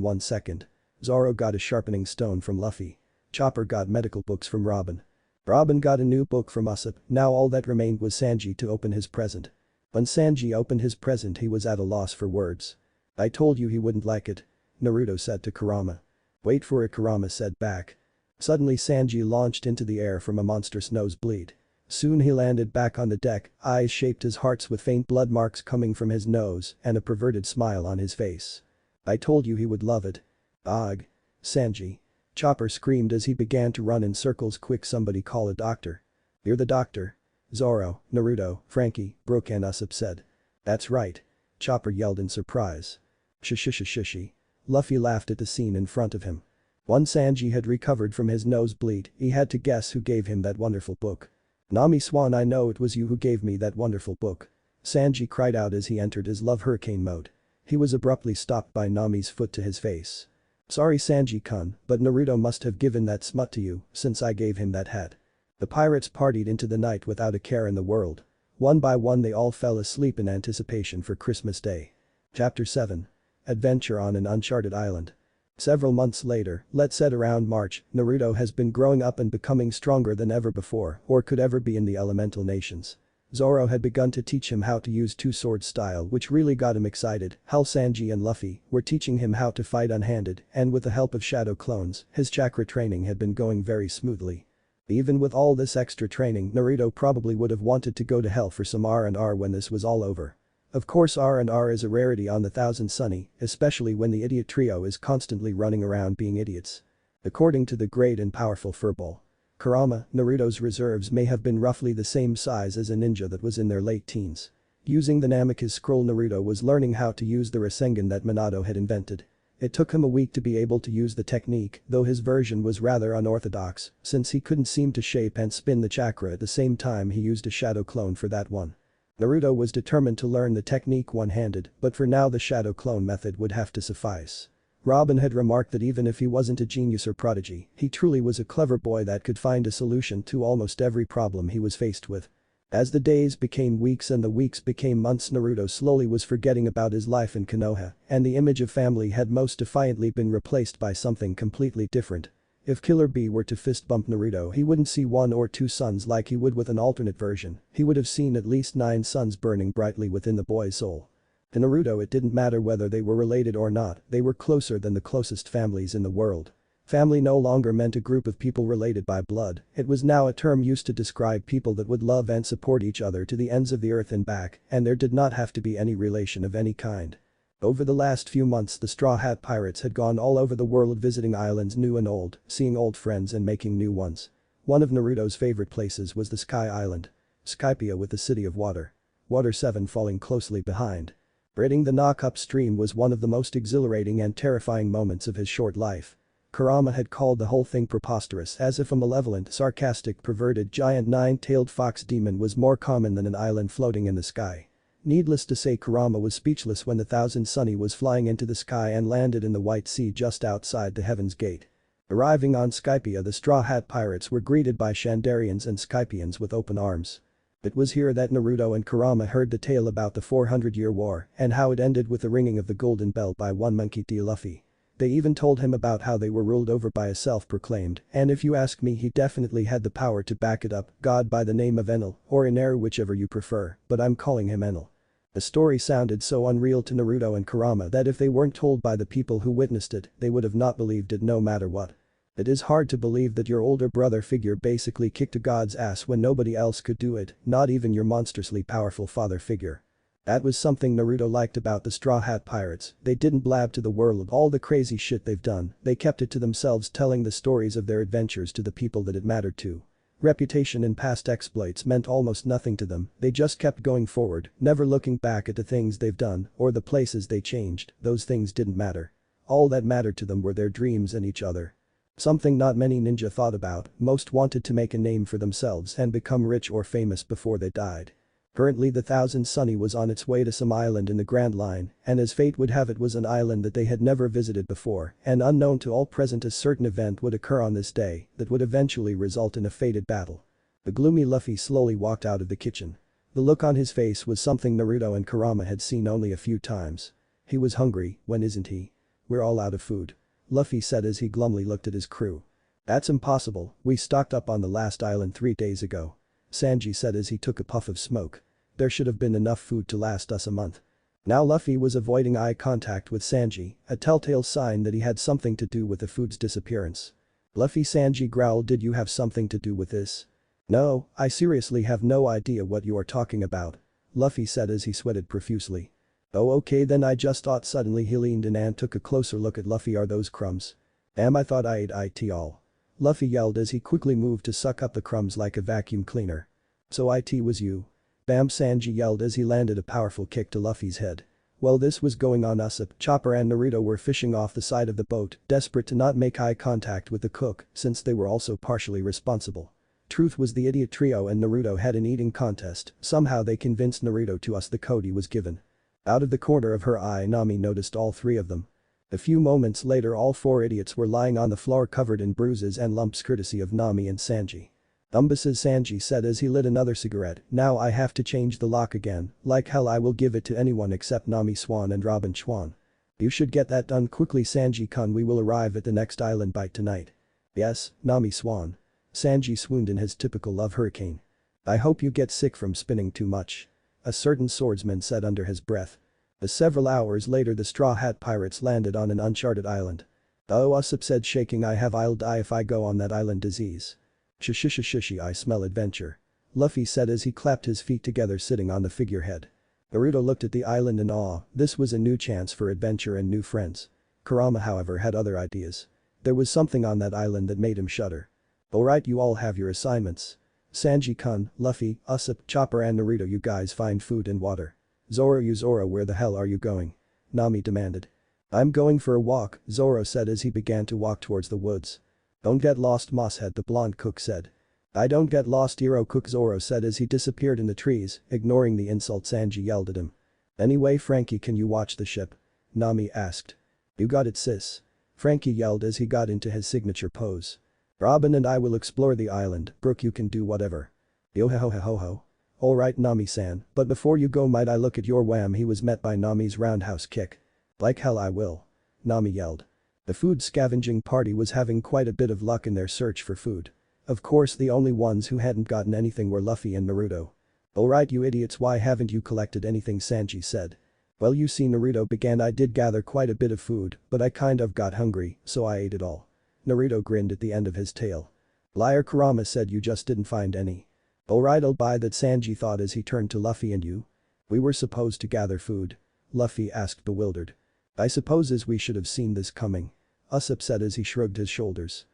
1 second. Zoro got a sharpening stone from Luffy. Chopper got medical books from Robin. Robin got a new book from Usopp. Now all that remained was Sanji to open his present. When Sanji opened his present, he was at a loss for words. I told you he wouldn't like it. Naruto said to Kurama. Wait for it, Kurama said back. Suddenly Sanji launched into the air from a monstrous nosebleed. Soon he landed back on the deck, eyes shaped as hearts with faint blood marks coming from his nose and a perverted smile on his face. I told you he would love it. Ugh. Sanji. Chopper screamed as he began to run in circles. Quick, somebody call a doctor. You're the doctor. Zoro, Naruto, Frankie, Brook and Usopp said. That's right. Chopper yelled in surprise. Shush. Luffy laughed at the scene in front of him. Once Sanji had recovered from his nosebleed, he had to guess who gave him that wonderful book. Nami Swan, I know it was you who gave me that wonderful book. Sanji cried out as he entered his love hurricane mode. He was abruptly stopped by Nami's foot to his face. Sorry Sanji-kun, but Naruto must have given that smut to you since I gave him that hat. The pirates partied into the night without a care in the world. One by one they all fell asleep in anticipation for Christmas Day. Chapter 7. Adventure on an Uncharted Island. Several months later, let's say around March, Naruto has been growing up and becoming stronger than ever before or could ever be in the elemental nations. Zoro had begun to teach him how to use two-sword style, which really got him excited. Hal, Sanji and Luffy were teaching him how to fight unhanded, and with the help of shadow clones, his chakra training had been going very smoothly. Even with all this extra training, Naruto probably would have wanted to go to hell for some R&R when this was all over. Of course, R&R is a rarity on the Thousand Sunny, especially when the idiot trio is constantly running around being idiots. According to the great and powerful furball Kurama, Naruto's reserves may have been roughly the same size as a ninja that was in their late teens. Using the Namikaze scroll, Naruto was learning how to use the Rasengan that Minato had invented. It took him a week to be able to use the technique, though his version was rather unorthodox since he couldn't seem to shape and spin the chakra at the same time. He used a shadow clone for that one. Naruto was determined to learn the technique one-handed, but for now the shadow clone method would have to suffice. Robin had remarked that even if he wasn't a genius or prodigy, he truly was a clever boy that could find a solution to almost every problem he was faced with. As the days became weeks and the weeks became months, Naruto slowly was forgetting about his life in Konoha, and the image of family had most defiantly been replaced by something completely different. If Killer Bee were to fist bump Naruto, he wouldn't see 1 or 2 suns like he would with an alternate version, he would have seen at least 9 suns burning brightly within the boy's soul. To Naruto it didn't matter whether they were related or not, they were closer than the closest families in the world. Family no longer meant a group of people related by blood, it was now a term used to describe people that would love and support each other to the ends of the earth and back, and there did not have to be any relation of any kind. Over the last few months the Straw Hat Pirates had gone all over the world visiting islands new and old, seeing old friends and making new ones. One of Naruto's favorite places was the Sky Island. Skypia with the City of Water. Water 7 falling closely behind. Riding the knock-up stream was one of the most exhilarating and terrifying moments of his short life. Kurama had called the whole thing preposterous, as if a malevolent, sarcastic, perverted giant 9-tailed fox demon was more common than an island floating in the sky. Needless to say, Kurama was speechless when the Thousand Sunny was flying into the sky and landed in the White Sea just outside the Heaven's Gate. Arriving on Skypia, the Straw Hat Pirates were greeted by Shandarians and Skypians with open arms. It was here that Naruto and Kurama heard the tale about the 400-year war and how it ended with the ringing of the golden bell by one Monkey D. Luffy. They even told him about how they were ruled over by a self-proclaimed, and if you ask me, he definitely had the power to back it up, god by the name of Enel, or Ener, whichever you prefer, but I'm calling him Enel. The story sounded so unreal to Naruto and Kurama that if they weren't told by the people who witnessed it, they would have not believed it no matter what. It is hard to believe that your older brother figure basically kicked a god's ass when nobody else could do it, not even your monstrously powerful father figure. That was something Naruto liked about the Straw Hat Pirates. They didn't blab to the world all the crazy shit they've done, they kept it to themselves, telling the stories of their adventures to the people that it mattered to. Reputation and past exploits meant almost nothing to them, they just kept going forward, never looking back at the things they've done or the places they changed. Those things didn't matter. All that mattered to them were their dreams and each other. Something not many ninja thought about, most wanted to make a name for themselves and become rich or famous before they died. Currently the Thousand Sunny was on its way to some island in the Grand Line, and as fate would have it was an island that they had never visited before, and unknown to all present a certain event would occur on this day that would eventually result in a fated battle. The gloomy Luffy slowly walked out of the kitchen. The look on his face was something Naruto and Kurama had seen only a few times. He was hungry, when isn't he? We're all out of food. Luffy said as he glumly looked at his crew. That's impossible, we stocked up on the last island 3 days ago. Sanji said as he took a puff of smoke. There should have been enough food to last us a month. Now Luffy was avoiding eye contact with Sanji, a telltale sign that he had something to do with the food's disappearance. Luffy, Sanji growled, did you have something to do with this? No, I seriously have no idea what you are talking about. Luffy said as he sweated profusely. Oh okay then, I just thought. Suddenly he leaned in and took a closer look at Luffy. Are those crumbs? I thought I ate it all. Luffy yelled as he quickly moved to suck up the crumbs like a vacuum cleaner. So it was you? Bam, Sanji yelled as he landed a powerful kick to Luffy's head. While this was going on, Usopp, Chopper and Naruto were fishing off the side of the boat, desperate to not make eye contact with the cook since they were also partially responsible. Truth was the idiot trio and Naruto had an eating contest. Somehow they convinced Naruto to us the code he was given. Out of the corner of her eye, Nami noticed all 3 of them. A few moments later all 4 idiots were lying on the floor covered in bruises and lumps courtesy of Nami and Sanji. Says Sanji said as he lit another cigarette, now I have to change the lock again, like hell I will give it to anyone except Nami Swan and Robin Schwan. You should get that done quickly, Sanji-kun. We will arrive at the next island by tonight. Yes, Nami Swan. Sanji swooned in his typical love hurricane. I hope you get sick from spinning too much. A certain swordsman said under his breath. Several hours later the Straw Hat Pirates landed on an uncharted island. Oh, Usopp said shaking, I'll die if I go on that island. Disease. Shishishishishi, I smell adventure. Luffy said as he clapped his feet together sitting on the figurehead. Naruto looked at the island in awe, this was a new chance for adventure and new friends. Kurama however had other ideas. There was something on that island that made him shudder. Alright, you all have your assignments. Sanji-kun, Luffy, Usopp, Chopper and Naruto, you guys find food and water. Zoro, where the hell are you going? Nami demanded. I'm going for a walk, Zoro said as he began to walk towards the woods. Don't get lost, Mosshead, the blonde cook said. I don't get lost, hero cook, Zoro said as he disappeared in the trees, ignoring the insult Sanji yelled at him. Anyway, Frankie, can you watch the ship? Nami asked. You got it, sis. Frankie yelled as he got into his signature pose. Robin and I will explore the island, Brooke you can do whatever. Yo ho ho ho ho. Alright Nami-san, but before you go might I look at your wham? He was met by Nami's roundhouse kick. Like hell I will. Nami yelled. The food scavenging party was having quite a bit of luck in their search for food. Of course the only ones who hadn't gotten anything were Luffy and Naruto. Alright you idiots, why haven't you collected anything? Sanji said. Well you see, Naruto began, I did gather quite a bit of food, but I kind of got hungry, so I ate it all. Naruto grinned at the end of his tale. Liar, Kurama said, you just didn't find any. Alright, I'll buy that, Sanji thought as he turned to Luffy. And you? We were supposed to gather food. Luffy asked bewildered. I suppose as we should have seen this coming. Usopp said as he shrugged his shoulders.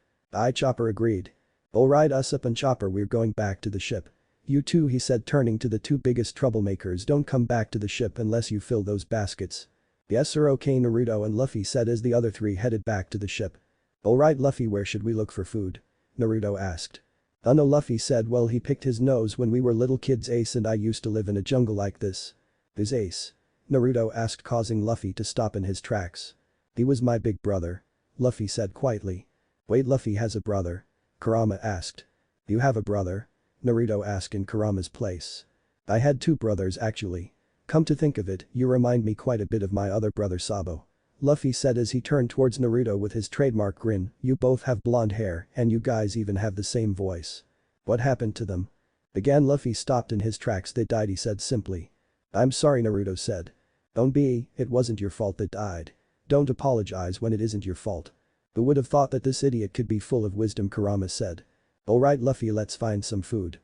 Chopper agreed. Alright Usopp and Chopper, we're going back to the ship. You two, he said turning to the 2 biggest troublemakers, don't come back to the ship unless you fill those baskets. Yes sir, okay, Naruto and Luffy said as the other 3 headed back to the ship. Alright Luffy, where should we look for food? Naruto asked. No, Luffy said, well he picked his nose when we were little kids. Ace and I used to live in a jungle like this. Who's Ace? Naruto asked, causing Luffy to stop in his tracks. He was my big brother. Luffy said quietly. Wait, Luffy has a brother? Kurama asked. You have a brother? Naruto asked in Kurama's place. I had two brothers actually. Come to think of it, you remind me quite a bit of my other brother Sabo. Luffy said as he turned towards Naruto with his trademark grin, you both have blonde hair and you guys even have the same voice. What happened to them? Again Luffy stopped in his tracks. They died, he said simply. I'm sorry, Naruto said. Don't be, it wasn't your fault they died. Don't apologize when it isn't your fault. Who would have thought that this idiot could be full of wisdom, Kurama said. Alright Luffy, let's find some food.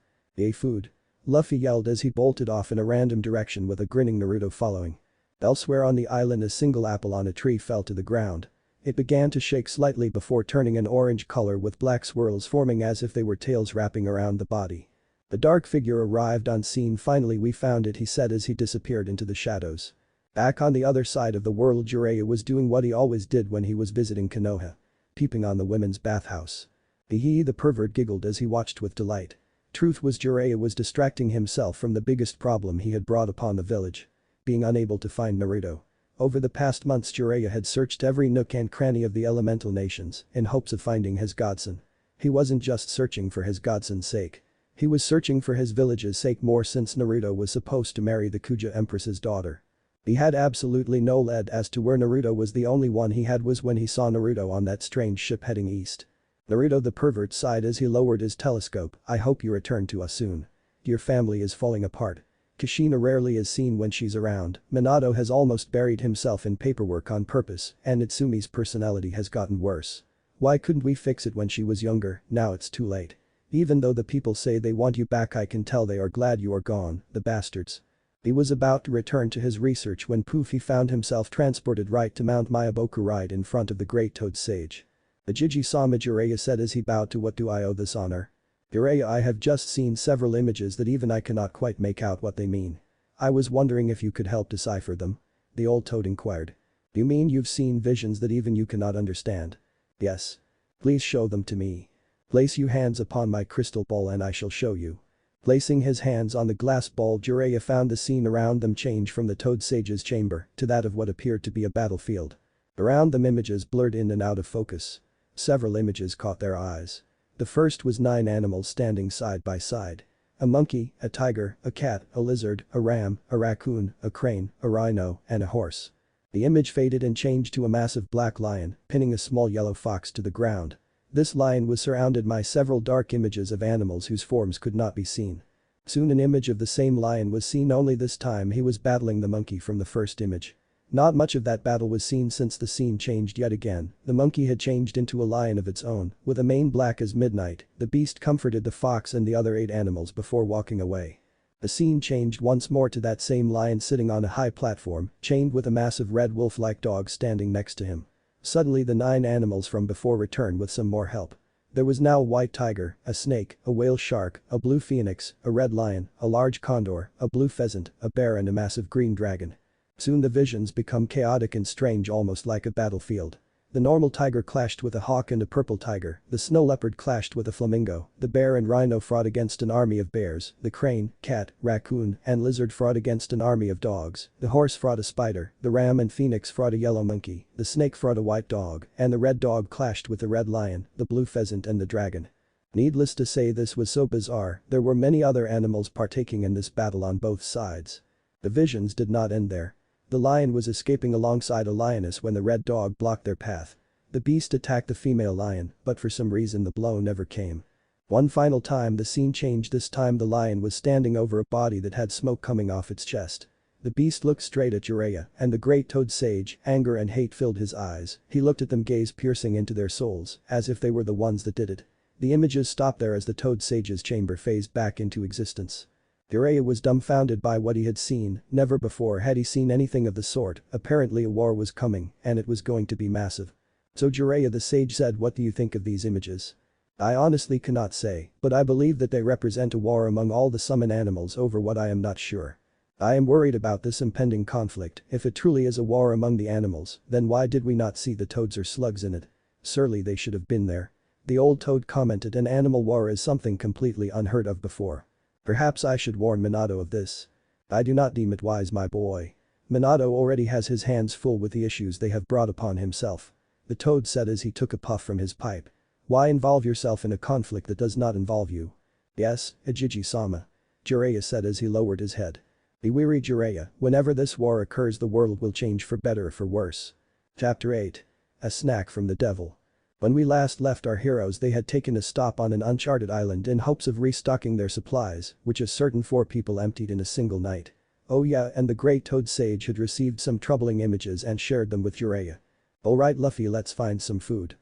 Food? Luffy yelled as he bolted off in a random direction with a grinning Naruto following. Elsewhere on the island, a single apple on a tree fell to the ground. It began to shake slightly before turning an orange color with black swirls forming as if they were tails wrapping around the body. The dark figure arrived on scene. Finally we found it, he said as he disappeared into the shadows. Back on the other side of the world, Jiraiya was doing what he always did when he was visiting Konoha. Peeping on the women's bathhouse. The pervert giggled as he watched with delight. Truth was, Jiraiya was distracting himself from the biggest problem he had brought upon the village. Being unable to find Naruto. Over the past months Jiraiya had searched every nook and cranny of the elemental nations in hopes of finding his godson. He wasn't just searching for his godson's sake. He was searching for his village's sake more, since Naruto was supposed to marry the Kuja Empress's daughter. He had absolutely no lead as to where Naruto was. The only one he had was when he saw Naruto on that strange ship heading east. Naruto the pervert sighed as he lowered his telescope. I hope you return to us soon. Your family is falling apart. Kushina rarely is seen when she's around. Minato has almost buried himself in paperwork on purpose, and Itsumi's personality has gotten worse. Why couldn't we fix it when she was younger? Now it's too late. Even though the people say they want you back, I can tell they are glad you are gone, the bastards. He was about to return to his research when poof, he found himself transported right to Mount Myaboku right in front of the great toad sage. The Jiji-sama, Jiraiya said as he bowed. To what do I owe this honor? Jiraiya, I have just seen several images that even I cannot quite make out what they mean. I was wondering if you could help decipher them. The old toad inquired. You mean you've seen visions that even you cannot understand? Yes. Please show them to me. Place your hands upon my crystal ball and I shall show you. Placing his hands on the glass ball, Jiraiya found the scene around them change from the toad sage's chamber to that of what appeared to be a battlefield. Around them images blurred in and out of focus. Several images caught their eyes. The first was 9 animals standing side by side. A monkey, a tiger, a cat, a lizard, a ram, a raccoon, a crane, a rhino, and a horse. The image faded and changed to a massive black lion, pinning a small yellow fox to the ground. This lion was surrounded by several dark images of animals whose forms could not be seen. Soon an image of the same lion was seen, only this time he was battling the monkey from the first image. Not much of that battle was seen since the scene changed yet again. The monkey had changed into a lion of its own, with a mane black as midnight. The beast comforted the fox and the other 8 animals before walking away. The scene changed once more to that same lion sitting on a high platform, chained with a massive red wolf-like dog standing next to him. Suddenly the 9 animals from before returned with some more help. There was now a white tiger, a snake, a whale shark, a blue phoenix, a red lion, a large condor, a blue pheasant, a bear and a massive green dragon. Soon the visions become chaotic and strange, almost like a battlefield. The normal tiger clashed with a hawk and a purple tiger, the snow leopard clashed with a flamingo, the bear and rhino fought against an army of bears, the crane, cat, raccoon, and lizard fought against an army of dogs, the horse fought a spider, the ram and phoenix fought a yellow monkey, the snake fought a white dog, and the red dog clashed with the red lion, the blue pheasant and the dragon. Needless to say, this was so bizarre, there were many other animals partaking in this battle on both sides. The visions did not end there. The lion was escaping alongside a lioness when the red dog blocked their path. The beast attacked the female lion, but for some reason the blow never came. One final time the scene changed. This time the lion was standing over a body that had smoke coming off its chest. The beast looked straight at Jiraiya, and the great toad sage, anger and hate filled his eyes. He looked at them, gaze piercing into their souls, as if they were the ones that did it. The images stopped there as the toad sage's chamber phased back into existence. Jiraiya was dumbfounded by what he had seen. Never before had he seen anything of the sort. Apparently a war was coming, and it was going to be massive. So Jiraiya the sage said, what do you think of these images? I honestly cannot say, but I believe that they represent a war among all the summon animals. Over what I am not sure. I am worried about this impending conflict. If it truly is a war among the animals, then why did we not see the toads or slugs in it? Surely they should have been there. The old toad commented, an animal war is something completely unheard of before. Perhaps I should warn Minato of this. I do not deem it wise, my boy. Minato already has his hands full with the issues they have brought upon himself. The toad said as he took a puff from his pipe. Why involve yourself in a conflict that does not involve you? Yes, Ijiji-sama. Jiraiya said as he lowered his head. Be weary, Jiraiya, whenever this war occurs the world will change for better or for worse. Chapter 8. A snack from the devil. When we last left our heroes they had taken a stop on an uncharted island in hopes of restocking their supplies, which a certain 4 people emptied in a single night. Oh yeah, and the great Toad Sage had received some troubling images and shared them with Jiraiya. Alright Luffy, let's find some food.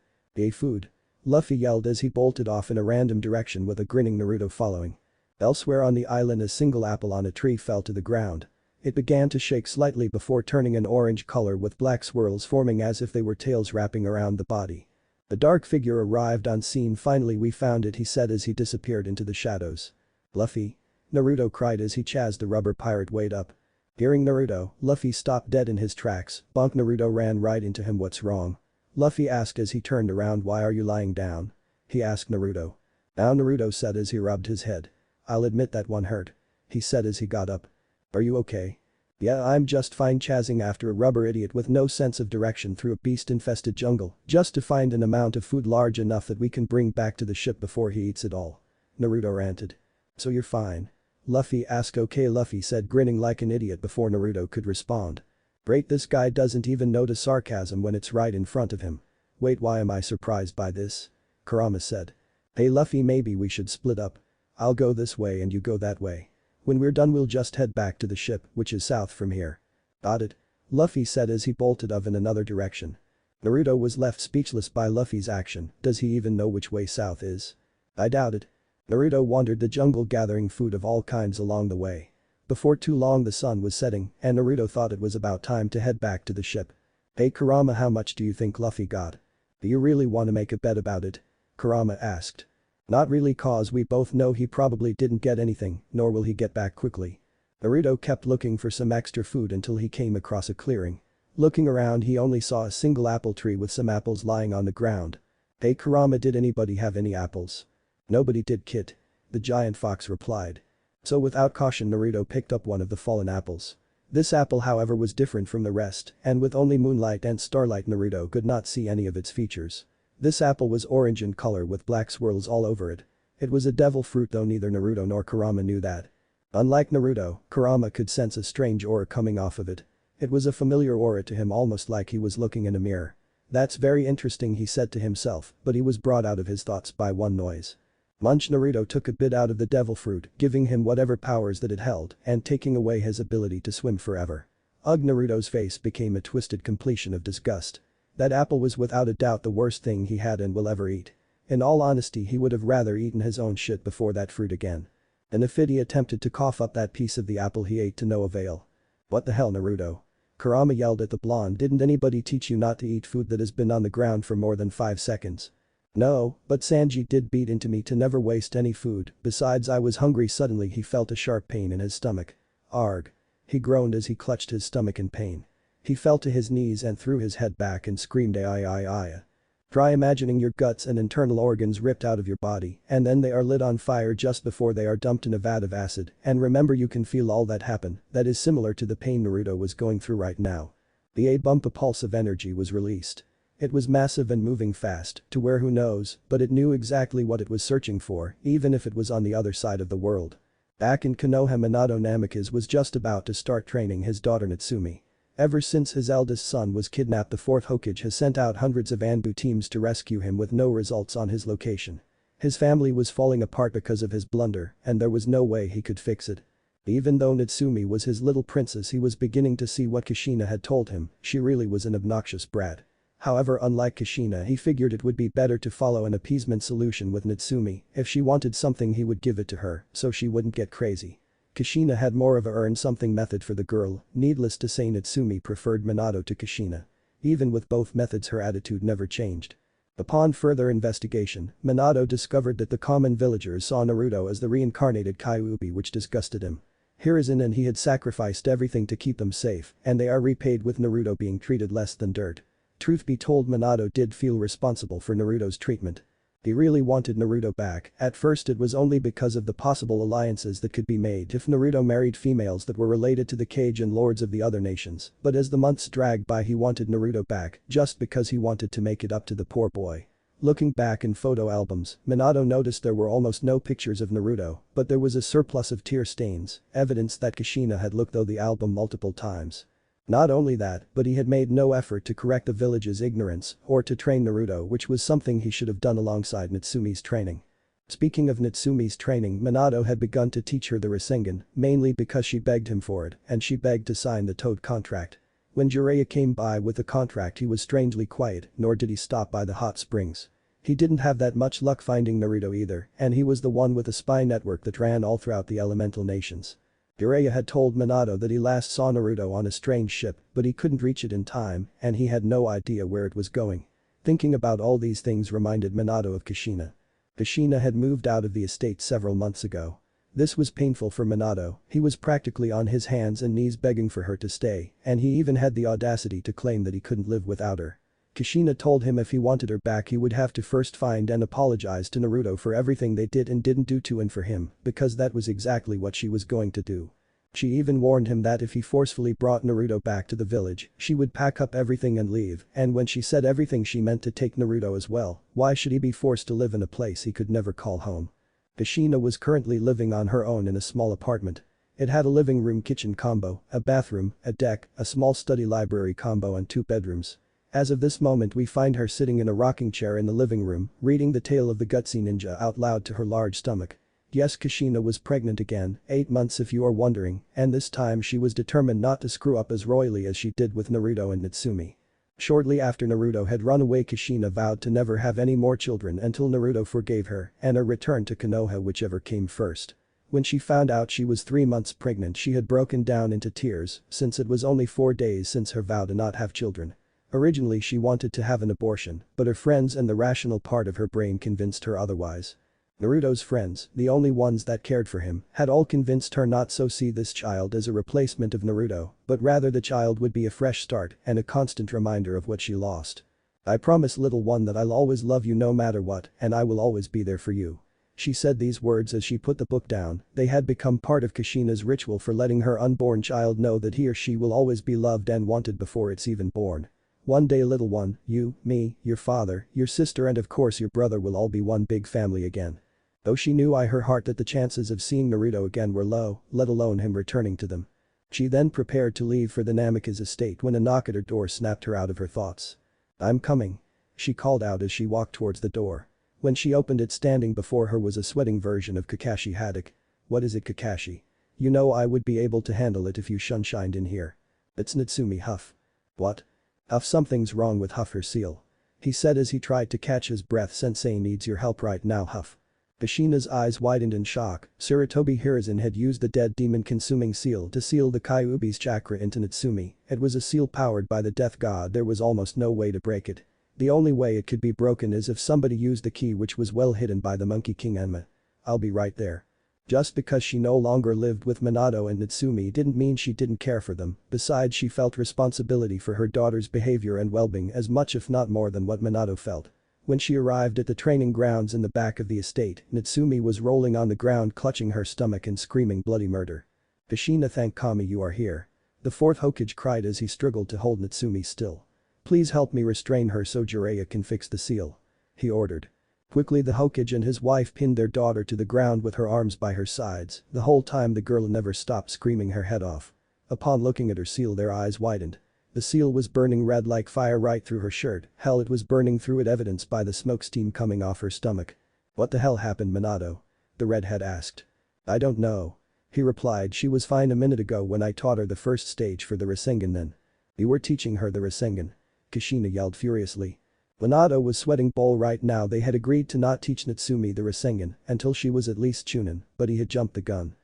Food. Luffy yelled as he bolted off in a random direction with a grinning Naruto following. Elsewhere on the island a single apple on a tree fell to the ground. It began to shake slightly before turning an orange color with black swirls forming as if they were tails wrapping around the body. The dark figure arrived on scene. Finally we found it, he said as he disappeared into the shadows. Luffy? Naruto cried as he chased the rubber pirate weight up. Hearing Naruto, Luffy stopped dead in his tracks. Bonk. Naruto ran right into him. What's wrong? Luffy asked as he turned around. Why are you lying down? He asked Naruto. Now, Naruto said as he rubbed his head. I'll admit that one hurt. He said as he got up. Are you okay? Yeah, I'm just fine. Chasing after a rubber idiot with no sense of direction through a beast-infested jungle just to find an amount of food large enough that we can bring back to the ship before he eats it all. Naruto ranted. So you're fine? Luffy asked. Okay, Luffy said, grinning like an idiot before Naruto could respond. Great, this guy doesn't even notice sarcasm when it's right in front of him. Wait, why am I surprised by this? Kurama said. Hey Luffy, maybe we should split up. I'll go this way and you go that way. When we're done we'll just head back to the ship, which is south from here. Got it? Luffy said as he bolted off in another direction. Naruto was left speechless by Luffy's action. Does he even know which way south is? I doubt it. Naruto wandered the jungle gathering food of all kinds along the way. Before too long the sun was setting and Naruto thought it was about time to head back to the ship. Hey Kurama, how much do you think Luffy got? Do you really want to make a bet about it? Kurama asked. Not really, cause we both know he probably didn't get anything, nor will he get back quickly. Naruto kept looking for some extra food until he came across a clearing. Looking around he only saw a single apple tree with some apples lying on the ground. Hey Kurama, did anybody have any apples? Nobody did, Kit. The giant fox replied. So without caution Naruto picked up one of the fallen apples. This apple however was different from the rest, and with only moonlight and starlight Naruto could not see any of its features. This apple was orange in color with black swirls all over it. It was a devil fruit, though neither Naruto nor Kurama knew that. Unlike Naruto, Kurama could sense a strange aura coming off of it. It was a familiar aura to him, almost like he was looking in a mirror. That's very interesting, he said to himself, but he was brought out of his thoughts by one noise. Munch. Naruto took a bit out of the devil fruit, giving him whatever powers that it held and taking away his ability to swim forever. Ugh, Naruto's face became a twisted completion of disgust. That apple was without a doubt the worst thing he had and will ever eat. In all honesty, he would have rather eaten his own shit before that fruit again. And if he attempted to cough up that piece of the apple he ate to no avail. What the hell, Naruto? Kurama yelled at the blonde. Didn't anybody teach you not to eat food that has been on the ground for more than 5 seconds? No, but Sanji did beat into me to never waste any food, besides I was hungry. Suddenly he felt a sharp pain in his stomach. Arg. He groaned as he clutched his stomach in pain. He fell to his knees and threw his head back and screamed ay. Try imagining your guts and internal organs ripped out of your body and then they are lit on fire just before they are dumped in a vat of acid, and remember you can feel all that happen. That is similar to the pain Naruto was going through right now. A bump of pulse of energy was released. It was massive and moving fast, to where who knows, but it knew exactly what it was searching for, even if it was on the other side of the world. Back in Konoha, Minato Namikaze was just about to start training his daughter Natsumi. Ever since his eldest son was kidnapped, the 4th Hokage has sent out hundreds of Anbu teams to rescue him with no results on his location. His family was falling apart because of his blunder, and there was no way he could fix it. Even though Natsumi was his little princess, he was beginning to see what Kushina had told him. She really was an obnoxious brat. However, unlike Kushina, he figured it would be better to follow an appeasement solution with Natsumi. If she wanted something he would give it to her, so she wouldn't get crazy. Kushina had more of a earn something method for the girl. Needless to say, Natsumi preferred Minato to Kushina. Even with both methods her attitude never changed. Upon further investigation, Minato discovered that the common villagers saw Naruto as the reincarnated Kyuubi, which disgusted him. Hiruzen and he had sacrificed everything to keep them safe, and they are repaid with Naruto being treated less than dirt. Truth be told, Minato did feel responsible for Naruto's treatment. He really wanted Naruto back. At first it was only because of the possible alliances that could be made if Naruto married females that were related to the Kage and lords of the other nations, but as the months dragged by he wanted Naruto back just because he wanted to make it up to the poor boy. Looking back in photo albums, Minato noticed there were almost no pictures of Naruto, but there was a surplus of tear stains, evidence that Kushina had looked through the album multiple times. Not only that, but he had made no effort to correct the village's ignorance or to train Naruto, which was something he should have done alongside Natsume's training. Speaking of Natsume's training, Minato had begun to teach her the Rasengan, mainly because she begged him for it and she begged to sign the Toad contract. When Jiraiya came by with the contract, he was strangely quiet, nor did he stop by the hot springs. He didn't have that much luck finding Naruto either, and he was the one with a spy network that ran all throughout the elemental nations. Jiraiya had told Minato that he last saw Naruto on a strange ship, but he couldn't reach it in time and he had no idea where it was going. Thinking about all these things reminded Minato of Kushina. Kushina had moved out of the estate several months ago. This was painful for Minato, he was practically on his hands and knees begging for her to stay, and he even had the audacity to claim that he couldn't live without her. Kushina told him if he wanted her back he would have to first find and apologize to Naruto for everything they did and didn't do to and for him, because that was exactly what she was going to do. She even warned him that if he forcefully brought Naruto back to the village, she would pack up everything and leave, and when she said everything she meant to take Naruto as well. Why should he be forced to live in a place he could never call home? Kushina was currently living on her own in a small apartment. It had a living room kitchen combo, a bathroom, a deck, a small study library combo and 2 bedrooms. As of this moment we find her sitting in a rocking chair in the living room, reading the tale of the Gutsy Ninja out loud to her large stomach. Yes, Kushina was pregnant again, 8 months if you are wondering, and this time she was determined not to screw up as royally as she did with Naruto and Natsumi. Shortly after Naruto had run away, Kushina vowed to never have any more children until Naruto forgave her and her return to Konoha, whichever came first. When she found out she was 3 months pregnant, she had broken down into tears since it was only 4 days since her vow to not have children. Originally she wanted to have an abortion, but her friends and the rational part of her brain convinced her otherwise. Naruto's friends, the only ones that cared for him, had all convinced her not so see this child as a replacement of Naruto, but rather the child would be a fresh start and a constant reminder of what she lost. I promise little one that I'll always love you no matter what and I will always be there for you. She said these words as she put the book down. They had become part of Kushina's ritual for letting her unborn child know that he or she will always be loved and wanted before it's even born. One day, little one, you, me, your father, your sister and of course your brother will all be one big family again. Though she knew in her heart that the chances of seeing Naruto again were low, let alone him returning to them. She then prepared to leave for the Namikaze estate when a knock at her door snapped her out of her thoughts. I'm coming. She called out as she walked towards the door. When she opened it, standing before her was a sweating version of Kakashi Haddock. What is it, Kakashi? You know I would be able to handle it if you shunshined in here. It's Natsumi. Huff. What? Huff, something's wrong with Huff, her seal. He said as he tried to catch his breath. Sensei needs your help right now, Huff. Kushina's eyes widened in shock. Sarutobi Hiruzen had used the dead demon-consuming seal to seal the Kyuubi's chakra into Natsumi. It was a seal powered by the death god. There was almost no way to break it. The only way it could be broken is if somebody used the key, which was well hidden by the Monkey King Enma. I'll be right there. Just because she no longer lived with Minato and Natsumi didn't mean she didn't care for them. Besides, she felt responsibility for her daughter's behavior and well-being as much if not more than what Minato felt. When she arrived at the training grounds in the back of the estate, Natsumi was rolling on the ground, clutching her stomach and screaming bloody murder. Kushina, thank Kami you are here. The 4th Hokage cried as he struggled to hold Natsumi still. Please help me restrain her so Jiraiya can fix the seal. He ordered. Quickly the Hokage and his wife pinned their daughter to the ground with her arms by her sides. The whole time the girl never stopped screaming her head off. Upon looking at her seal, their eyes widened. The seal was burning red like fire right through her shirt. Hell, it was burning through it, evidenced by the smoke steam coming off her stomach. What the hell happened, Minato? The redhead asked. I don't know. He replied, she was fine a minute ago when I taught her the first stage for the Rasengan. Then you were teaching her the Rasengan? Kushina yelled furiously. Minato was sweating bull right now. They had agreed to not teach Natsumi the Rasengan until she was at least Chunin, but he had jumped the gun.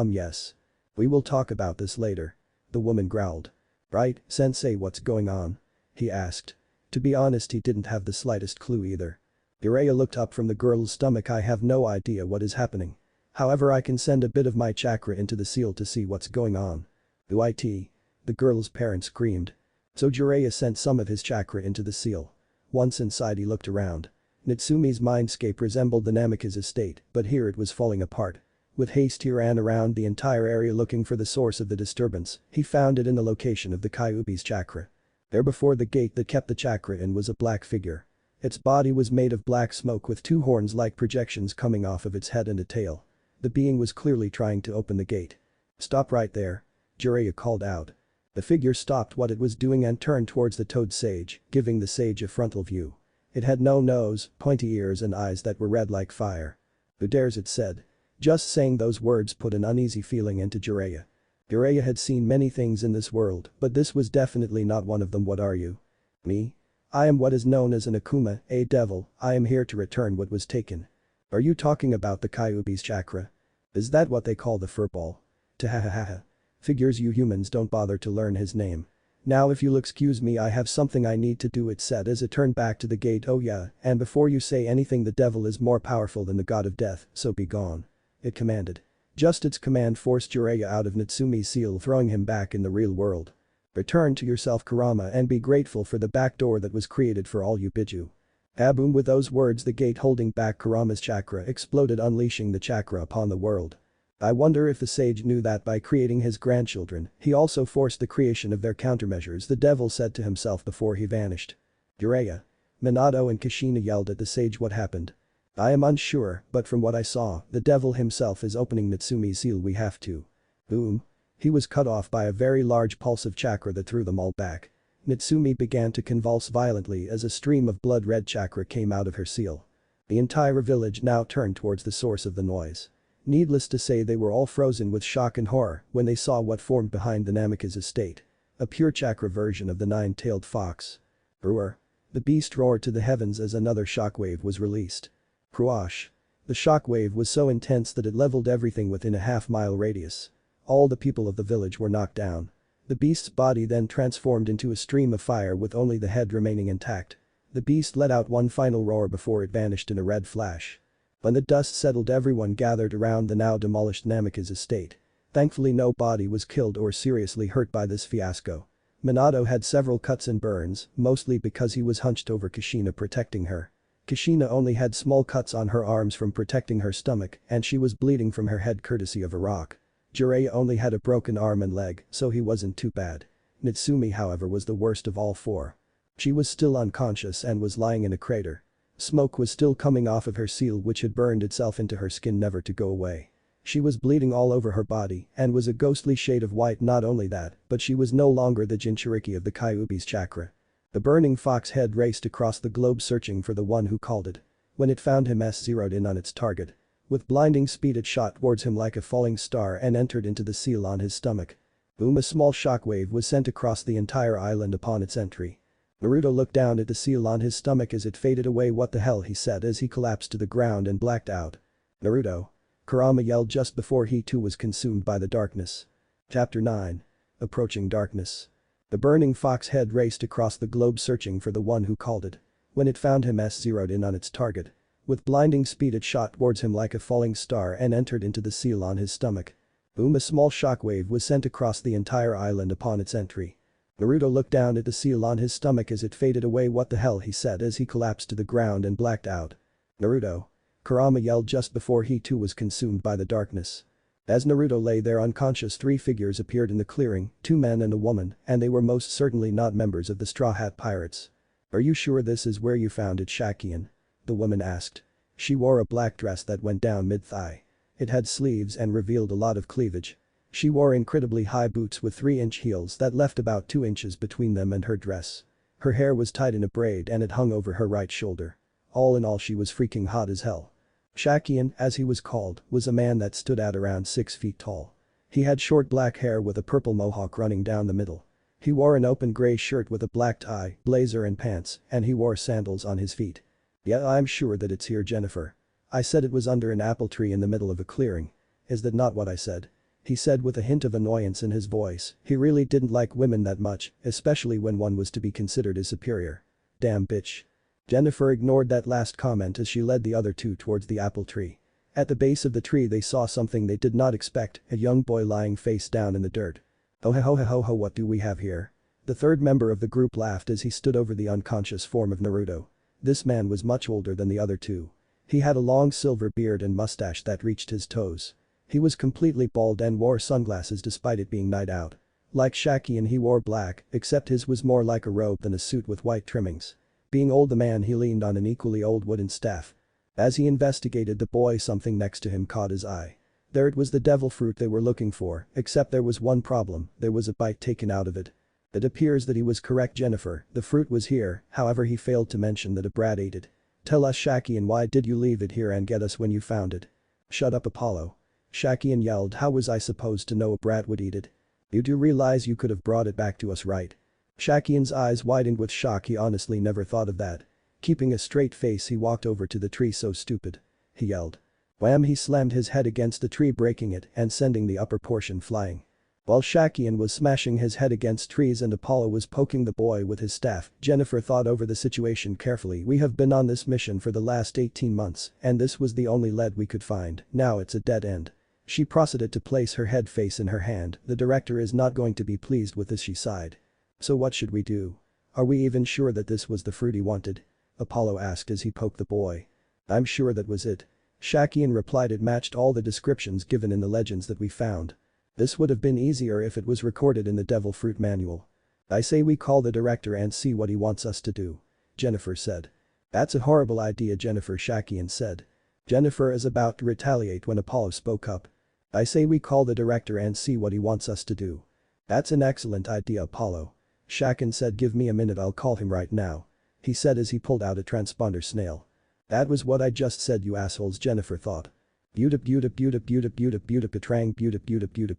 Yes. We will talk about this later. The woman growled. Right, sensei, what's going on? He asked. To be honest, he didn't have the slightest clue either. Jiraiya looked up from the girl's stomach. I have no idea what is happening. However, I can send a bit of my chakra into the seal to see what's going on. UIT. The girl's parents screamed. So Jiraiya sent some of his chakra into the seal. Once inside, he looked around. Natsumi's mindscape resembled the Namikaze estate, but here it was falling apart. With haste he ran around the entire area looking for the source of the disturbance. He found it in the location of the Kyuubi's chakra. There before the gate that kept the chakra in was a black figure. Its body was made of black smoke with two horns like projections coming off of its head and a tail. The being was clearly trying to open the gate. "Stop right there," Jiraiya called out. The figure stopped what it was doing and turned towards the toad sage, giving the sage a frontal view. It had no nose, pointy ears and eyes that were red like fire. "Who dares?" it said. Just saying those words put an uneasy feeling into Jiraiya. Jiraiya had seen many things in this world, but this was definitely not one of them. "What are you?" "Me? I am what is known as an Akuma, a devil. I am here to return what was taken." "Are you talking about the Kyuubi's chakra? Is that what they call the furball?" "Tahahaha. Figures you humans don't bother to learn his name. Now if you'll excuse me, I have something I need to do," it said as it turned back to the gate. "Oh yeah, and before you say anything, the devil is more powerful than the god of death, so be gone," it commanded. Just its command forced Jiraiya out of Natsume's seal, throwing him back in the real world. "Return to yourself, Kurama, and be grateful for the back door that was created for all you Biju." Aboom. With those words, the gate holding back Kurama's chakra exploded, unleashing the chakra upon the world. I wonder if the sage knew that by creating his grandchildren, he also forced the creation of their countermeasures, the devil said to himself before he vanished. "Jiraiya." Minato and Kushina yelled at the sage. "What happened?" "I am unsure, but from what I saw, the devil himself is opening Natsume's seal. We have to." Boom. He was cut off by a very large pulse of chakra that threw them all back. Natsume began to convulse violently as a stream of blood-red chakra came out of her seal. The entire village now turned towards the source of the noise. Needless to say, they were all frozen with shock and horror when they saw what formed behind the Namika's estate. A pure chakra version of the nine-tailed fox. Roar. The beast roared to the heavens as another shockwave was released. Cruash. The shockwave was so intense that it leveled everything within a half-mile radius. All the people of the village were knocked down. The beast's body then transformed into a stream of fire with only the head remaining intact. The beast let out one final roar before it vanished in a red flash. When the dust settled, everyone gathered around the now demolished Namika's estate. Thankfully no body was killed or seriously hurt by this fiasco. Minato had several cuts and burns, mostly because he was hunched over Kushina protecting her. Kushina only had small cuts on her arms from protecting her stomach, and she was bleeding from her head courtesy of a rock. Jiraiya only had a broken arm and leg, so he wasn't too bad. Natsume, however, was the worst of all four. She was still unconscious and was lying in a crater. Smoke was still coming off of her seal, which had burned itself into her skin, never to go away. She was bleeding all over her body and was a ghostly shade of white. Not only that, but she was no longer the Jinchuriki of the Kyuubi's chakra. The burning fox head raced across the globe searching for the one who called it. When it found him, zeroed in on its target. With blinding speed it shot towards him like a falling star and entered into the seal on his stomach. Boom! A small shockwave was sent across the entire island upon its entry. Naruto looked down at the seal on his stomach as it faded away. "What the hell?" he said as he collapsed to the ground and blacked out. "Naruto!" Kurama yelled just before he too was consumed by the darkness. Chapter 9. Approaching darkness. The burning fox head raced across the globe searching for the one who called it. When it found him, zeroed in on its target. With blinding speed it shot towards him like a falling star and entered into the seal on his stomach. Boom! A small shockwave was sent across the entire island upon its entry. Naruto looked down at the seal on his stomach as it faded away. "What the hell?" he said as he collapsed to the ground and blacked out. "Naruto!" Kurama yelled just before he too was consumed by the darkness. As Naruto lay there unconscious, three figures appeared in the clearing, two men and a woman, and they were most certainly not members of the Straw Hat Pirates. "Are you sure this is where you found it, Shakian?" the woman asked. She wore a black dress that went down mid-thigh. It had sleeves and revealed a lot of cleavage. She wore incredibly high boots with 3-inch heels that left about 2 inches between them and her dress. Her hair was tied in a braid and it hung over her right shoulder. All in all, she was freaking hot as hell. Shakian, as he was called, was a man that stood at around 6 feet tall. He had short black hair with a purple mohawk running down the middle. He wore an open gray shirt with a black tie, blazer and pants, and he wore sandals on his feet. "Yeah, I'm sure that it's here, Jennifer. I said it was under an apple tree in the middle of a clearing. Is that not what I said?" he said with a hint of annoyance in his voice. He really didn't like women that much, especially when one was to be considered his superior. "Damn bitch." Jennifer ignored that last comment as she led the other two towards the apple tree. At the base of the tree they saw something they did not expect, a young boy lying face down in the dirt. "Oh ho ho ho ho, what do we have here?" The third member of the group laughed as he stood over the unconscious form of Naruto. This man was much older than the other two. He had a long silver beard and mustache that reached his toes. He was completely bald and wore sunglasses despite it being night out. Like Shakian, he wore black, except his was more like a robe than a suit with white trimmings. Being old the man he leaned on an equally old wooden staff. As he investigated the boy something next to him caught his eye. There it was the devil fruit they were looking for, except there was one problem, there was a bite taken out of it. It appears that he was correct Jennifer, the fruit was here, however he failed to mention that a brat ate it. Tell us Shaki and why did you leave it here and get us when you found it? Shut up Apollo. Shakian yelled how was I supposed to know a brat would eat it? You do realize you could have brought it back to us right? Shakian's eyes widened with shock he honestly never thought of that. Keeping a straight face he walked over to the tree so stupid. He yelled. Wham he slammed his head against the tree breaking it and sending the upper portion flying. While Shakian was smashing his head against trees and Apollo was poking the boy with his staff, Jennifer thought over the situation carefully. We have been on this mission for the last 18 months and this was the only lead we could find, now it's a dead end. She proceeded to place her head face in her hand, the director is not going to be pleased with this she sighed. So what should we do? Are we even sure that this was the fruit he wanted? Apollo asked as he poked the boy. I'm sure that was it. Shakian replied it matched all the descriptions given in the legends that we found. This would have been easier if it was recorded in the devil fruit manual. I say we call the director and see what he wants us to do. Jennifer said. That's a horrible idea Jennifer Shakian said. Jennifer is about to retaliate when Apollo spoke up. I say we call the director and see what he wants us to do. That's an excellent idea Apollo. Shakian said give me a minute I'll call him right now. He said as he pulled out a transponder snail. That was what I just said you assholes Jennifer thought. Beautip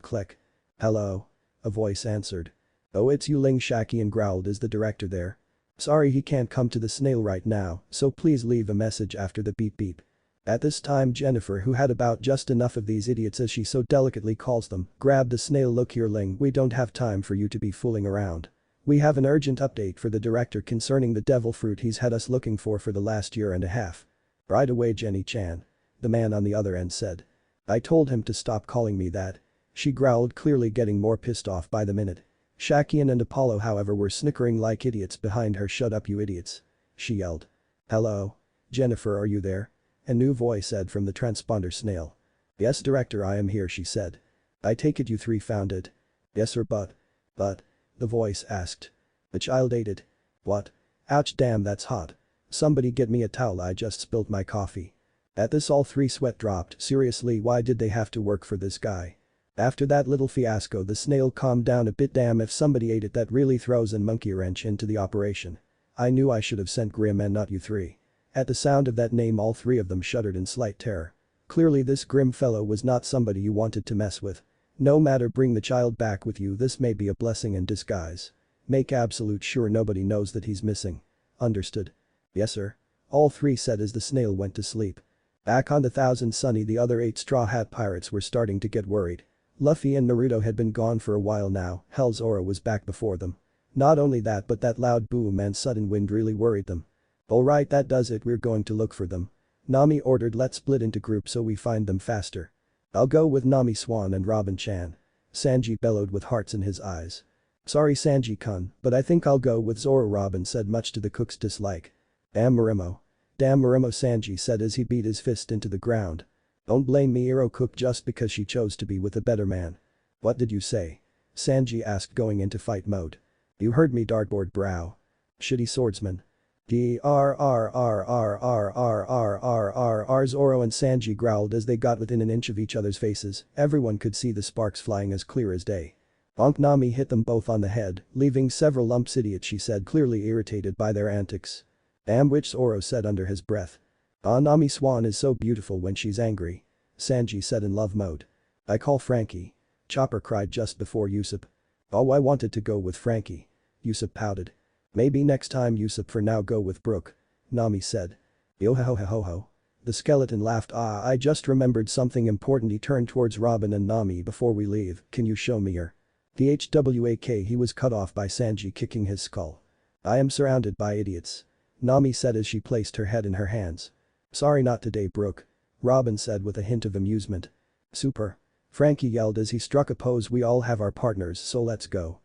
click. Hello. A voice answered. Oh it's you Ling Shakian growled is the director there? Sorry he can't come to the snail right now, so please leave a message after the beep beep. At this time Jennifer who had about just enough of these idiots as she so delicately calls them, grabbed the snail look here Ling we don't have time for you to be fooling around. We have an urgent update for the director concerning the devil fruit he's had us looking for the last year and a half. Right away Jenny-chan. The man on the other end said. I told him to stop calling me that. She growled clearly getting more pissed off by the minute. Shakian and Apollo however were snickering like idiots behind her shut up you idiots. She yelled. Hello? Jennifer are you there? A new voice said from the transponder snail. Yes director I am here she said. I take it you three found it. Yes sir but. The voice asked. The child ate it. What? Ouch damn that's hot. Somebody get me a towel I just spilled my coffee. At this all three sweat dropped seriously why did they have to work for this guy? After that little fiasco the snail calmed down a bit damn if somebody ate it that really throws a monkey wrench into the operation. I knew I should have sent Grim and not you three. At the sound of that name all three of them shuddered in slight terror. Clearly this grim fellow was not somebody you wanted to mess with. No matter bring the child back with you this may be a blessing in disguise. Make absolute sure nobody knows that he's missing. Understood? Yes sir. All three said as the snail went to sleep. Back on the Thousand Sunny the other 8 Straw Hat Pirates were starting to get worried. Luffy and Naruto had been gone for a while now, hell Zoro was back before them. Not only that but that loud boom and sudden wind really worried them. Alright that does it we're going to look for them. Nami ordered let's split into groups so we find them faster. I'll go with Nami Swan and Robin-chan. Sanji bellowed with hearts in his eyes. Sorry Sanji-kun, but I think I'll go with Zoro Robin said much to the cook's dislike. Damn Marimo. Damn Marimo Sanji said as he beat his fist into the ground. Don't blame me Iro Cook just because she chose to be with a better man. What did you say? Sanji asked going into fight mode. You heard me dartboard brow. Shitty swordsman. Zoro and Sanji growled as they got within an inch of each other's faces, everyone could see the sparks flying as clear as day. Bonk Nami hit them both on the head, leaving several lumps idiot she said clearly irritated by their antics. Damn which Zoro said under his breath. Ah Nami Swan is so beautiful when she's angry. Sanji said in love mode. I call Frankie. Chopper cried just before Usopp. Oh I wanted to go with Frankie. Usopp pouted. Maybe next time Usopp for now go with Brook. Nami said. Yo ho ho ho ho. The skeleton laughed I just remembered something important he turned towards Robin and Nami before we leave, can you show me her? The HWAK he was cut off by Sanji kicking his skull. I am surrounded by idiots. Nami said as she placed her head in her hands. Sorry not today Brook. Robin said with a hint of amusement. Super. Frankie yelled as he struck a pose we all have our partners so let's go.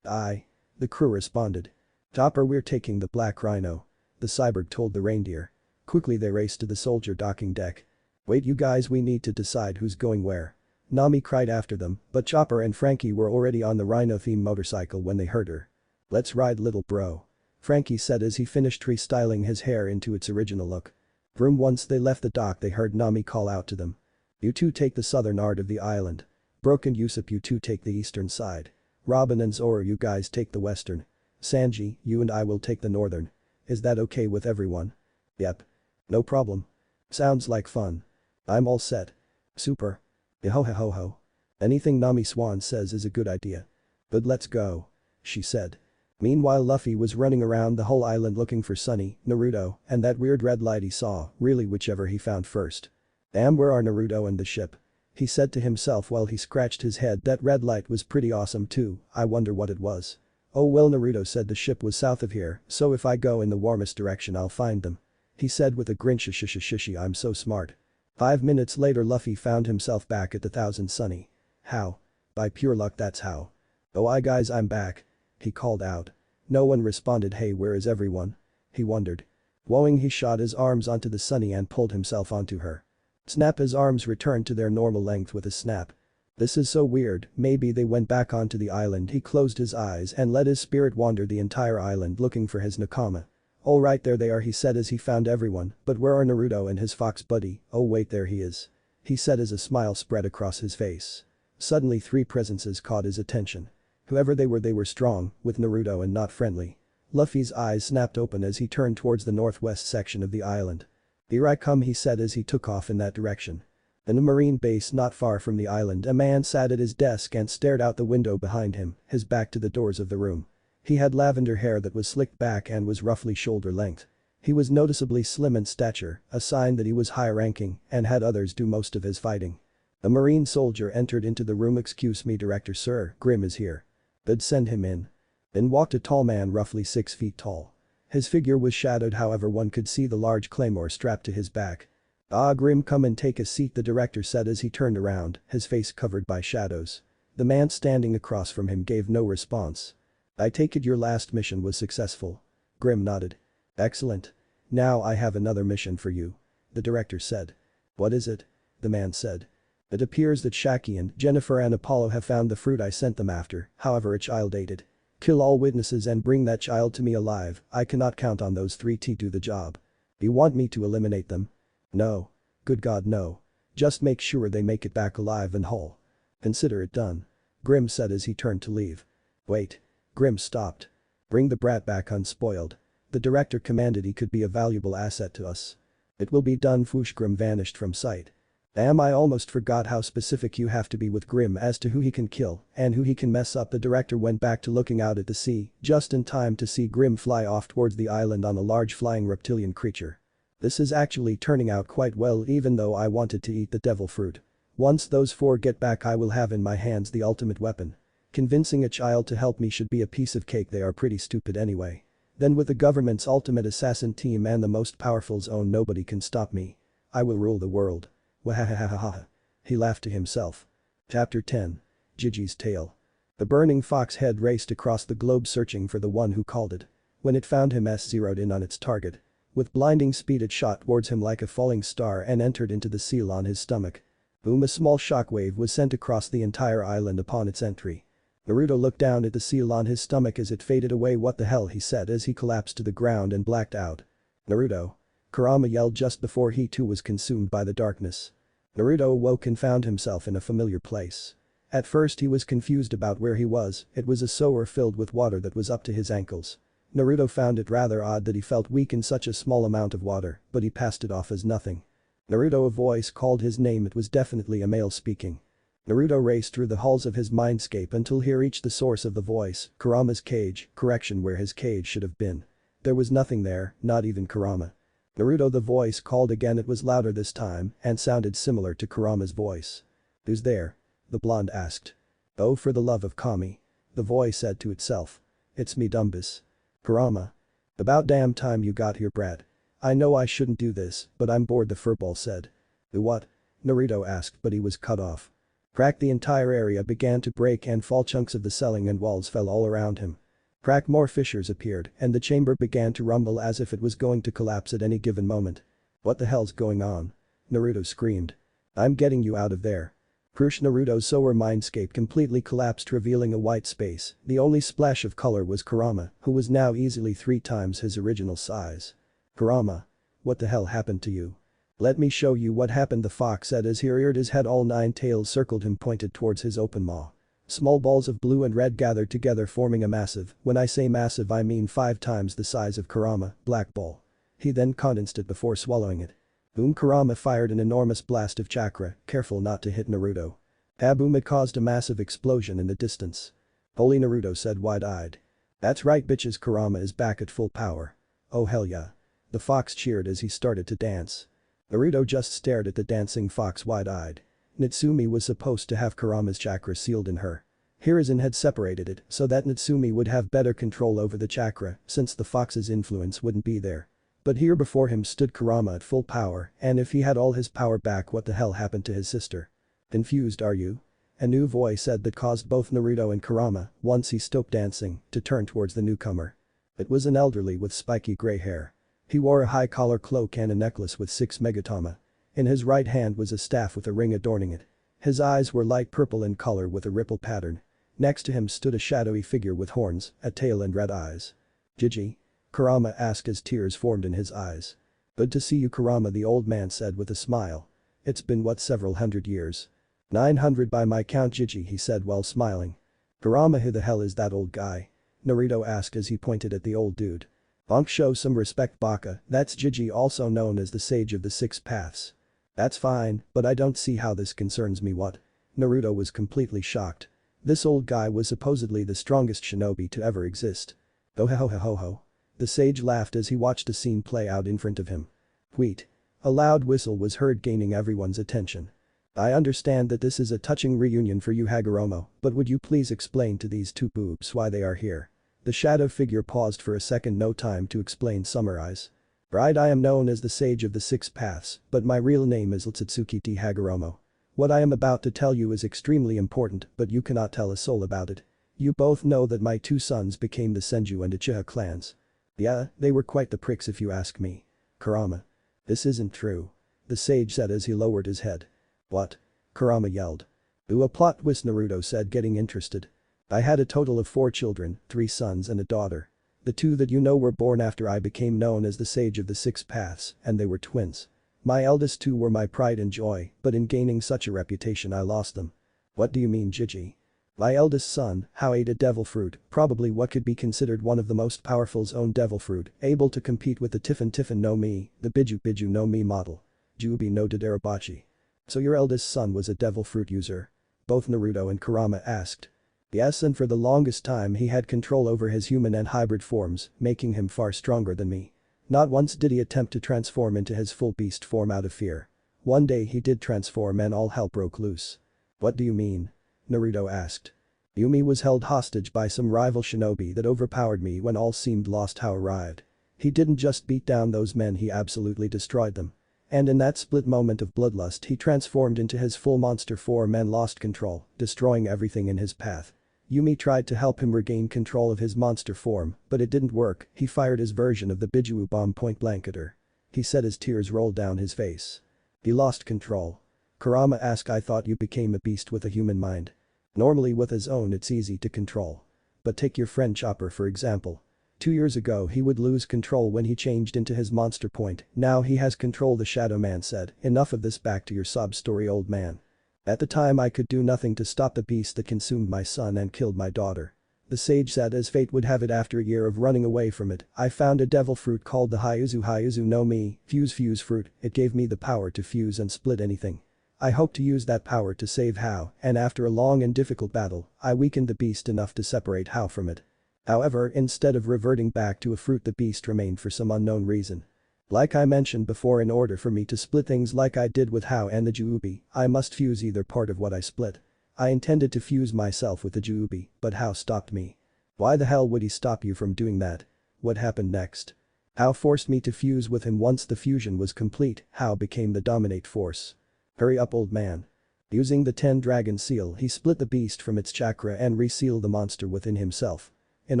Aye. The crew responded. Topper we're taking the Black Rhino. The cyborg told the reindeer. Quickly they raced to the soldier docking deck. Wait you guys we need to decide who's going where. Nami cried after them, but Chopper and Frankie were already on the Rhino-themed motorcycle when they heard her. Let's ride little bro. Frankie said as he finished restyling his hair into its original look. Once they left the dock they heard Nami call out to them. You two take the southern part of the island. Brook and Usopp, you two take the eastern side. Robin and Zoro, you guys take the western. Sanji, you and I will take the northern. Is that okay with everyone? Yep. No problem. Sounds like fun. I'm all set. Super. Ho ho ho ho. Anything Nami Swan says is a good idea. But let's go. She said. Meanwhile Luffy was running around the whole island looking for Sunny, Naruto, and that weird red light he saw, really whichever he found first. Damn, where are Naruto and the ship? He said to himself while he scratched his head. That red light was pretty awesome too, I wonder what it was. Oh well, Naruto said the ship was south of here, so if I go in the warmest direction I'll find them. He said with a grin. Shishi, I'm so smart. 5 minutes later Luffy found himself back at the Thousand Sunny. How? By pure luck, that's how. Oh guys, I'm back. He called out. No one responded. Hey, where is everyone? He wondered. Wowing, he shot his arms onto the Sunny and pulled himself onto her. Snap, his arms returned to their normal length with a snap. This is so weird, maybe they went back onto the island. He closed his eyes and let his spirit wander the entire island looking for his nakama. Alright, there they are, he said as he found everyone, but where are Naruto and his fox buddy? Oh wait, there he is. He said as a smile spread across his face. Suddenly 3 presences caught his attention. Whoever they were strong, with Naruto and not friendly. Luffy's eyes snapped open as he turned towards the northwest section of the island. Here I come, he said as he took off in that direction. In a marine base not far from the island, a man sat at his desk and stared out the window behind him, his back to the doors of the room. He had lavender hair that was slicked back and was roughly shoulder length. He was noticeably slim in stature, a sign that he was high-ranking and had others do most of his fighting. A marine soldier entered into the room. Excuse me, Director Sir, Grim is here. They'd send him in. In walked a tall man roughly 6 feet tall. His figure was shadowed, however one could see the large claymore strapped to his back. Ah, Grim, come and take a seat, the director said as he turned around, his face covered by shadows. The man standing across from him gave no response. I take it your last mission was successful. Grim nodded. Excellent. Now I have another mission for you. The director said. What is it? The man said. It appears that Shaki and Jennifer and Apollo have found the fruit I sent them after, however a child ate it. Kill all witnesses and bring that child to me alive. I cannot count on those 3 to do the job. You want me to eliminate them? No. Good God, no. Just make sure they make it back alive and whole. Consider it done. Grim said as he turned to leave. Wait. Grim stopped. Bring the brat back unspoiled. The director commanded he could be a valuable asset to us. It will be done. Whoosh, Grim vanished from sight. Damn, I almost forgot how specific you have to be with Grim as to who he can kill and who he can mess up. The director went back to looking out at the sea, just in time to see Grim fly off towards the island on a large flying reptilian creature. This is actually turning out quite well, even though I wanted to eat the devil fruit. Once those 4 get back I will have in my hands the ultimate weapon. Convincing a child to help me should be a piece of cake, they are pretty stupid anyway. Then with the government's ultimate assassin team and the most powerful zone, nobody can stop me. I will rule the world. Wahahahaha. He laughed to himself. Chapter 10. Gigi's Tale. The burning fox head raced across the globe searching for the one who called it. When it found him, zeroed in on its target. With blinding speed it shot towards him like a falling star and entered into the seal on his stomach. Boom, a small shockwave was sent across the entire island upon its entry. Naruto looked down at the seal on his stomach as it faded away. What the hell, he said as he collapsed to the ground and blacked out. Naruto. Kurama yelled just before he too was consumed by the darkness. Naruto awoke and found himself in a familiar place. At first he was confused about where he was. It was a sewer filled with water that was up to his ankles. Naruto found it rather odd that he felt weak in such a small amount of water, but he passed it off as nothing. Naruto, a voice called his name. It was definitely a male speaking. Naruto raced through the halls of his mindscape until he reached the source of the voice, Kurama's cage, correction, where his cage should have been. There was nothing there, not even Kurama. Naruto, the voice called again. It was louder this time and sounded similar to Kurama's voice. Who's there? The blonde asked. Oh, for the love of Kami. The voice said to itself. It's me, Dumbus. Kurama. About damn time you got here, brat. I know I shouldn't do this, but I'm bored, the furball said. What? Naruto asked, but he was cut off. Crack, the entire area began to break and fall. Chunks of the ceiling and walls fell all around him. Crack, more fissures appeared and the chamber began to rumble as if it was going to collapse at any given moment. What the hell's going on? Naruto screamed. I'm getting you out of there. Crush Naruto's Sower mindscape completely collapsed, revealing a white space. The only splash of color was Kurama, who was now easily 3 times his original size. Kurama. What the hell happened to you? Let me show you what happened, the fox said as he reared his head. All 9 tails circled him, pointed towards his open maw. Small balls of blue and red gathered together, forming a massive, when I say massive I mean 5 times the size of Kurama, black ball. He then condensed it before swallowing it. Boom! Kurama fired an enormous blast of chakra, careful not to hit Naruto. Boom! It caused a massive explosion in the distance. Holy, Naruto said wide-eyed. That's right bitches, Kurama is back at full power. Oh hell yeah. The fox cheered as he started to dance. Naruto just stared at the dancing fox wide-eyed. Natsumi was supposed to have Kurama's chakra sealed in her. Hiruzen had separated it so that Natsumi would have better control over the chakra since the fox's influence wouldn't be there. But here before him stood Kurama at full power, and if he had all his power back, what the hell happened to his sister? Confused are you? A new voice said that caused both Naruto and Kurama, once he stopped dancing, to turn towards the newcomer. It was an elderly with spiky gray hair. He wore a high-collar cloak and a necklace with 6 megatama. In his right hand was a staff with a ring adorning it. His eyes were light purple in color with a ripple pattern. Next to him stood a shadowy figure with horns, a tail and red eyes. Gigi? Kurama asked as tears formed in his eyes. Good to see you, Kurama, the old man said with a smile. It's been what, several hundred years? 900 by my count, Gigi, he said while smiling. Kurama, who the hell is that old guy? Naruto asked as he pointed at the old dude. Bonk, show some respect, Baka, that's Gigi, also known as the Sage of the 6 Paths. That's fine, but I don't see how this concerns me. What? Naruto was completely shocked. This old guy was supposedly the strongest shinobi to ever exist. Oh ho ho ho ho. The sage laughed as he watched the scene play out in front of him. Wheat. A loud whistle was heard, gaining everyone's attention. I understand that this is a touching reunion for you, Hagoromo, but would you please explain to these 2 boobs why they are here? The shadow figure paused for a second, no time to explain, summarize. Right, I am known as the Sage of the 6 Paths, but my real name is Ltsutsuki Hagoromo. What I am about to tell you is extremely important, but you cannot tell a soul about it. You both know that my 2 sons became the Senju and Uchiha clans. Yeah, they were quite the pricks if you ask me. Kurama. This isn't true. The sage said as he lowered his head. What? Kurama yelled. Ooh, a plot twist, Naruto said, getting interested. I had a total of 4 children, 3 sons and a daughter. The 2 that you know were born after I became known as the Sage of the 6 Paths, and they were twins. My eldest 2 were my pride and joy, but in gaining such a reputation I lost them. What do you mean, Gigi? My eldest son, Hao, ate a devil fruit, probably what could be considered one of the most powerful zone devil fruit, able to compete with the Tiffin no Mi, the Biju no Mi model. Jubi no Dodarabachi. So your eldest son was a devil fruit user? Both Naruto and Kurama asked. Yes, and for the longest time he had control over his human and hybrid forms, making him far stronger than me. Not once did he attempt to transform into his full beast form out of fear. One day he did transform and all hell broke loose. What do you mean? Naruto asked. Yumi was held hostage by some rival shinobi that overpowered me when all seemed lost. Hao arrived. He didn't just beat down those men, he absolutely destroyed them. And in that split moment of bloodlust he transformed into his full monster form and lost control, destroying everything in his path. Yumi tried to help him regain control of his monster form, but it didn't work. He fired his version of the Biju bomb point blank at her. He said as tears rolled down his face. He lost control. Kurama asked, I thought you became a beast with a human mind. Normally with his own it's easy to control. But take your friend Chopper for example. 2 years ago he would lose control when he changed into his monster point, now he has control, the Shadow Man said. Enough of this, back to your sob story, old man. At the time I could do nothing to stop the beast that consumed my son and killed my daughter. The sage said as fate would have it, after a year of running away from it, I found a devil fruit called the Hyuzu no Mi, fuse fruit. It gave me the power to fuse and split anything. I hoped to use that power to save Hao, and after a long and difficult battle, I weakened the beast enough to separate Hao from it. However, instead of reverting back to a fruit, the beast remained for some unknown reason. Like I mentioned before, in order for me to split things like I did with Hao and the Juubi, I must fuse either part of what I split. I intended to fuse myself with the Juubi, but Hao stopped me. Why the hell would he stop you from doing that? What happened next? Hao forced me to fuse with him. Once the fusion was complete, Hao became the dominate force. Hurry up, old man. Using the 10 dragon seal, he split the beast from its chakra and resealed the monster within himself. In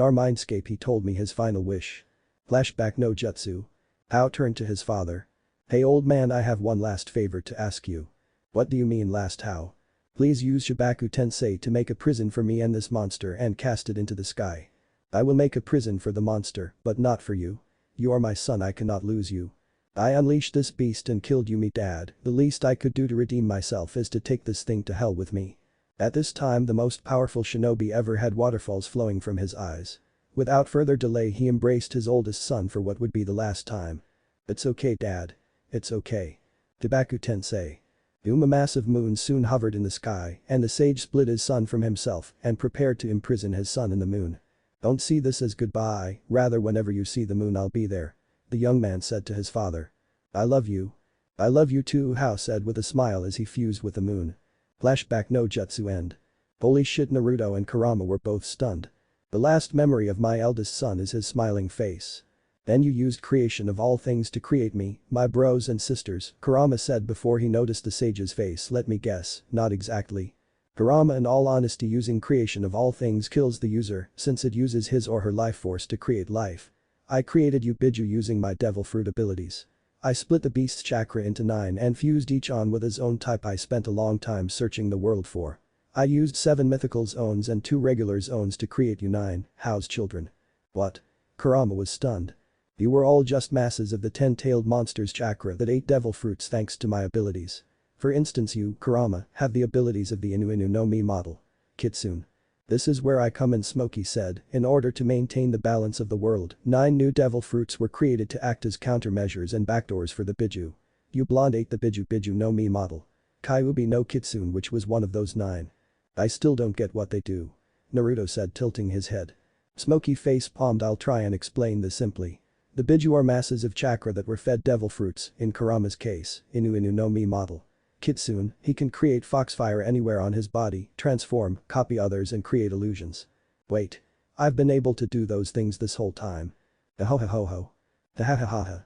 our mindscape he told me his final wish. Flashback no jutsu. Hao turned to his father. Hey old man, I have one last favor to ask you. What do you mean last, Hao? Please use Shibaku Tensei to make a prison for me and this monster and cast it into the sky. I will make a prison for the monster, but not for you. You are my son, I cannot lose you. I unleashed this beast and killed you, me dad. The least I could do to redeem myself is to take this thing to hell with me. At this time the most powerful shinobi ever had waterfalls flowing from his eyes. Without further delay he embraced his oldest son for what would be the last time. It's okay, dad. It's okay. Shibaku Tensei. A massive moon soon hovered in the sky and the sage split his son from himself and prepared to imprison his son in the moon. Don't see this as goodbye, rather whenever you see the moon I'll be there. The young man said to his father. I love you. I love you too, Hao said with a smile as he fused with the moon. Flashback no jutsu end. Holy shit, Naruto and Kurama were both stunned. The last memory of my eldest son is his smiling face. Then you used creation of all things to create me, my bros and sisters, Kurama said before he noticed the sage's face. Let me guess, not exactly. Kurama, in all honesty, using creation of all things kills the user since it uses his or her life force to create life. I created you Biju using my devil fruit abilities. I split the beast's chakra into 9 and fused each on with his own type I spent a long time searching the world for. I used 7 mythical zones and 2 regular zones to create you 9, Hao's children. What? Kurama was stunned. You were all just masses of the 10-tailed monster's chakra that ate devil fruits thanks to my abilities. For instance, you, Kurama, have the abilities of the Inu no Mi model. Kitsune. This is where I come in, Smokey said. In order to maintain the balance of the world, 9 new devil fruits were created to act as countermeasures and backdoors for the Biju. You blonde ate the Biju no Mi model. Kyuubi no Kitsune, which was one of those 9. I still don't get what they do. Naruto said, tilting his head. Smokey face palmed. I'll try and explain this simply. The Biju are masses of chakra that were fed devil fruits, in Kurama's case, Inu no Mi model. Kitsune, he can create foxfire anywhere on his body, transform, copy others and create illusions. Wait. I've been able to do those things this whole time. Ho. Ha.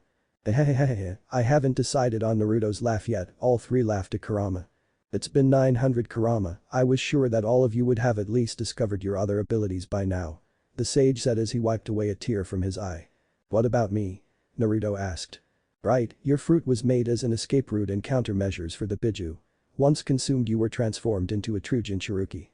I haven't decided on Naruto's laugh yet, all 3 laughed at Kurama. It's been 900 Kurama, I was sure that all of you would have at least discovered your other abilities by now. The sage said as he wiped away a tear from his eye. What about me? Naruto asked. Right, your fruit was made as an escape route and countermeasures for the Biju. Once consumed you were transformed into a true Jinchuruki.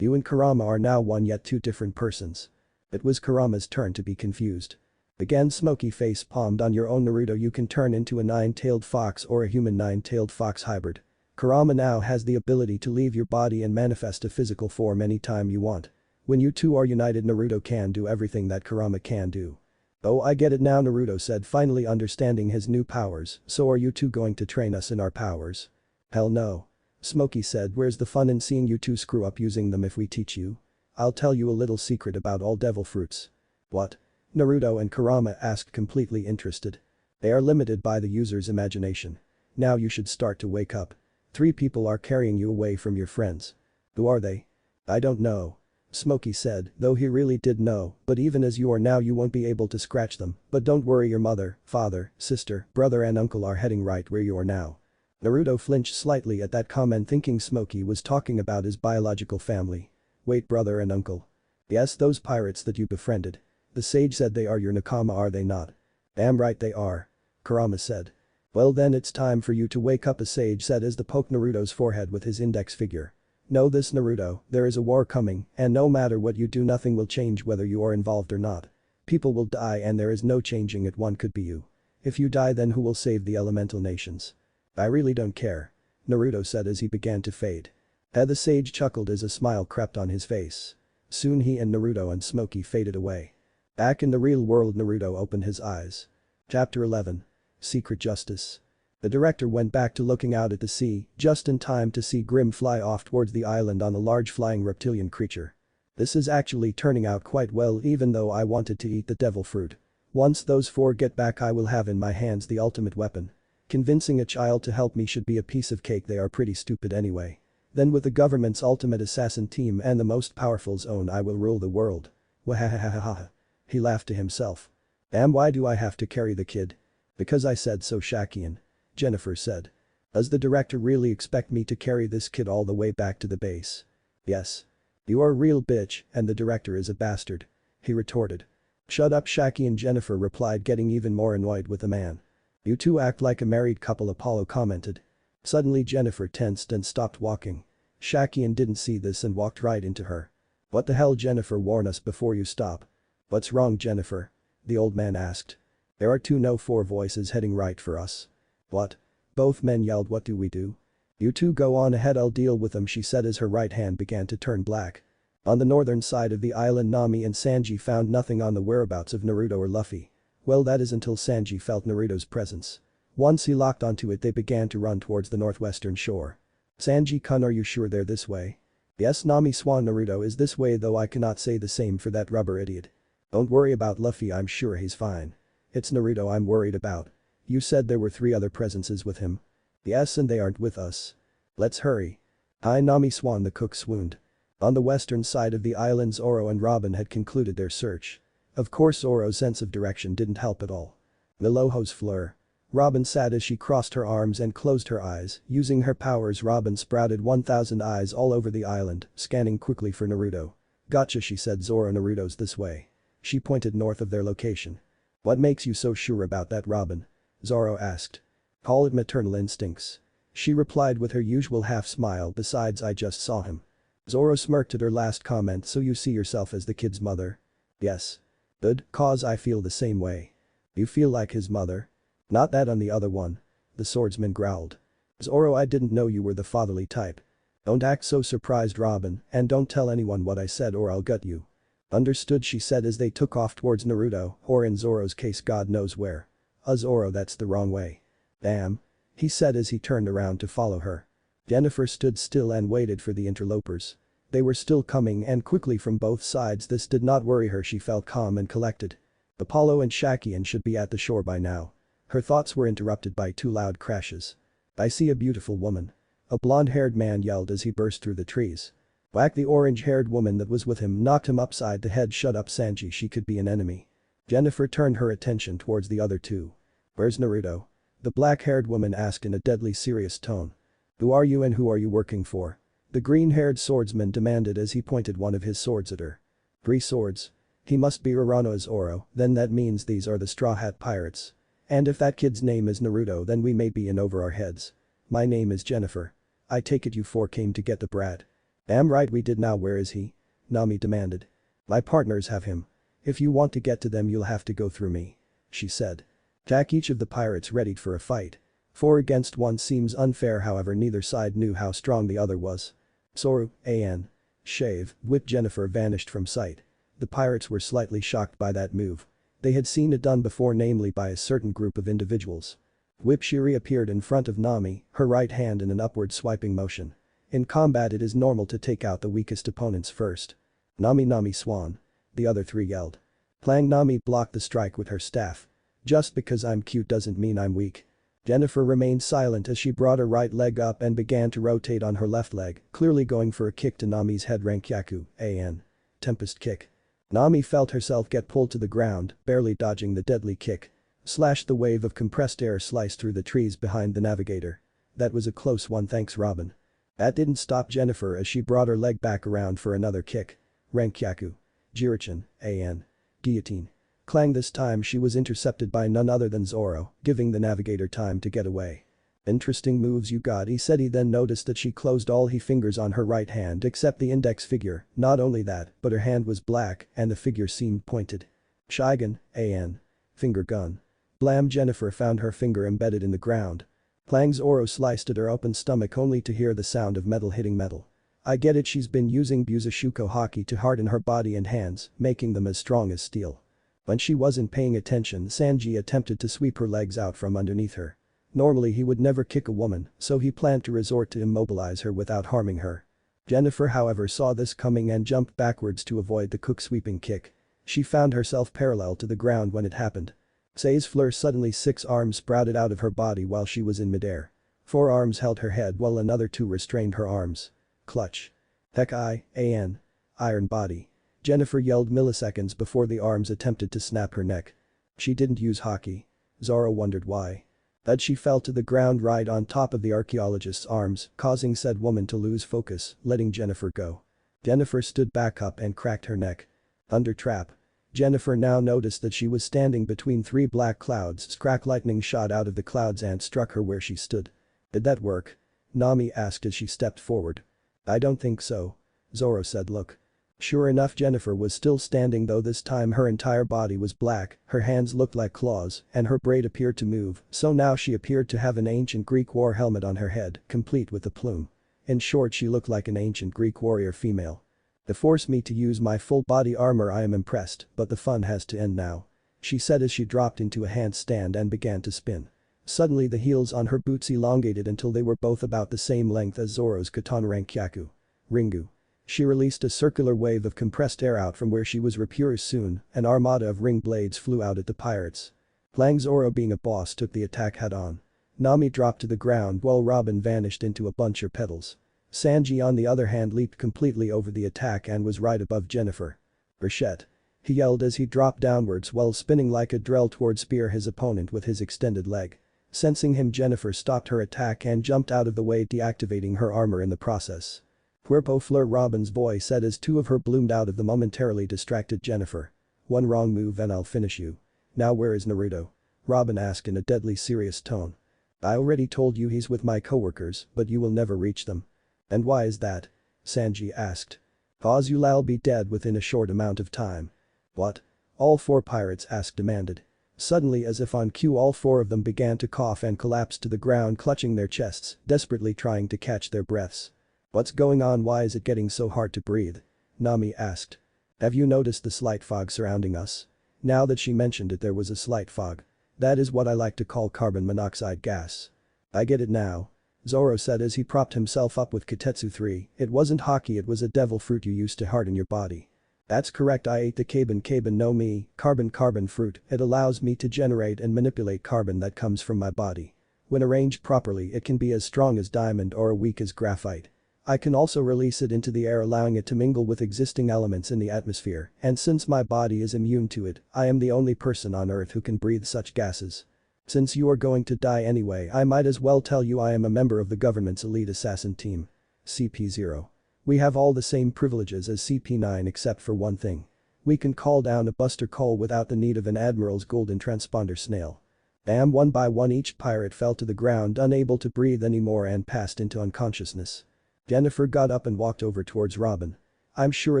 You and Kurama are now one yet 2 different persons. It was Kurama's turn to be confused. Again, Smoky face palmed. On your own, Naruto, you can turn into a 9-tailed fox or a human 9-tailed fox hybrid. Kurama now has the ability to leave your body and manifest a physical form anytime you want. When you two are united, Naruto can do everything that Kurama can do. Oh, I get it now, Naruto said, finally understanding his new powers. So are you two going to train us in our powers? Hell no. Smokey said, where's the fun in seeing you two screw up using them if we teach you? I'll tell you a little secret about all devil fruits. What? Naruto and Kurama asked, completely interested. They are limited by the user's imagination. Now you should start to wake up. 3 people are carrying you away from your friends. Who are they? I don't know. Smokey said, though he really did know, but even as you are now you won't be able to scratch them, but don't worry, your mother, father, sister, brother and uncle are heading right where you are now. Naruto flinched slightly at that comment, thinking Smokey was talking about his biological family. Wait, brother and uncle? Yes, those pirates that you befriended. The sage said they are your nakama, are they not? Damn right they are. Kurama said. Well then it's time for you to wake up, a sage said as he poked Naruto's forehead with his index finger. Know this, Naruto, there is a war coming, and no matter what you do nothing will change whether you are involved or not. People will die and there is no changing it, one could be you. If you die, then who will save the elemental nations? I really don't care. Naruto said as he began to fade. The sage chuckled as a smile crept on his face. Soon he and Naruto and Smokey faded away. Back in the real world, Naruto opened his eyes. Chapter 11. Secret Justice. The director went back to looking out at the sea, just in time to see Grim fly off towards the island on a large flying reptilian creature. This is actually turning out quite well, even though I wanted to eat the devil fruit. Once those 4 get back I will have in my hands the ultimate weapon. Convincing a child to help me should be a piece of cake, they are pretty stupid anyway. Then with the government's ultimate assassin team and the most powerful zone I will rule the world. Wahahahaha. He laughed to himself. Damn, why do I have to carry the kid? Because I said so, Shakian. Jennifer said. Does the director really expect me to carry this kid all the way back to the base? Yes. You are a real bitch and the director is a bastard. He retorted. Shut up, Shaki, and Jennifer replied, getting even more annoyed with the man. You two act like a married couple, Apollo commented. Suddenly Jennifer tensed and stopped walking. Shakian didn't see this and walked right into her. "What the hell, Jennifer, warn us before you stop." "What's wrong, Jennifer?" the old man asked. "There are two no four voices heading right for us." "What?" both men yelled. "What do we do?" "You two go on ahead, I'll deal with them," she said as her right hand began to turn black. On the northern side of the island, Nami and Sanji found nothing on the whereabouts of Naruto or Luffy. Well, that is until Sanji felt Naruto's presence. Once he locked onto it, they began to run towards the northwestern shore. "Sanji-kun, are you sure they're this way?" "Yes, Nami-swan, Naruto is this way, though I cannot say the same for that rubber idiot." "Don't worry about Luffy, I'm sure he's fine. It's Naruto I'm worried about." "You said there were 3 other presences with him." "Yes, and they aren't with us." "Let's hurry." "Hi, Nami-swan," the cook swooned. On the western side of the island, Zoro and Robin had concluded their search. Of course, Zoro's sense of direction didn't help at all. Milohos fleur. Robin sat as she crossed her arms and closed her eyes. Using her powers, Robin sprouted 1,000 eyes all over the island, scanning quickly for Naruto. "Gotcha," she said. "Zoro, Naruto's this way." She pointed north of their location. "What makes you so sure about that, Robin?" Zoro asked. "Call it maternal instincts." She replied with her usual half smile. "Besides, I just saw him." Zoro smirked at her last comment. "So you see yourself as the kid's mother?" "Yes." "Good, cause I feel the same way." "You feel like his mother?" "Not that on the other one." The swordsman growled. "Zoro, I didn't know you were the fatherly type." "Don't act so surprised, Robin, and don't tell anyone what I said or I'll gut you." "Understood," she said as they took off towards Naruto, or in Zoro's case God knows where. Zoro, that's the wrong way." "Damn," he said as he turned around to follow her. Jennifer stood still and waited for the interlopers. They were still coming and quickly from both sides. This did not worry her, she felt calm and collected. Apollo and Shakian should be at the shore by now. Her thoughts were interrupted by 2 loud crashes. "I see a beautiful woman." A blonde-haired man yelled as he burst through the trees. Whack! The orange-haired woman that was with him knocked him upside the head. "Shut up, Sanji, she could be an enemy." Jennifer turned her attention towards the other 2. "Where's Naruto?" the black-haired woman asked in a deadly serious tone. "Who are you and who are you working for?" the green-haired swordsman demanded as he pointed one of his swords at her. 3 swords? He must be Urano's Oro, then that means these are the Straw Hat Pirates. And if that kid's name is Naruto, then we may be in over our heads. "My name is Jennifer. I take it you 4 came to get the brat." "Damn right we did. Now where is he?" Nami demanded. "My partners have him. If you want to get to them you'll have to go through me," she said. Jack, each of the pirates readied for a fight. 4 against 1 seems unfair, however neither side knew how strong the other was. "Soru, an. Shave," whip. Jennifer vanished from sight. The pirates were slightly shocked by that move. They had seen it done before, namely by a certain group of individuals. Whip. She reappeared in front of Nami, her right hand in an upward swiping motion. In combat it is normal to take out the weakest opponents first. "Nami swan," the other 3 yelled. Clang. Nami blocked the strike with her staff. "Just because I'm cute doesn't mean I'm weak." Jennifer remained silent as she brought her right leg up and began to rotate on her left leg, clearly going for a kick to Nami's head. Rankyaku, an. Tempest kick. Nami felt herself get pulled to the ground, barely dodging the deadly kick. Slash! The wave of compressed air sliced through the trees behind the navigator. "That was a close one, thanks, Robin." That didn't stop Jennifer as she brought her leg back around for another kick. Rankyaku. Jirichin, an. Guillotine. Clang! This time she was intercepted by none other than Zoro, giving the navigator time to get away. "Interesting moves you got," he said. He then noticed that she closed all her fingers on her right hand except the index finger. Not only that, but her hand was black and the figure seemed pointed. "Shigan, an. Finger gun." Blam! Jennifer found her finger embedded in the ground. Clang! Zoro sliced at her open stomach only to hear the sound of metal hitting metal. "I get it, she's been using Busashuko Haki to harden her body and hands, making them as strong as steel." When she wasn't paying attention, Sanji attempted to sweep her legs out from underneath her. Normally he would never kick a woman, so he planned to resort to immobilize her without harming her. Jennifer, however, saw this coming and jumped backwards to avoid the cook's sweeping kick. She found herself parallel to the ground when it happened. Say's fleur. Suddenly 6 arms sprouted out of her body while she was in midair. 4 arms held her head while another 2 restrained her arms. Clutch. Heck, an. Iron body. Jennifer yelled milliseconds before the arms attempted to snap her neck. She didn't use Haki. Zoro wondered why. That she fell to the ground right on top of the archaeologist's arms, causing said woman to lose focus, letting Jennifer go. Jennifer stood back up and cracked her neck. Under trap. Jennifer now noticed that she was standing between 3 black clouds. Scrack! Lightning shot out of the clouds and struck her where she stood. "Did that work?" Nami asked as she stepped forward. I don't think so. Zoro said look. Sure enough Jennifer was still standing though this time her entire body was black, her hands looked like claws, and her braid appeared to move, so now she appeared to have an ancient Greek war helmet on her head, complete with a plume. In short she looked like an ancient Greek warrior female. To force me to use my full body armor I am impressed, but the fun has to end now. She said as she dropped into a handstand and began to spin. Suddenly the heels on her boots elongated until they were both about the same length as Zoro's katana Rankyaku. Ringu. She released a circular wave of compressed air out from where she was rapure soon, an armada of ring blades flew out at the pirates. Lang Zoro being a boss took the attack head on. Nami dropped to the ground while Robin vanished into a bunch of petals. Sanji on the other hand leaped completely over the attack and was right above Jennifer. Burchette. He yelled as he dropped downwards while spinning like a drill toward spear his opponent with his extended leg. Sensing him Jennifer stopped her attack and jumped out of the way deactivating her armor in the process. Puerpo Fleur Robin's voice said as two of her bloomed out of the momentarily distracted Jennifer. One wrong move and I'll finish you. Now where is Naruto? Robin asked in a deadly serious tone. I already told you he's with my coworkers, but you will never reach them. And why is that? Sanji asked. Cause you'll be dead within a short amount of time. What? All four pirates demanded. Suddenly as if on cue all four of them began to cough and collapsed to the ground clutching their chests, desperately trying to catch their breaths. What's going on? Why is it getting so hard to breathe? Nami asked. Have you noticed the slight fog surrounding us? Now that she mentioned it there was a slight fog. That is what I like to call carbon monoxide gas. I get it now. Zoro said as he propped himself up with Katetsu 3, it wasn't hockey it was a devil fruit you used to harden your body. That's correct I ate the Kaban no Mi, carbon fruit, it allows me to generate and manipulate carbon that comes from my body. When arranged properly it can be as strong as diamond or weak as graphite. I can also release it into the air allowing it to mingle with existing elements in the atmosphere, and since my body is immune to it, I am the only person on Earth who can breathe such gases. Since you are going to die anyway I might as well tell you I am a member of the government's elite assassin team. CP0. We have all the same privileges as CP9 except for one thing. We can call down a Buster Cole without the need of an Admiral's golden transponder snail. Bam, one by one each pirate fell to the ground unable to breathe anymore and passed into unconsciousness. Jennifer got up and walked over towards Robin. I'm sure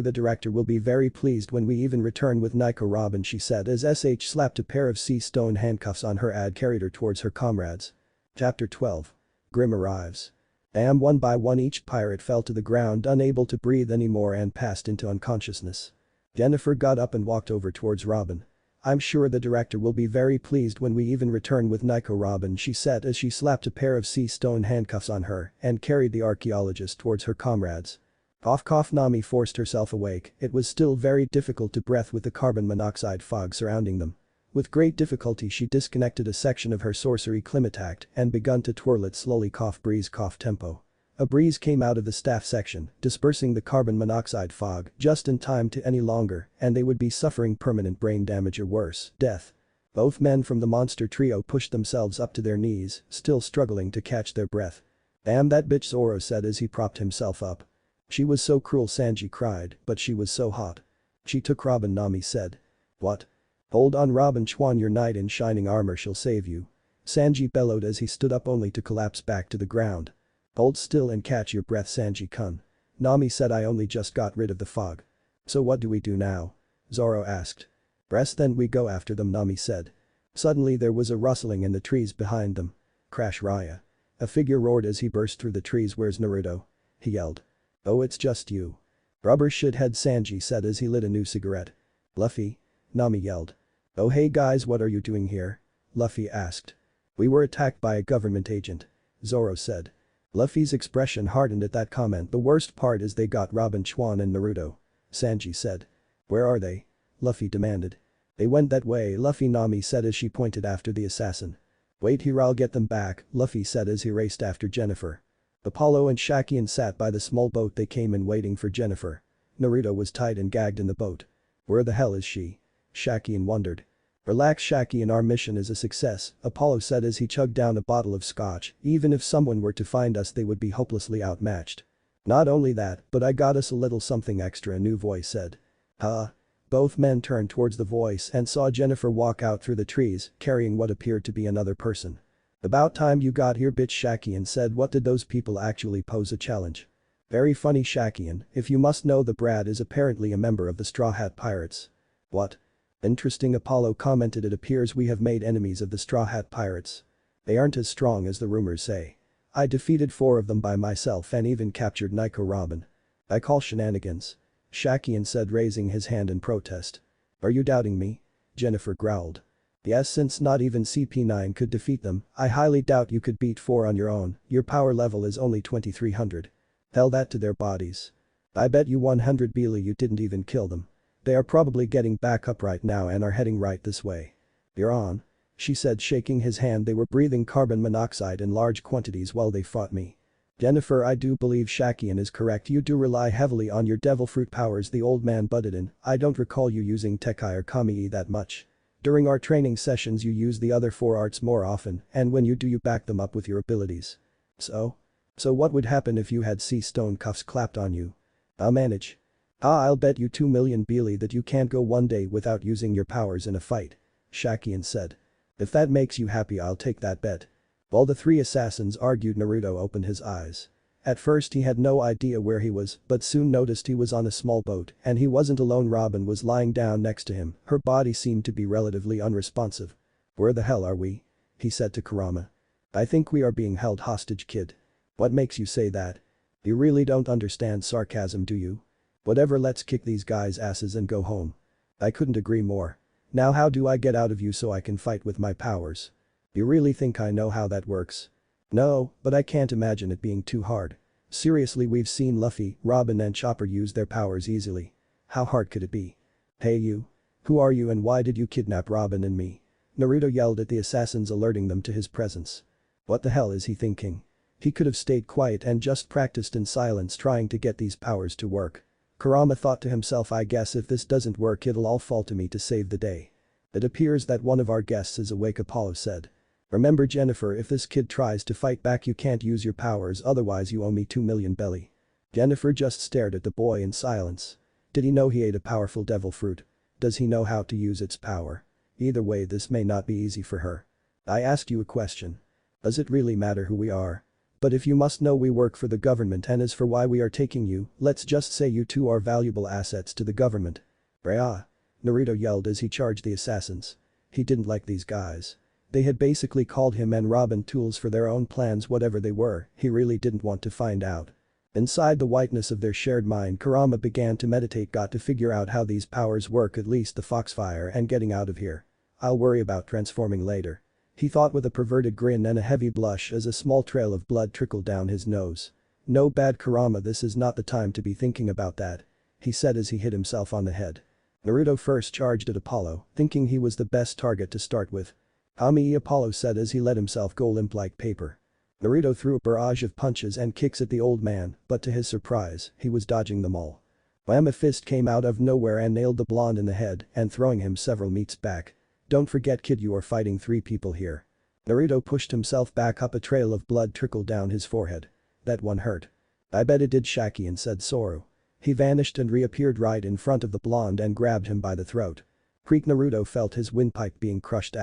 the director will be very pleased when we even return with Nico Robin she said as SH slapped a pair of sea stone handcuffs on her and carried her towards her comrades. Chapter 12. Grim arrives. Bam, one by one each pirate fell to the ground unable to breathe anymore and passed into unconsciousness. Jennifer got up and walked over towards Robin. I'm sure the director will be very pleased when we even return with Nico Robin she said as she slapped a pair of sea stone handcuffs on her and carried the archaeologist towards her comrades. Cough cough Nami forced herself awake, it was still very difficult to breathe with the carbon monoxide fog surrounding them. With great difficulty she disconnected a section of her sorcery Climatact and begun to twirl it slowly cough breeze cough tempo. A breeze came out of the staff section, dispersing the carbon monoxide fog just in time to any longer and they would be suffering permanent brain damage or worse, death. Both men from the monster trio pushed themselves up to their knees, still struggling to catch their breath. Damn that bitch Zoro said as he propped himself up. She was so cruel Sanji cried, but she was so hot. She took Robin Nami said. What? Hold on Robin Chuan your knight in shining armor shall save you. Sanji bellowed as he stood up only to collapse back to the ground. Hold still and catch your breath Sanji-kun. Nami said I only just got rid of the fog. So what do we do now? Zoro asked. Rest then we go after them Nami said. Suddenly there was a rustling in the trees behind them. Crash Raya. A figure roared as he burst through the trees where's Naruto? He yelled. Oh it's just you. Rubber shithead Sanji said as he lit a new cigarette. Luffy? Nami yelled. Oh hey guys what are you doing here? Luffy asked. We were attacked by a government agent. Zoro said. Luffy's expression hardened at that comment the worst part is they got Robin Chuan and Naruto. Sanji said. Where are they? Luffy demanded. They went that way Luffy Nami said as she pointed after the assassin. Wait here I'll get them back, Luffy said as he raced after Jennifer. Apollo and Shakian sat by the small boat they came in waiting for Jennifer. Naruto was tied and gagged in the boat. Where the hell is she? Shakian wondered. Relax Shakian our mission is a success, Apollo said as he chugged down a bottle of scotch, even if someone were to find us they would be hopelessly outmatched. Not only that, but I got us a little something extra a new voice said. Huh? Both men turned towards the voice and saw Jennifer walk out through the trees, carrying what appeared to be another person. About time you got here bitch Shakian said what did those people actually pose a challenge? Very funny Shakian, if you must know the Brad is apparently a member of the Straw Hat Pirates. What? Interesting Apollo commented it appears we have made enemies of the Straw Hat Pirates. They aren't as strong as the rumors say. I defeated 4 of them by myself and even captured Nico Robin. I call shenanigans. Shakian said raising his hand in protest. Are you doubting me? Jennifer growled. Yes, since not even CP9 could defeat them, I highly doubt you could beat 4 on your own, your power level is only 2300. Tell that to their bodies. I bet you 100 Beely you didn't even kill them. They are probably getting back up right now and are heading right this way. You're on. She said shaking his hand. They were breathing carbon monoxide in large quantities while they fought me. Jennifer, I do believe Shakian is correct, you do rely heavily on your devil fruit powers, the old man butted in. I don't recall you using Tekai or Kami that much. During our training sessions you use the other 4 arts more often, and when you do you back them up with your abilities. So what would happen if you had sea stone cuffs clapped on you? I'll manage. I'll bet you 2 million Beely that you can't go one day without using your powers in a fight. Shakian said. If that makes you happy I'll take that bet. While the 3 assassins argued, Naruto opened his eyes. At first he had no idea where he was but soon noticed he was on a small boat and he wasn't alone. Robin was lying down next to him, her body seemed to be relatively unresponsive. Where the hell are we? He said to Kurama. I think we are being held hostage, kid. What makes you say that? You really don't understand sarcasm, do you? Whatever, let's kick these guys' asses and go home. I couldn't agree more. Now how do I get out of you so I can fight with my powers? You really think I know how that works? No, but I can't imagine it being too hard. Seriously, we've seen Luffy, Robin and Chopper use their powers easily. How hard could it be? Hey you. Who are you and why did you kidnap Robin and me? Naruto yelled at the assassins, alerting them to his presence. What the hell is he thinking? He could have stayed quiet and just practiced in silence trying to get these powers to work. Kurama thought to himself, I guess if this doesn't work it'll all fall to me to save the day. It appears that one of our guests is awake, Apollo said. Remember Jennifer, if this kid tries to fight back you can't use your powers, otherwise you owe me 2 million belly. Jennifer just stared at the boy in silence. Did he know he ate a powerful devil fruit? Does he know how to use its power? Either way this may not be easy for her. I asked you a question. Does it really matter who we are? But if you must know, we work for the government, and as for why we are taking you, let's just say you two are valuable assets to the government. Brah! Naruto yelled as he charged the assassins. He didn't like these guys. They had basically called him and Robin tools for their own plans, whatever they were. He really didn't want to find out. Inside the whiteness of their shared mind, Kurama began to meditate. Got to figure out how these powers work, at least the foxfire, and getting out of here. I'll worry about transforming later. He thought with a perverted grin and a heavy blush as a small trail of blood trickled down his nose. No, bad Kurama, this is not the time to be thinking about that. He said as he hit himself on the head. Naruto first charged at Apollo, thinking he was the best target to start with. Kami, Apollo said as he let himself go limp like paper. Naruto threw a barrage of punches and kicks at the old man, but to his surprise, he was dodging them all. Wham! A fist came out of nowhere and nailed the blonde in the head and throwing him several meters back. Don't forget, kid, you are fighting 3 people here. Naruto pushed himself back up, a trail of blood trickled down his forehead. That one hurt. I bet it did, Shakian said Soru. He vanished and reappeared right in front of the blonde and grabbed him by the throat. Creak! Naruto felt his windpipe being crushed.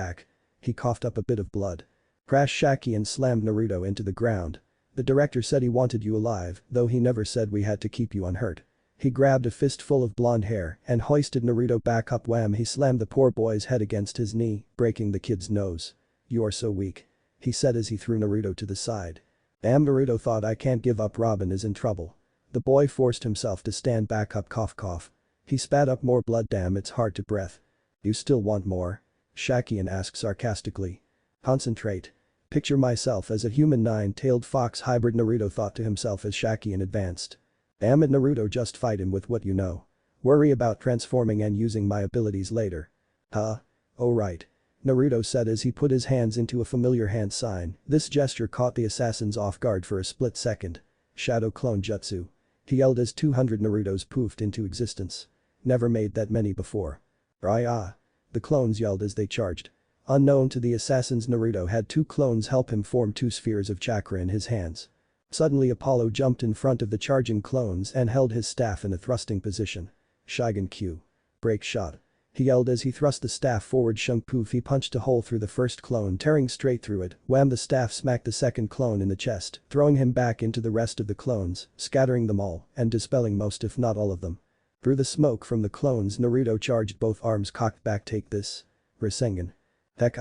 He coughed up a bit of blood. Crash! Shakian slammed Naruto into the ground. The director said he wanted you alive, though he never said we had to keep you unhurt. He grabbed a fistful of blonde hair and hoisted Naruto back up. Wham! He slammed the poor boy's head against his knee, breaking the kid's nose. You are so weak. He said as he threw Naruto to the side. Damn, Naruto thought, I can't give up, Robin is in trouble. The boy forced himself to stand back up. Cough cough. He spat up more blood. Damn, it's hard to breathe. You still want more? Shakian asked sarcastically. Concentrate. Picture myself as a human 9-tailed fox hybrid, Naruto thought to himself as Shakian advanced. Damn it, Naruto, just fight him with what you know. Worry about transforming and using my abilities later. Huh? Oh right. Naruto said as he put his hands into a familiar hand sign. This gesture caught the assassins off guard for a split second. Shadow clone jutsu. He yelled as 200 Narutos poofed into existence. Never made that many before. Raya. The clones yelled as they charged. Unknown to the assassins, Naruto had 2 clones help him form 2 spheres of chakra in his hands. Suddenly Apollo jumped in front of the charging clones and held his staff in a thrusting position. Sharingan Q. Break shot. he yelled as he thrust the staff forward. Shunk poof, he punched a hole through the first clone, tearing straight through it. Wham, the staff smacked the second clone in the chest, throwing him back into the rest of the clones, scattering them all and dispelling most if not all of them. Through the smoke from the clones, Naruto charged, both arms cocked back. Take this. Rasengan. Heck.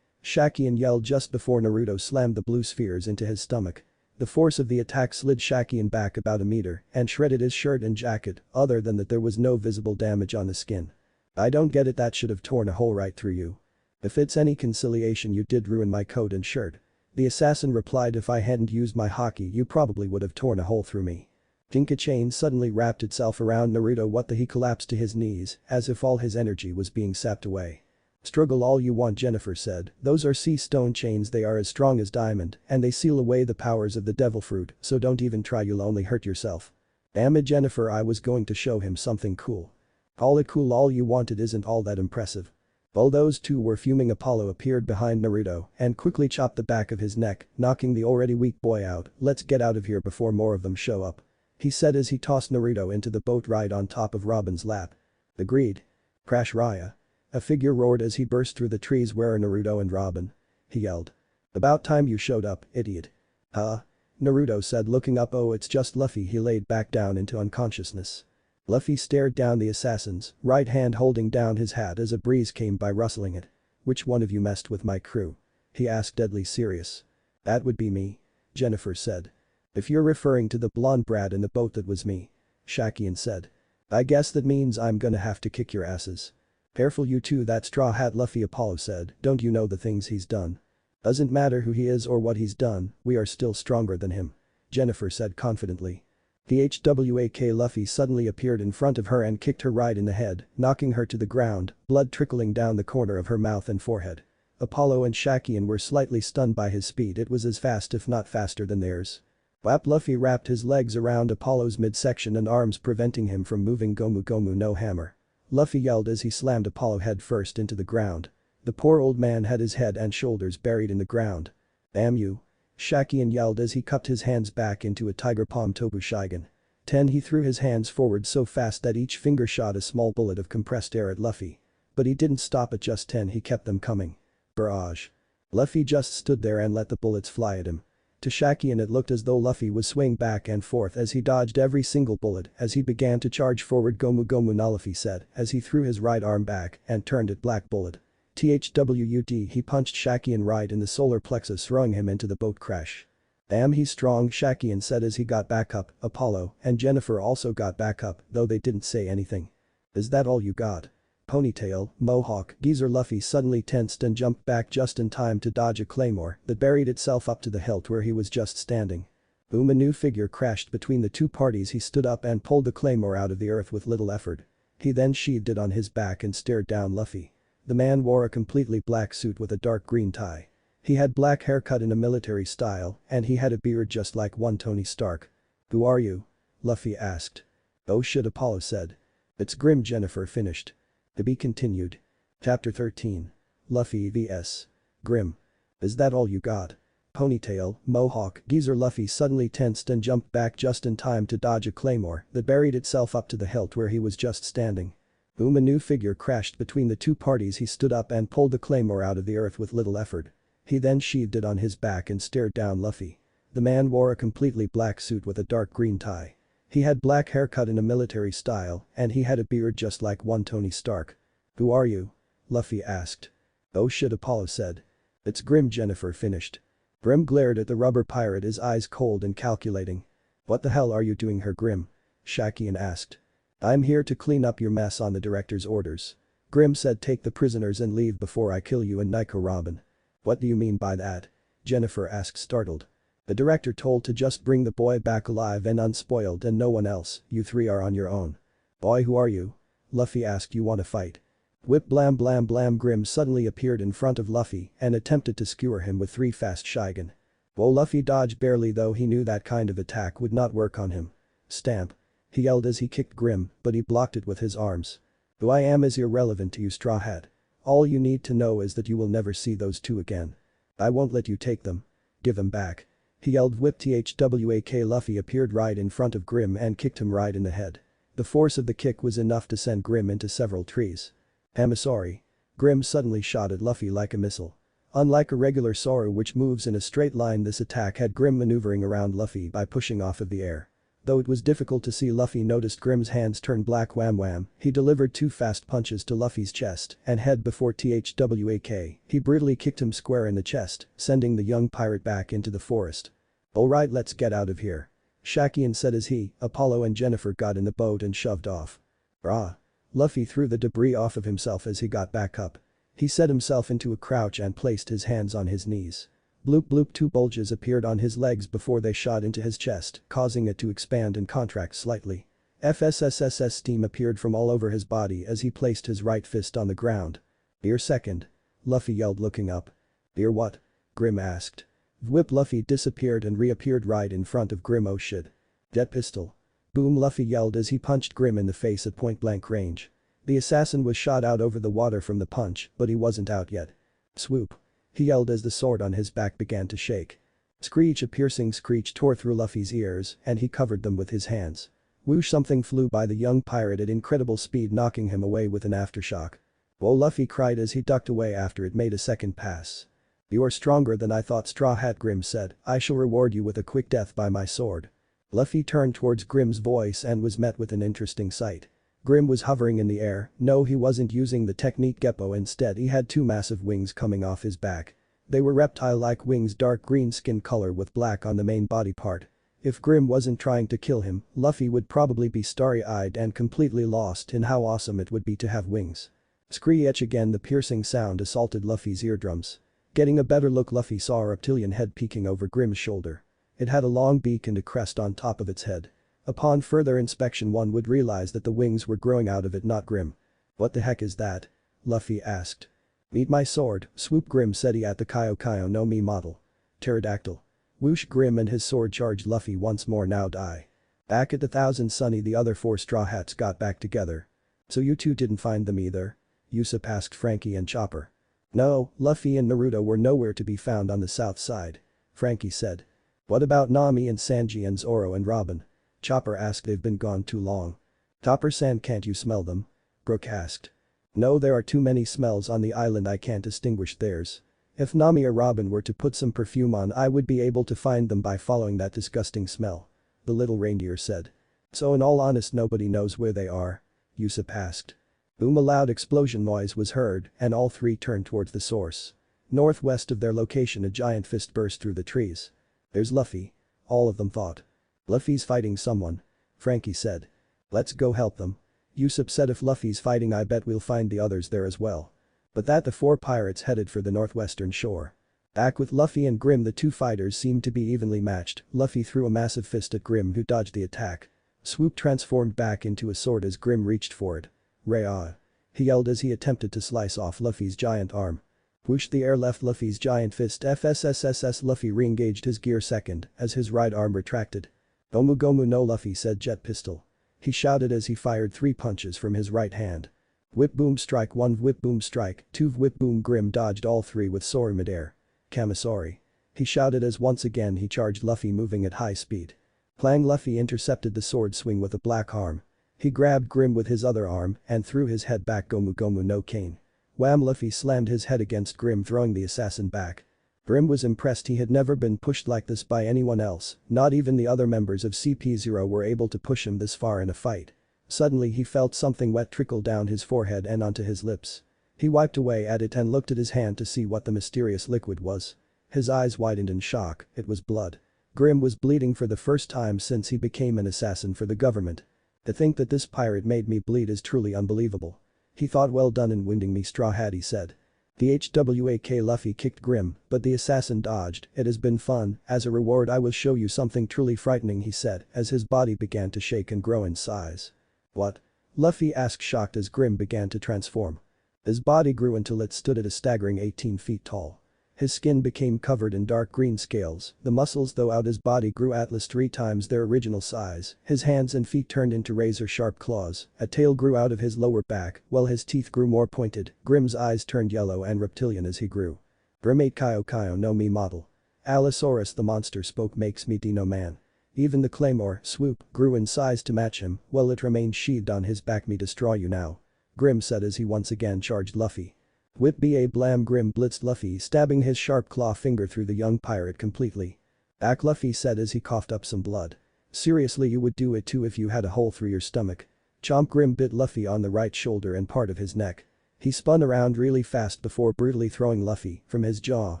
Shakian yelled just before Naruto slammed the blue spheres into his stomach. The force of the attack slid Shakian back about a meter and shredded his shirt and jacket, other than that there was no visible damage on the skin. I don't get it, that should have torn a hole right through you. If it's any consolation, you did ruin my coat and shirt. The assassin replied, if I hadn't used my haki you probably would have torn a hole through me. Jinka chain suddenly wrapped itself around Naruto. What the, he collapsed to his knees as if all his energy was being sapped away. Struggle all you want, Jennifer said, those are sea stone chains, they are as strong as diamond and they seal away the powers of the devil fruit, so don't even try, you'll only hurt yourself. Damn it, Jennifer, I was going to show him something cool. Call it cool all you want, it isn't all that impressive. While those two were fuming, Apollo appeared behind Naruto and quickly chopped the back of his neck, knocking the already weak boy out. Let's get out of here before more of them show up, he said as he tossed Naruto into the boat right on top of Robin's lap. Agreed. Crash Raya. A figure roared as he burst through the trees. Where are Naruto and Robin? He yelled. About time you showed up, idiot. Huh? Naruto said, looking up. Oh, it's just Luffy. He laid back down into unconsciousness. Luffy stared down the assassins, right hand holding down his hat as a breeze came by, rustling it. Which one of you messed with my crew? He asked, deadly serious. That would be me. Jennifer said. If you're referring to the blonde brat in the boat, that was me. Shakian said. I guess that means I'm gonna have to kick your asses. Careful you two, that straw hat, Luffy. Apollo said, don't you know the things he's done? Doesn't matter who he is or what he's done, we are still stronger than him. Jennifer said confidently. The Luffy suddenly appeared in front of her and kicked her right in the head, knocking her to the ground, blood trickling down the corner of her mouth and forehead. Apollo and Shakian were slightly stunned by his speed, it was as fast if not faster than theirs. Whap, Luffy wrapped his legs around Apollo's midsection and arms, preventing him from moving. Gomu Gomu no hammer. Luffy yelled as he slammed Apollo head first into the ground. The poor old man had his head and shoulders buried in the ground. Damn you. Shakian yelled as he cupped his hands back into a tiger palm Tobu Shigen. 10 He threw his hands forward so fast that each finger shot a small bullet of compressed air at Luffy. But he didn't stop at just 10, he kept them coming. Barrage. Luffy just stood there and let the bullets fly at him. To Shakian it looked as though Luffy was swaying back and forth as he dodged every single bullet as he began to charge forward. Gomu Gomu na, Luffy said as he threw his right arm back and turned it. Black bullet. THWUD, he punched Shakian right in the solar plexus, throwing him into the boat crash. Damn, he's strong, Shakian said as he got back up. Apollo and Jennifer also got back up, though they didn't say anything. Is that all you got? Ponytail, Mohawk, Geezer. Luffy suddenly tensed and jumped back just in time to dodge a claymore that buried itself up to the hilt where he was just standing. Boom, a new figure crashed between the two parties. He stood up and pulled the claymore out of the earth with little effort. He then sheathed it on his back and stared down Luffy. The man wore a completely black suit with a dark green tie. He had black hair cut in a military style and he had a beard just like one Tony Stark. Who are you? Luffy asked. Oh shit, Apollo said. It's Grim, Jennifer finished. To be continued. Chapter 13. Luffy vs. Grim. Is that all you got? Ponytail, Mohawk, Geezer. Luffy suddenly tensed and jumped back just in time to dodge a claymore that buried itself up to the hilt where he was just standing. Boom, a new figure crashed between the two parties. He stood up and pulled the claymore out of the earth with little effort. He then sheathed it on his back and stared down Luffy. The man wore a completely black suit with a dark green tie. He had black hair cut in a military style and he had a beard just like one Tony Stark. Who are you? Luffy asked. Oh shit, Apollo said. It's Grim, Jennifer finished. Grim glared at the rubber pirate, his eyes cold and calculating. What the hell are you doing here, Grim? Shakian asked. I'm here to clean up your mess on the director's orders. Grim said, take the prisoners and leave before I kill you and Nico Robin. What do you mean by that? Jennifer asked, startled. The director told to just bring the boy back alive and unspoiled and no one else, you three are on your own. Boy, who are you? Luffy asked. You wanna fight? Whip, blam blam blam. Grim suddenly appeared in front of Luffy and attempted to skewer him with 3 fast Shigen. Whoa, Luffy dodged barely, though he knew that kind of attack would not work on him. Stamp. He yelled as he kicked Grim, but he blocked it with his arms. Who I am is irrelevant to you, Straw Hat. All you need to know is that you will never see those two again. I won't let you take them. Give them back. He yelled. Whip, thwak. Luffy appeared right in front of Grim and kicked him right in the head. The force of the kick was enough to send Grim into several trees. I'm sorry. Grim suddenly shot at Luffy like a missile. Unlike a regular Soru which moves in a straight line, this attack had Grim maneuvering around Luffy by pushing off of the air. Though it was difficult to see, Luffy noticed Grim's hands turn black. Wham, he delivered 2 fast punches to Luffy's chest and head before THWAK, he brutally kicked him square in the chest, sending the young pirate back into the forest. Alright, let's get out of here. Shakian said as he, Apollo and Jennifer got in the boat and shoved off. Rah. Luffy threw the debris off of himself as he got back up. He set himself into a crouch and placed his hands on his knees. Bloop bloop, 2 bulges appeared on his legs before they shot into his chest, causing it to expand and contract slightly. FSSSS steam appeared from all over his body as he placed his right fist on the ground. Dear second. Luffy yelled, looking up. Dear what? Grim asked. Whip. Luffy disappeared and reappeared right in front of Grim. Oh shit. Jet pistol. Boom, Luffy yelled as he punched Grim in the face at point blank range. The assassin was shot out over the water from the punch, but he wasn't out yet. Swoop. He yelled as the sword on his back began to shake. Screech. A piercing screech tore through Luffy's ears and he covered them with his hands. Whoosh, something flew by the young pirate at incredible speed, knocking him away with an aftershock. Whoa, Luffy cried as he ducked away after it made a second pass. You are stronger than I thought, Straw Hat. Grim said, I shall reward you with a quick death by my sword. Luffy turned towards Grim's voice and was met with an interesting sight. Grim was hovering in the air. No, he wasn't using the technique Geppo, instead he had 2 massive wings coming off his back. They were reptile-like wings, dark green skin color with black on the main body part. If Grim wasn't trying to kill him, Luffy would probably be starry-eyed and completely lost in how awesome it would be to have wings. Screech. Again the piercing sound assaulted Luffy's eardrums. Getting a better look, Luffy saw a reptilian head peeking over Grim's shoulder. It had a long beak and a crest on top of its head. Upon further inspection one would realize that the wings were growing out of it, not Grim. What the heck is that? Luffy asked. Meet my sword, Swoop. Grim said he at the Kaio no Mi model. Pterodactyl. Whoosh. Grim and his sword charged Luffy once more. Now die. Back at the Thousand Sunny, the other 4 Straw Hats got back together. So you two didn't find them either? Usopp asked Frankie and Chopper. No, Luffy and Naruto were nowhere to be found on the south side. Frankie said. What about Nami and Sanji and Zoro and Robin? Chopper asked. They've been gone too long. Topper-san, can't you smell them? Brook asked. No, there are too many smells on the island, I can't distinguish theirs. If Nami or Robin were to put some perfume on, I would be able to find them by following that disgusting smell. The little reindeer said. So in all honesty, nobody knows where they are? Usopp asked. Boom, a loud explosion noise was heard and all 3 turned towards the source. Northwest of their location a giant fist burst through the trees. There's Luffy. All of them thought. Luffy's fighting someone. Frankie said. Let's go help them. Usopp said, if Luffy's fighting I bet we'll find the others there as well. But that the 4 pirates headed for the northwestern shore. Back with Luffy and Grim, the 2 fighters seemed to be evenly matched. Luffy threw a massive fist at Grim, who dodged the attack. Swoop transformed back into a sword as Grim reached for it. Ray-ah. He yelled as he attempted to slice off Luffy's giant arm. Whoosh, the air left Luffy's giant fist. FSSSS. Luffy re-engaged his gear second as his right arm retracted. Gomu Gomu no, Luffy said. Jet pistol. He shouted as he fired 3 punches from his right hand. Whip boom strike, 1 whip boom strike, 2 whip boom. Grim dodged all 3 with Sora midair. Kamisori. He shouted as once again he charged Luffy, moving at high speed. Clang. Luffy intercepted the sword swing with a black arm. He grabbed Grim with his other arm and threw his head back. Gomu Gomu no Kane. Wham! Luffy slammed his head against Grim, throwing the assassin back. Grim was impressed. He had never been pushed like this by anyone else, not even the other members of CP0 were able to push him this far in a fight. Suddenly he felt something wet trickle down his forehead and onto his lips. He wiped away at it and looked at his hand to see what the mysterious liquid was. His eyes widened in shock. It was blood. Grim was bleeding for the first time since he became an assassin for the government. To think that this pirate made me bleed is truly unbelievable. He thought, well done in wounding me, Straw Hat, he said. The HWAK. Luffy kicked Grim, but the assassin dodged. It has been fun. As a reward I will show you something truly frightening, he said as his body began to shake and grow in size. What? Luffy asked, shocked as Grim began to transform. His body grew until it stood at a staggering 18 feet tall. His skin became covered in dark green scales, the muscles throughout his body grew at least 3 times their original size, his hands and feet turned into razor-sharp claws, a tail grew out of his lower back, while his teeth grew more pointed. Grim's eyes turned yellow and reptilian as he grew. Grim ate Kaio no Mi model. Allosaurus the monster spoke, makes me Dino Man. Even the claymore, Swoop, grew in size to match him, while it remained sheathed on his back. Me destroy you now. Grim said as he once again charged Luffy. Whip ba blam Grim blitzed Luffy, stabbing his sharp claw finger through the young pirate completely. Ack, Luffy said as he coughed up some blood. Seriously, you would do it too if you had a hole through your stomach. Chomp. Grim bit Luffy on the right shoulder and part of his neck. He spun around really fast before brutally throwing Luffy from his jaw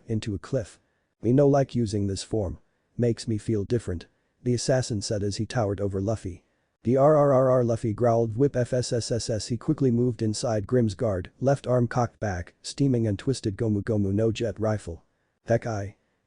into a cliff. Me no like using this form. Makes me feel different. The assassin said as he towered over Luffy. Drrrr, Luffy growled. Whip fssss. He quickly moved inside Grim's guard, left arm cocked back, steaming and twisted Gomu Gomu no jet rifle. Heck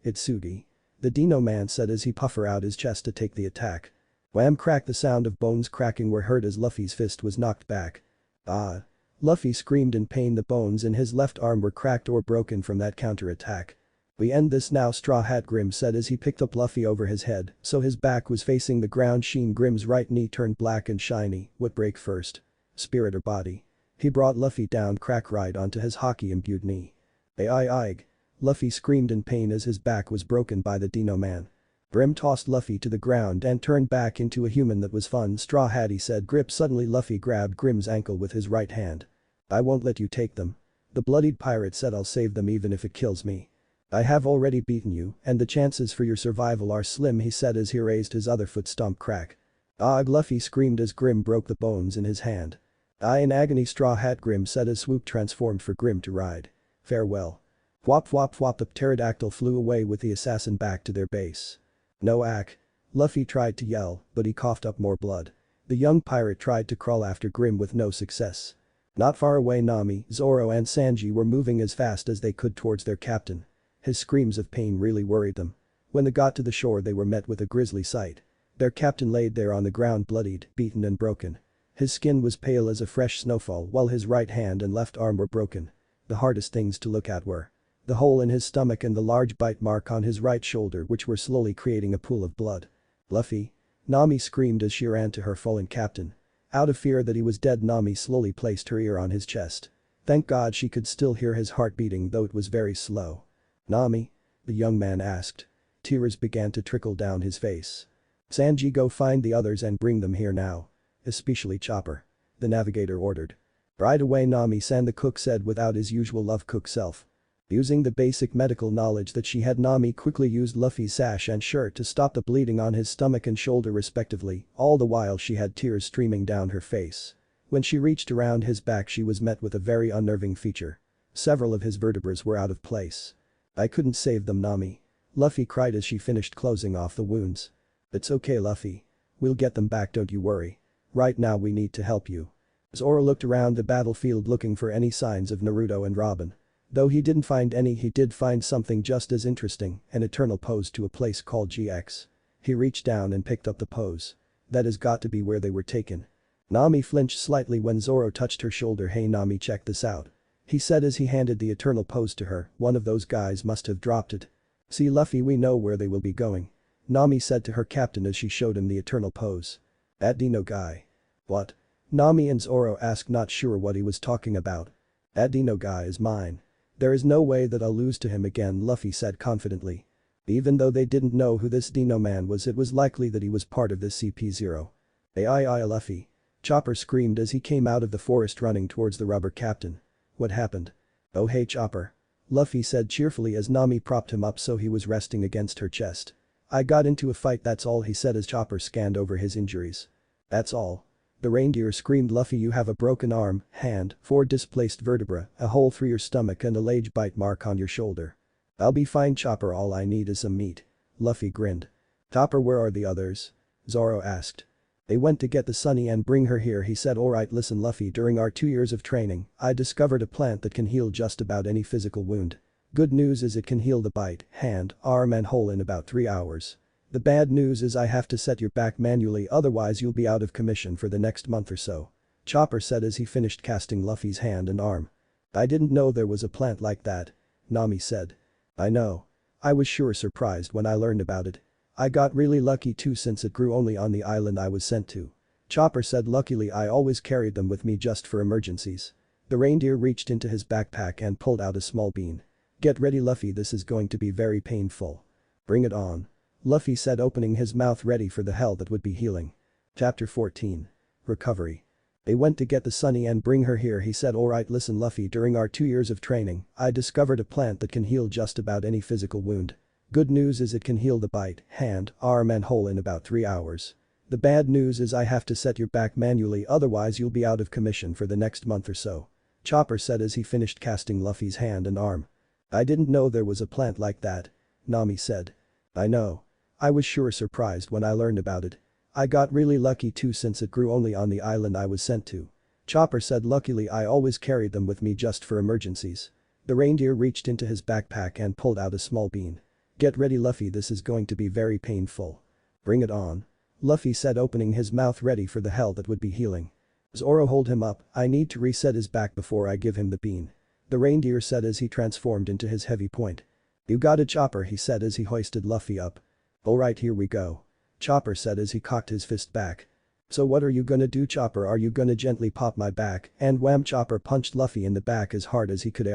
Itsugi. The Dino man said as he puffer out his chest to take the attack. Wham crack, the sound of bones cracking were heard as Luffy's fist was knocked back. Ah. Luffy screamed in pain. The bones in his left arm were cracked or broken from that counter-attack. We end this now, Straw Hat, Grim said as he picked up Luffy over his head so his back was facing the ground. Sheen. Grim's right knee turned black and shiny. What break first? Spirit or body? He brought Luffy down crack right onto his hockey-imbued knee. Aig. Luffy screamed in pain as his back was broken by the Dino man. Grim tossed Luffy to the ground and turned back into a human. That was fun, Straw Hat, he said. Grip. Suddenly Luffy grabbed Grim's ankle with his right hand. I won't let you take them. The bloodied pirate said, I'll save them even if it kills me. I have already beaten you, and the chances for your survival are slim, he said as he raised his other foot. Stomp crack. Ugh, Luffy screamed as Grim broke the bones in his hand. In agony, Straw Hat, Grim said as Swoop transformed for Grim to ride. Farewell. Whop whop whop. The pterodactyl flew away with the assassin back to their base. No ack. Luffy tried to yell, but he coughed up more blood. The young pirate tried to crawl after Grim with no success. Not far away, Nami, Zoro and Sanji were moving as fast as they could towards their captain. His screams of pain really worried them. When they got to the shore, they were met with a grisly sight. Their captain laid there on the ground, bloodied, beaten and broken. His skin was pale as a fresh snowfall while his right hand and left arm were broken. The hardest things to look at were the hole in his stomach and the large bite mark on his right shoulder, which were slowly creating a pool of blood. Luffy? Nami screamed as she ran to her fallen captain. Out of fear that he was dead, Nami slowly placed her ear on his chest. Thank God she could still hear his heart beating, though it was very slow. Nami? The young man asked. Tears began to trickle down his face. Sanji, go find the others and bring them here now. Especially Chopper. The navigator ordered. Right away, Nami-san, the cook said without his usual love cook self. Using the basic medical knowledge that she had, Nami quickly used Luffy's sash and shirt to stop the bleeding on his stomach and shoulder respectively, all the while she had tears streaming down her face. When she reached around his back, she was met with a very unnerving feature. Several of his vertebrae were out of place. I couldn't save them, Nami. Luffy cried as she finished closing off the wounds. It's okay, Luffy. We'll get them back, don't you worry. Right now we need to help you. Zoro looked around the battlefield looking for any signs of Naruto and Robin. Though he didn't find any, he did find something just as interesting, an eternal pose to a place called GX. He reached down and picked up the pose. That has got to be where they were taken. Nami flinched slightly when Zoro touched her shoulder. Hey Nami, check this out. He said as he handed the eternal pose to her. One of those guys must have dropped it. See, Luffy, we know where they will be going. Nami said to her captain as she showed him the eternal pose. That Dino guy. What? Nami and Zoro asked, not sure what he was talking about. That Dino guy is mine. There is no way that I'll lose to him again, Luffy said confidently. Even though they didn't know who this Dino man was, it was likely that he was part of this CP0. Ai, Luffy. Chopper screamed as he came out of the forest running towards the rubber captain. What happened? Oh hey Chopper. Luffy said cheerfully as Nami propped him up so he was resting against her chest. I got into a fight, that's all, he said as Chopper scanned over his injuries. That's all? The reindeer screamed. Luffy, you have a broken arm, hand, 4 displaced vertebrae, a hole through your stomach and a large bite mark on your shoulder. I'll be fine, Chopper, all I need is some meat. Luffy grinned. Chopper, where are the others? Zoro asked. They went to get the Sunny and bring her here, he said. Alright, listen Luffy, during our 2 years of training, I discovered a plant that can heal just about any physical wound. Good news is it can heal the bite, hand, arm and hole in about 3 hours. The bad news is I have to set your back manually, otherwise you'll be out of commission for the next month or so. Chopper said as he finished casting Luffy's hand and arm. I didn't know there was a plant like that. Nami said. I know. I was sure surprised when I learned about it. I got really lucky too since it grew only on the island I was sent to. Chopper said, luckily I always carried them with me just for emergencies. The reindeer reached into his backpack and pulled out a small bean. Get ready Luffy, this is going to be very painful. Bring it on. Luffy said, opening his mouth ready for the hell that would be healing. Chapter 14. Recovery. They went to get the Sunny and bring her here, he said. Alright, listen Luffy, during our 2 years of training, I discovered a plant that can heal just about any physical wound. Good news is it can heal the bite, hand, arm and hole in about 3 hours. The bad news is I have to set your back manually, otherwise you'll be out of commission for the next month or so. Chopper said as he finished casting Luffy's hand and arm. I didn't know there was a plant like that. Nami said. I know. I was sure surprised when I learned about it. I got really lucky too since it grew only on the island I was sent to. Chopper said luckily I always carried them with me just for emergencies. The reindeer reached into his backpack and pulled out a small bean. Get ready Luffy, this is going to be very painful. Bring it on. Luffy said, opening his mouth ready for the hell that would be healing. Zoro, hold him up, I need to reset his back before I give him the bean. The reindeer said as he transformed into his heavy point. You got it Chopper, he said as he hoisted Luffy up. Alright, here we go. Chopper said as he cocked his fist back. So what are you gonna do Chopper, are you gonna gently pop my back? And wham, Chopper punched Luffy in the back as hard as he could.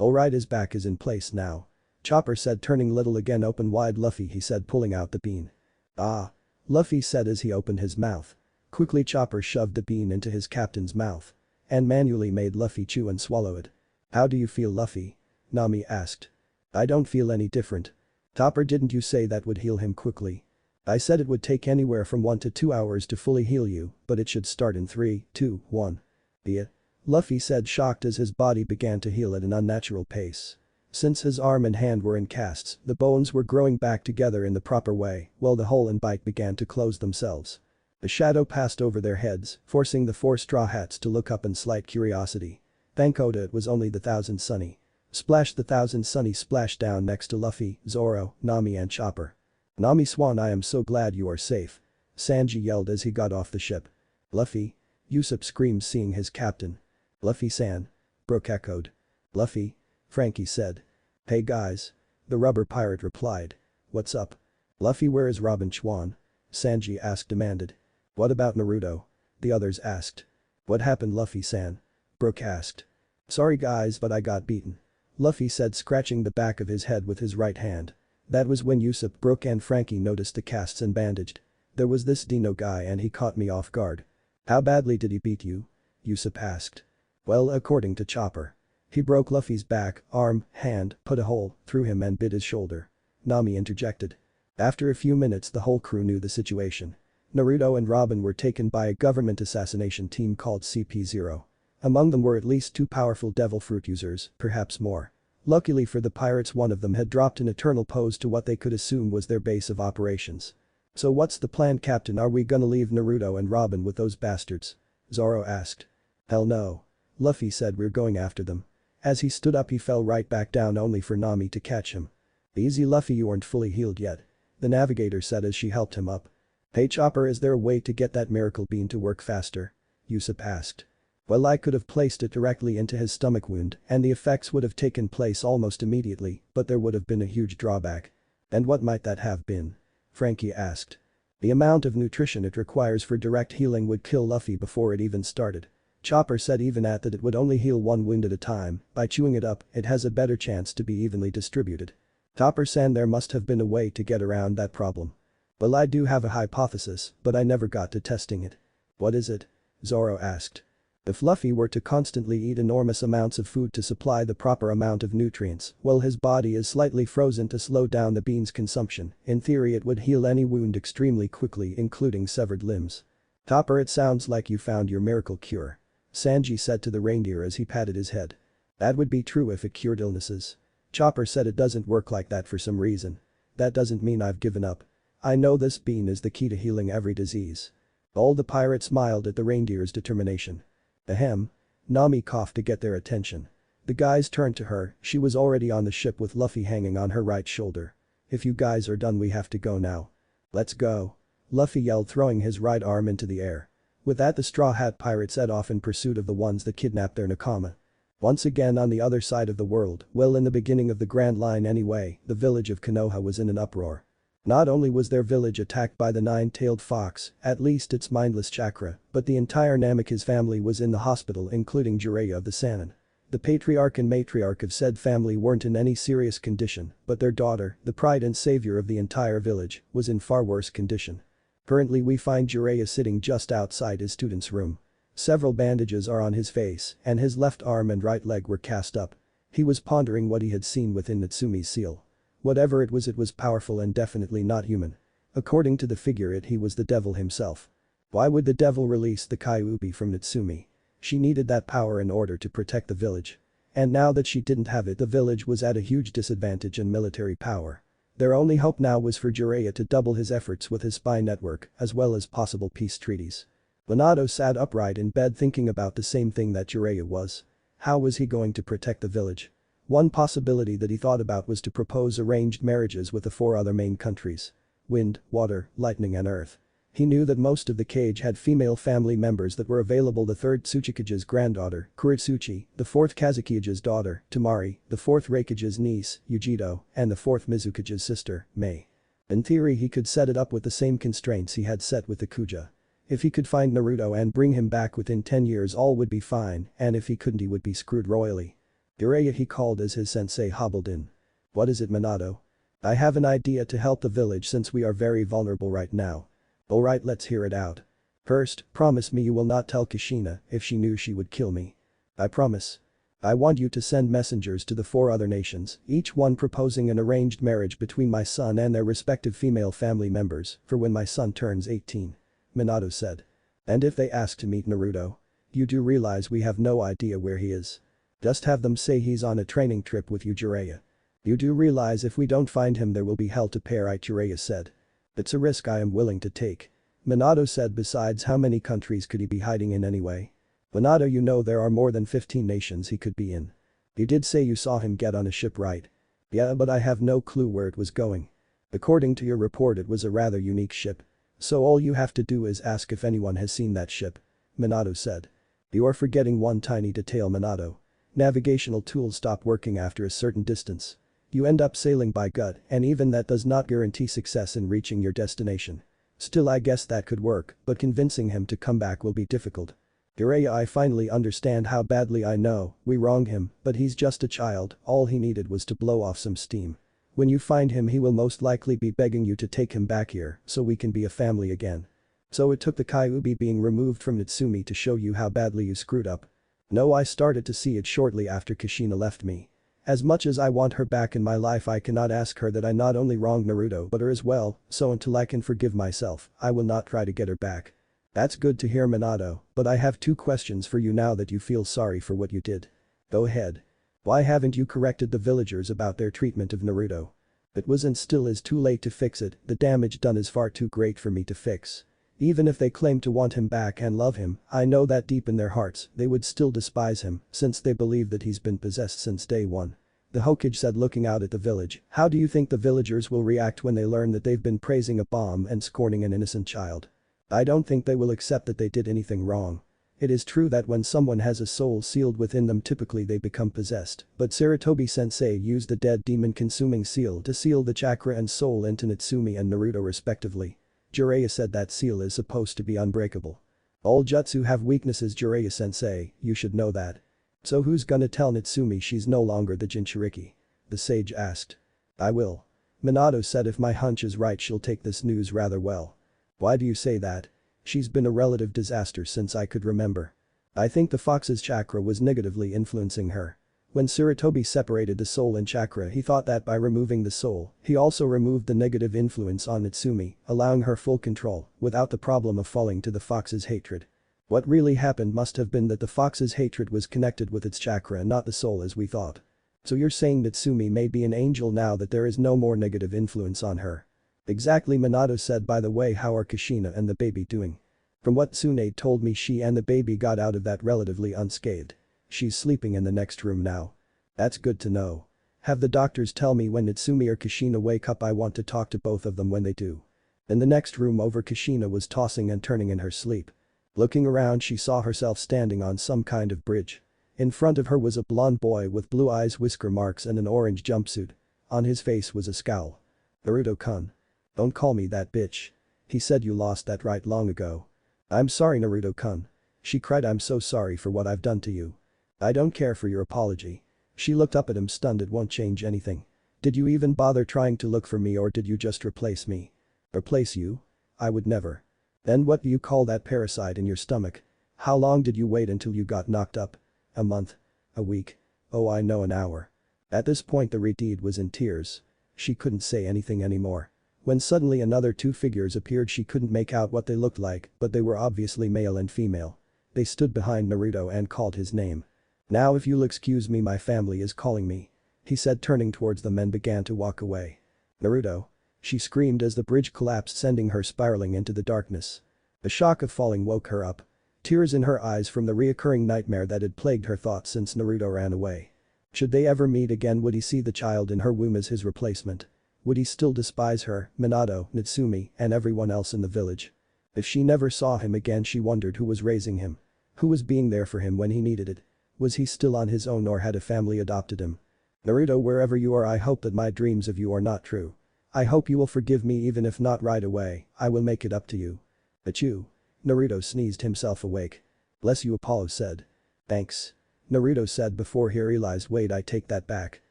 Alright, his back is in place now. Chopper said, turning little again. Open wide Luffy, he said, pulling out the bean. Ah. Luffy said as he opened his mouth. Quickly Chopper shoved the bean into his captain's mouth. And manually made Luffy chew and swallow it. How do you feel Luffy? Nami asked. I don't feel any different. Chopper, didn't you say that would heal him quickly? I said it would take anywhere from 1 to 2 hours to fully heal you, but it should start in 3, 2, 1. Yeah. Luffy said, shocked as his body began to heal at an unnatural pace. Since his arm and hand were in casts, the bones were growing back together in the proper way, while the hole and bite began to close themselves. A shadow passed over their heads, forcing the 4 Straw Hats to look up in slight curiosity. Thank Oda it was only the Thousand Sunny. Splash, the Thousand Sunny splashed down next to Luffy, Zoro, Nami and Chopper. Nami Swan, I am so glad you are safe. Sanji yelled as he got off the ship. Luffy? Usopp screamed seeing his captain. Luffy-san. Brook echoed. Luffy? Frankie said. Hey guys. The rubber pirate replied. What's up? Luffy, where is Robin Chuan? Sanji asked. Demanded. What about Naruto? The others asked. What happened Luffy-san? Brook asked. Sorry guys, but I got beaten. Luffy said, scratching the back of his head with his right hand. That was when Usopp, Brook and Frankie noticed the casts and bandaged. There was this Dino guy and he caught me off guard. How badly did he beat you? Usopp asked. Well, according to Chopper. He broke Luffy's back, arm, hand, put a hole through him and bit his shoulder. Nami interjected. After a few minutes the whole crew knew the situation. Naruto and Robin were taken by a government assassination team called CP0. Among them were at least 2 powerful devil fruit users, perhaps more. Luckily for the pirates, one of them had dropped an eternal pose to what they could assume was their base of operations. So what's the plan, Captain? Are we gonna leave Naruto and Robin with those bastards? Zoro asked. Hell no. Luffy said, we're going after them. As he stood up he fell right back down only for Nami to catch him. Easy Luffy, you aren't fully healed yet. The navigator said as she helped him up. Hey Chopper, is there a way to get that miracle bean to work faster? Usopp asked. Well, I could have placed it directly into his stomach wound and the effects would have taken place almost immediately, but there would have been a huge drawback. And what might that have been? Frankie asked. The amount of nutrition it requires for direct healing would kill Luffy before it even started. Chopper said even at that it would only heal 1 wound at a time, by chewing it up, it has a better chance to be evenly distributed. Chopper-san, there must have been a way to get around that problem. Well, I do have a hypothesis, but I never got to testing it. What is it? Zoro asked. If Luffy were to constantly eat enormous amounts of food to supply the proper amount of nutrients, while his body is slightly frozen to slow down the bean's consumption, in theory it would heal any wound extremely quickly, including severed limbs. Chopper, it sounds like you found your miracle cure. Sanji said to the reindeer as he patted his head. That would be true if it cured illnesses. Chopper said, it doesn't work like that for some reason. That doesn't mean I've given up. I know this bean is the key to healing every disease. All the pirates smiled at the reindeer's determination. Ahem. Nami coughed to get their attention. The guys turned to her, she was already on the ship with Luffy hanging on her right shoulder. If you guys are done we have to go now. Let's go. Luffy yelled, throwing his right arm into the air. With that the Straw Hat Pirates set off in pursuit of the ones that kidnapped their nakama. Once again on the other side of the world, well in the beginning of the Grand Line anyway, the village of Konoha was in an uproar. Not only was their village attacked by the 9-tailed fox, at least its mindless chakra, but the entire Namikaze family was in the hospital, including Jiraiya of the Sannin. The patriarch and matriarch of said family weren't in any serious condition, but their daughter, the pride and savior of the entire village, was in far worse condition. Currently we find Jiraiya sitting just outside his student's room. Several bandages are on his face and his left arm and right leg were cast up. He was pondering what he had seen within Natsumi's seal. Whatever it was powerful and definitely not human. According to the figure he was the devil himself. Why would the devil release the Kyuubi from Natsumi? She needed that power in order to protect the village. And now that she didn't have it, the village was at a huge disadvantage in military power. Their only hope now was for Jiraiya to double his efforts with his spy network as well as possible peace treaties. Minato sat upright in bed thinking about the same thing that Jiraiya was. How was he going to protect the village? One possibility that he thought about was to propose arranged marriages with the 4 other main countries. Wind, water, lightning and earth. He knew that most of the cage had female family members that were available: the 3rd Tsuchikage's granddaughter, Kuritsuchi, the 4th Kazukiyage's daughter, Temari, the 4th Reikage's niece, Yujito, and the 4th Mizukage's sister, Mei. In theory he could set it up with the same constraints he had set with the Kuja. If he could find Naruto and bring him back within 10 years all would be fine, and if he couldn't he would be screwed royally. Jiraiya he called as his sensei hobbled in. What is it, Minato? I have an idea to help the village since we are very vulnerable right now. Alright, let's hear it out. First, promise me you will not tell Kushina. If she knew she would kill me. I promise. I want you to send messengers to the 4 other nations, each one proposing an arranged marriage between my son and their respective female family members for when my son turns 18. Minato said. And if they ask to meet Naruto? You do realize we have no idea where he is. Just have them say he's on a training trip with you, Jiraiya. You do realize if we don't find him there will be hell to pay, right? Jiraiya said. It's a risk I am willing to take. Minato said. Besides, how many countries could he be hiding in anyway? Minato, you know there are more than 15 nations he could be in. You did say you saw him get on a ship, right? Yeah, but I have no clue where it was going. According to your report it was a rather unique ship. So all you have to do is ask if anyone has seen that ship. Minato said. You are forgetting one tiny detail, Minato. Navigational tools stop working after a certain distance. You end up sailing by gut, and even that does not guarantee success in reaching your destination. Still, I guess that could work, but convincing him to come back will be difficult. Jiraiya, I finally understand how badly I know we wronged him, but he's just a child, all he needed was to blow off some steam. When you find him he will most likely be begging you to take him back here so we can be a family again. So it took the Kyuubi being removed from Natsumi to show you how badly you screwed up. No, I started to see it shortly after Kushina left me. As much as I want her back in my life, I cannot ask her that I not only wronged Naruto but her as well, so until I can forgive myself, I will not try to get her back. That's good to hear, Minato, but I have 2 questions for you now that you feel sorry for what you did. Go ahead. Why haven't you corrected the villagers about their treatment of Naruto? It was and still is too late to fix it, the damage done is far too great for me to fix. Even if they claim to want him back and love him, I know that deep in their hearts, they would still despise him since they believe that he's been possessed since day one. The Hokage said, looking out at the village. How do you think the villagers will react when they learn that they've been praising a bomb and scorning an innocent child? I don't think they will accept that they did anything wrong. It is true that when someone has a soul sealed within them typically they become possessed, but Sarutobi-sensei used the dead demon-consuming seal to seal the chakra and soul into Natsumi and Naruto respectively. Jiraiya said that seal is supposed to be unbreakable. All jutsu have weaknesses, Jiraiya-sensei, you should know that. So who's gonna tell Natsumi she's no longer the Jinchuriki? The sage asked. I will. Minato said, if my hunch is right she'll take this news rather well. Why do you say that? She's been a relative disaster since I could remember. I think the fox's chakra was negatively influencing her. When Sarutobi separated the soul and chakra he thought that by removing the soul, he also removed the negative influence on Natsumi, allowing her full control, without the problem of falling to the fox's hatred. What really happened must have been that the fox's hatred was connected with its chakra and not the soul as we thought. So you're saying Natsumi may be an angel now that there is no more negative influence on her? Exactly, Minato said. By the way, how are Kushina and the baby doing? From what Tsunade told me, she and the baby got out of that relatively unscathed. She's sleeping in the next room now. That's good to know. Have the doctors tell me when Natsumi or Kushina wake up. I want to talk to both of them when they do. In the next room over, Kushina was tossing and turning in her sleep. Looking around she saw herself standing on some kind of bridge. In front of her was a blond boy with blue eyes, whisker marks and an orange jumpsuit. On his face was a scowl. Naruto-kun. Don't call me that, bitch. He said you lost that right long ago. I'm sorry, Naruto-kun. She cried, I'm so sorry for what I've done to you. I don't care for your apology. She looked up at him stunned. It won't change anything. Did you even bother trying to look for me, or did you just replace me? Replace you? I would never. Then what do you call that parasite in your stomach? How long did you wait until you got knocked up? A month? A week? Oh, I know, an hour. At this point the Redeed was in tears. She couldn't say anything anymore. When suddenly another two figures appeared. She couldn't make out what they looked like, but they were obviously male and female. They stood behind Naruto and called his name. Now if you'll excuse me, my family is calling me. He said, turning towards them, and began to walk away. Naruto. She screamed as the bridge collapsed, sending her spiraling into the darkness. The shock of falling woke her up. Tears in her eyes from the reoccurring nightmare that had plagued her thoughts since Naruto ran away. Should they ever meet again, would he see the child in her womb as his replacement? Would he still despise her, Minato, Natsumi, and everyone else in the village? If she never saw him again, she wondered who was raising him. Who was being there for him when he needed it? Was he still on his own, or had a family adopted him? Naruto, wherever you are, I hope that my dreams of you are not true. I hope you will forgive me, even if not right away. I will make it up to you. Achoo. Naruto sneezed himself awake. Bless you, Apollo said. Thanks. Naruto said before he realized, wait, I take that back.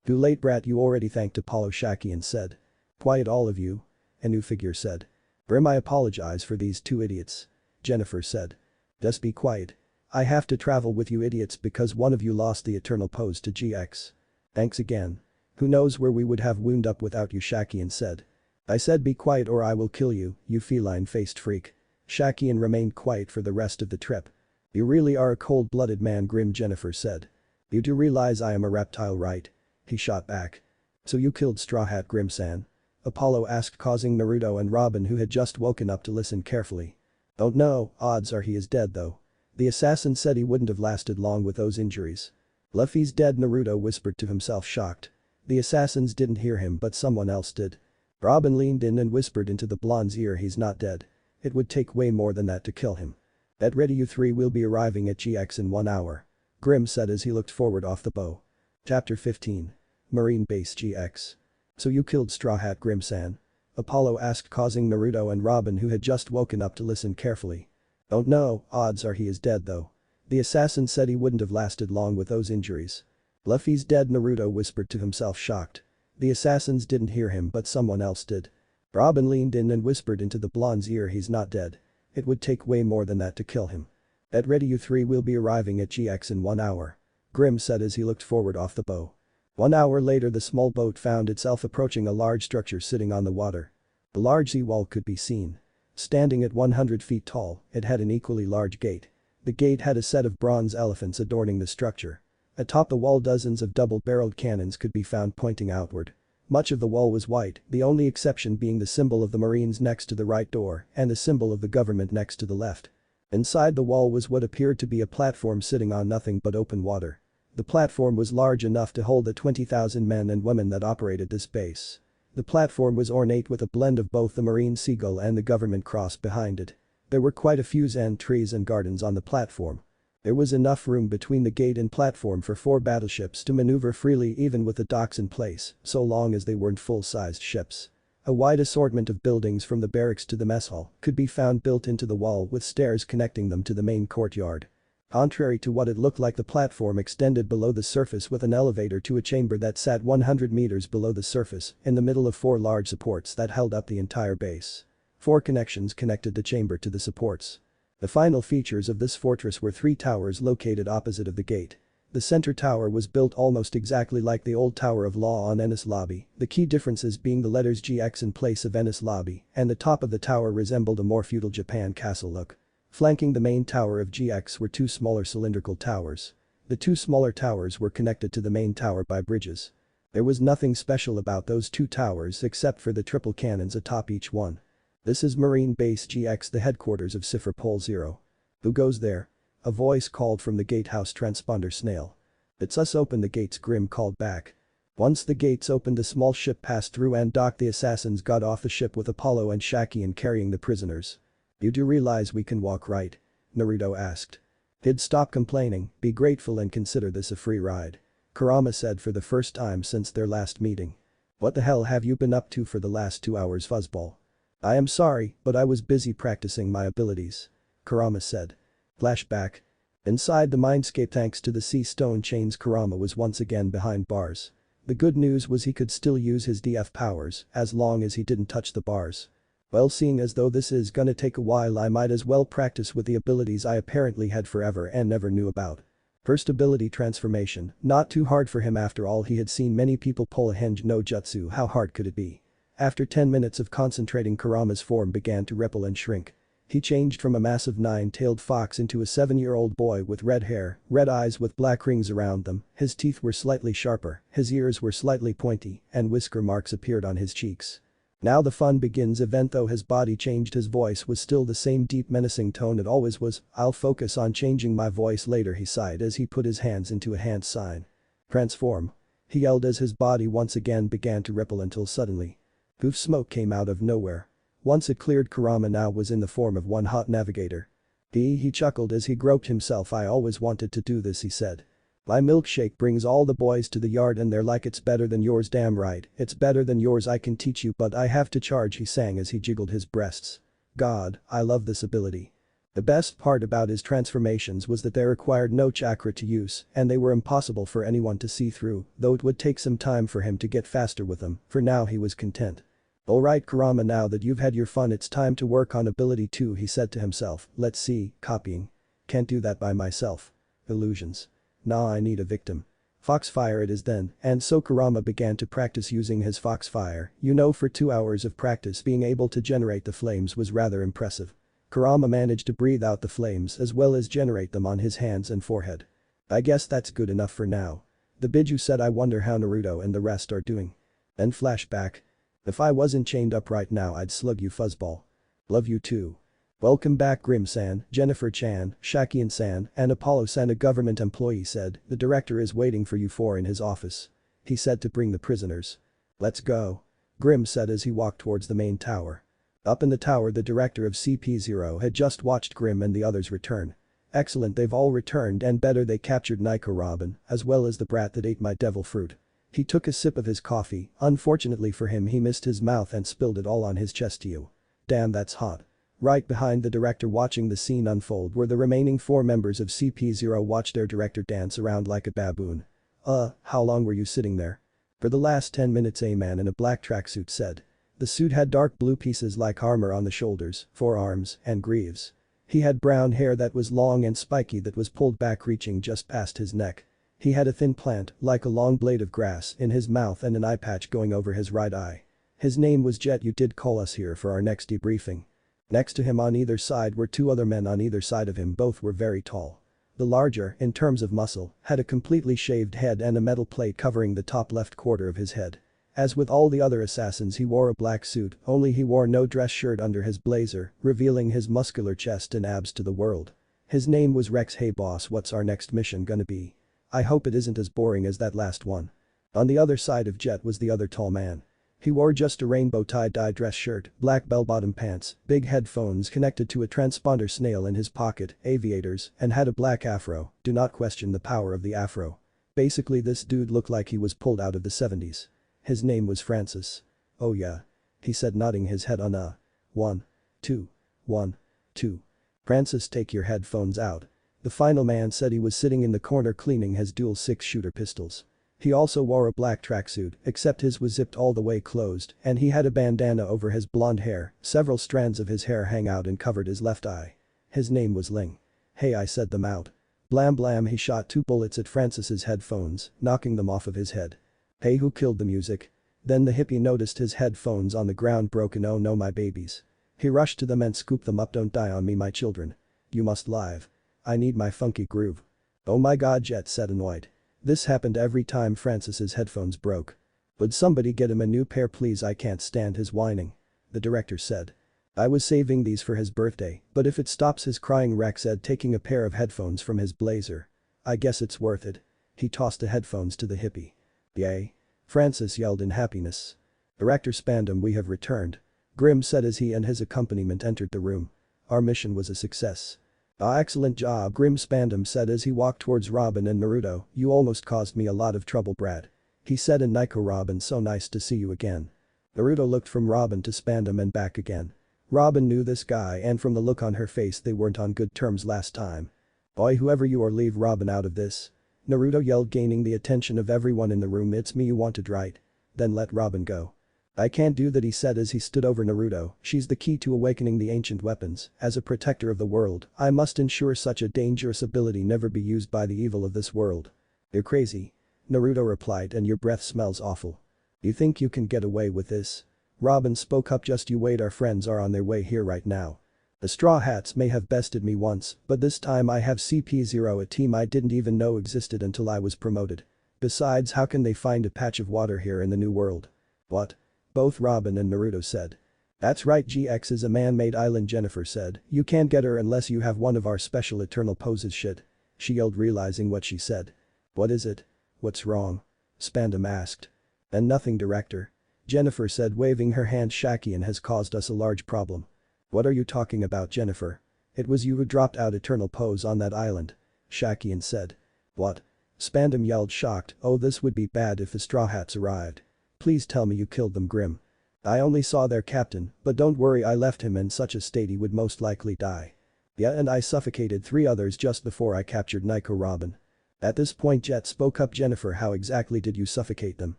Too late, brat, you already thanked Apollo, Shakian said. Quiet all of you. A new figure said. Grim, I apologize for these two idiots. Jennifer said. Just be quiet. I have to travel with you idiots because one of you lost the eternal pose to GX. Thanks again. Who knows where we would have wound up without you, Shakian said. I said be quiet or I will kill you, you feline-faced freak. Shakian remained quiet for the rest of the trip. You really are a cold-blooded man, Grim, Jennifer said. You do realize I am a reptile, right? He shot back. So you killed Straw Hat, Grim-san? Apollo asked, causing Naruto and Robin, who had just woken up, to listen carefully. Don't know, odds are he is dead though. The assassin said he wouldn't have lasted long with those injuries. Luffy's dead, Naruto whispered to himself, shocked. The assassins didn't hear him, but someone else did. Robin leaned in and whispered into the blonde's ear, he's not dead. It would take way more than that to kill him. Get ready, you three will be arriving at GX in 1 hour. Grim said as he looked forward off the bow. Chapter 15. Marine Base GX. So you killed Straw Hat, Grim-san? Apollo asked, causing Naruto and Robin, who had just woken up, to listen carefully. Don't know, odds are he is dead though. The assassin said he wouldn't have lasted long with those injuries. Luffy's dead, Naruto whispered to himself, shocked. The assassins didn't hear him, but someone else did. Robin leaned in and whispered into the blonde's ear, he's not dead. It would take way more than that to kill him. Get ready, you three will be arriving at GX in 1 hour. Grim said as he looked forward off the bow. 1 hour later, the small boat found itself approaching a large structure sitting on the water. The large sea-wall could be seen. Standing at 100 feet tall, it had an equally large gate. The gate had a set of bronze elephants adorning the structure. Atop the wall, dozens of double-barreled cannons could be found pointing outward. Much of the wall was white, the only exception being the symbol of the Marines next to the right door and the symbol of the government next to the left. Inside the wall was what appeared to be a platform sitting on nothing but open water. The platform was large enough to hold the 20,000 men and women that operated this base. The platform was ornate with a blend of both the Marine seagull and the government cross behind it. There were quite a few zen trees and gardens on the platform. There was enough room between the gate and platform for 4 battleships to maneuver freely, even with the docks in place, so long as they weren't full-sized ships. A wide assortment of buildings from the barracks to the mess hall could be found built into the wall, with stairs connecting them to the main courtyard. Contrary to what it looked like, the platform extended below the surface with an elevator to a chamber that sat 100 meters below the surface, in the middle of 4 large supports that held up the entire base. 4 connections connected the chamber to the supports. The final features of this fortress were 3 towers located opposite of the gate. The center tower was built almost exactly like the old Tower of Law on Enies Lobby, the key differences being the letters GX in place of Enies Lobby, and the top of the tower resembled a more feudal Japan castle look. Flanking the main tower of GX were 2 smaller cylindrical towers. The 2 smaller towers were connected to the main tower by bridges. There was nothing special about those 2 towers except for the triple cannons atop each one. This is Marine Base GX, the headquarters of Cipher Pole Zero. Who goes there? A voice called from the gatehouse transponder Snail. It's us, open the gates, Grim called back. Once the gates opened, a small ship passed through and docked. The assassins got off the ship with Apollo and Shakian carrying the prisoners. You do realize we can walk, right? Naruto asked. Kid, stop complaining, be grateful and consider this a free ride. Kurama said for the first time since their last meeting. What the hell have you been up to for the last 2 hours, fuzzball? I am sorry, but I was busy practicing my abilities. Kurama said. Flashback. Inside the mindscape, thanks to the sea stone chains, Kurama was once again behind bars. The good news was he could still use his DF powers as long as he didn't touch the bars. Well, seeing as though this is gonna take a while, I might as well practice with the abilities I apparently had forever and never knew about. First ability, transformation, not too hard for him after all, he had seen many people pull a henge no jutsu, how hard could it be? After 10 minutes of concentrating, Kurama's form began to ripple and shrink. He changed from a massive 9-tailed fox into a 7-year-old boy with red hair, red eyes with black rings around them, his teeth were slightly sharper, his ears were slightly pointy, and whisker marks appeared on his cheeks. Now the fun begins. Even though his body changed, his voice was still the same deep menacing tone it always was. I'll focus on changing my voice later, he sighed as he put his hands into a hand sign. Transform. He yelled as his body once again began to ripple until suddenly. Poof, smoke came out of nowhere. Once it cleared, Kurama now was in the form of one hot navigator. He chuckled as he groped himself. I always wanted to do this, he said. My milkshake brings all the boys to the yard and they're like, it's better than yours. Damn right, it's better than yours. I can teach you, but I have to charge, he sang as he jiggled his breasts. God, I love this ability. The best part about his transformations was that they required no chakra to use and they were impossible for anyone to see through, though it would take some time for him to get faster with them. For now he was content. Alright Kurama, now that you've had your fun, it's time to work on ability 2, he said to himself. Let's see, copying. Can't do that by myself. Illusions. Nah, I need a victim. Foxfire it is then, and so Kurama began to practice using his foxfire. For 2 hours of practice, being able to generate the flames was rather impressive. Kurama managed to breathe out the flames as well as generate them on his hands and forehead. I guess that's good enough for now. The Biju said, I wonder how Naruto and the rest are doing. Then flashback. If I wasn't chained up right now, I'd slug you, fuzzball. Love you too. Welcome back, Grim-san, Jennifer-chan, Shakian-san, and Apollo-san. A government employee said, the director is waiting for you four in his office. He said to bring the prisoners. Let's go. Grim said as he walked towards the main tower. Up in the tower, the director of CP0 had just watched Grim and the others return. Excellent, they've all returned, and better, they captured Nico Robin, as well as the brat that ate my devil fruit. He took a sip of his coffee. Unfortunately for him, he missed his mouth and spilled it all on his chest. You. Damn, that's hot. Right behind the director, watching the scene unfold, were the remaining 4 members of CP0. Watched their director dance around like a baboon. How long were you sitting there? For the last 10 minutes, a man in a black tracksuit said. The suit had dark blue pieces like armor on the shoulders, forearms, and greaves. He had brown hair that was long and spiky that was pulled back reaching just past his neck. He had a thin plant, like a long blade of grass, in his mouth and an eye patch going over his right eye. His name was Jet. You did call us here for our next debriefing. Next to him on either side were 2 other men on either side of him. Both were very tall. The larger, in terms of muscle, had a completely shaved head and a metal plate covering the top left quarter of his head. As with all the other assassins, he wore a black suit, only he wore no dress shirt under his blazer, revealing his muscular chest and abs to the world. His name was Rex. Hey boss, what's our next mission gonna be? I hope it isn't as boring as that last one. On the other side of Jet was the other tall man. He wore just a rainbow tie-dye dress shirt, black bell-bottom pants, big headphones connected to a transponder snail in his pocket, aviators, and had a black afro. Do not question the power of the afro. Basically, this dude looked like he was pulled out of the 70s. His name was Francis. Oh yeah. He said, nodding his head on 1, 2, 1, 2. Francis, take your headphones out. The final man said. He was sitting in the corner cleaning his dual 6-shooter pistols. He also wore a black tracksuit, except his was zipped all the way closed, and he had a bandana over his blonde hair. Several strands of his hair hang out and covered his left eye. His name was Ling. Hey, I said them out. Blam blam, he shot 2 bullets at Francis's headphones, knocking them off of his head. Hey, who killed the music? Then the hippie noticed his headphones on the ground broken. Oh no, my babies. He rushed to them and scooped them up. Don't die on me, my children. You must live. I need my funky groove. Oh my god, Jet said annoyed. This happened every time Francis's headphones broke. Would somebody get him a new pair please? I can't stand his whining. The director said. I was saving these for his birthday, but if it stops his crying, Rex said, taking a pair of headphones from his blazer. I guess it's worth it. He tossed the headphones to the hippie. Yay. Francis yelled in happiness. Director Spandam, we have returned. Grim said as he and his accompaniment entered the room. Our mission was a success. Excellent job, Grim Spandam said as he walked towards Robin and Naruto. You almost caused me a lot of trouble, Brad. He said. And Nico, Robin, so nice to see you again. Naruto looked from Robin to Spandam and back again. Robin knew this guy, and from the look on her face, they weren't on good terms last time. Boy, whoever you are, leave Robin out of this. Naruto yelled, gaining the attention of everyone in the room. It's me you wanted, right? Then let Robin go. I can't do that, he said as he stood over Naruto. She's the key to awakening the ancient weapons. As a protector of the world, I must ensure such a dangerous ability never be used by the evil of this world. You're crazy. Naruto replied, and your breath smells awful. You think you can get away with this? Robin spoke up, just you wait, our friends are on their way here right now. The Straw Hats may have bested me once, but this time I have CP0, a team I didn't even know existed until I was promoted. Besides, how can they find a patch of water here in the new world? What? Both Robin and Naruto said. That's right, GX is a man-made island, Jennifer said. You can't get her unless you have one of our special eternal poses shit. She yelled, realizing what she said. What is it? What's wrong? Spandam asked. And nothing, director. Jennifer said, waving her hand. Shakian has caused us a large problem. What are you talking about, Jennifer? It was you who dropped out eternal pose on that island. Shakian said. What? Spandam yelled, shocked. Oh, this would be bad if the Straw Hats arrived. Please tell me you killed them, Grim. I only saw their captain, but don't worry, I left him in such a state he would most likely die. Yeah, and I suffocated 3 others just before I captured Nico Robin. At this point Jet spoke up. Jennifer, how exactly did you suffocate them?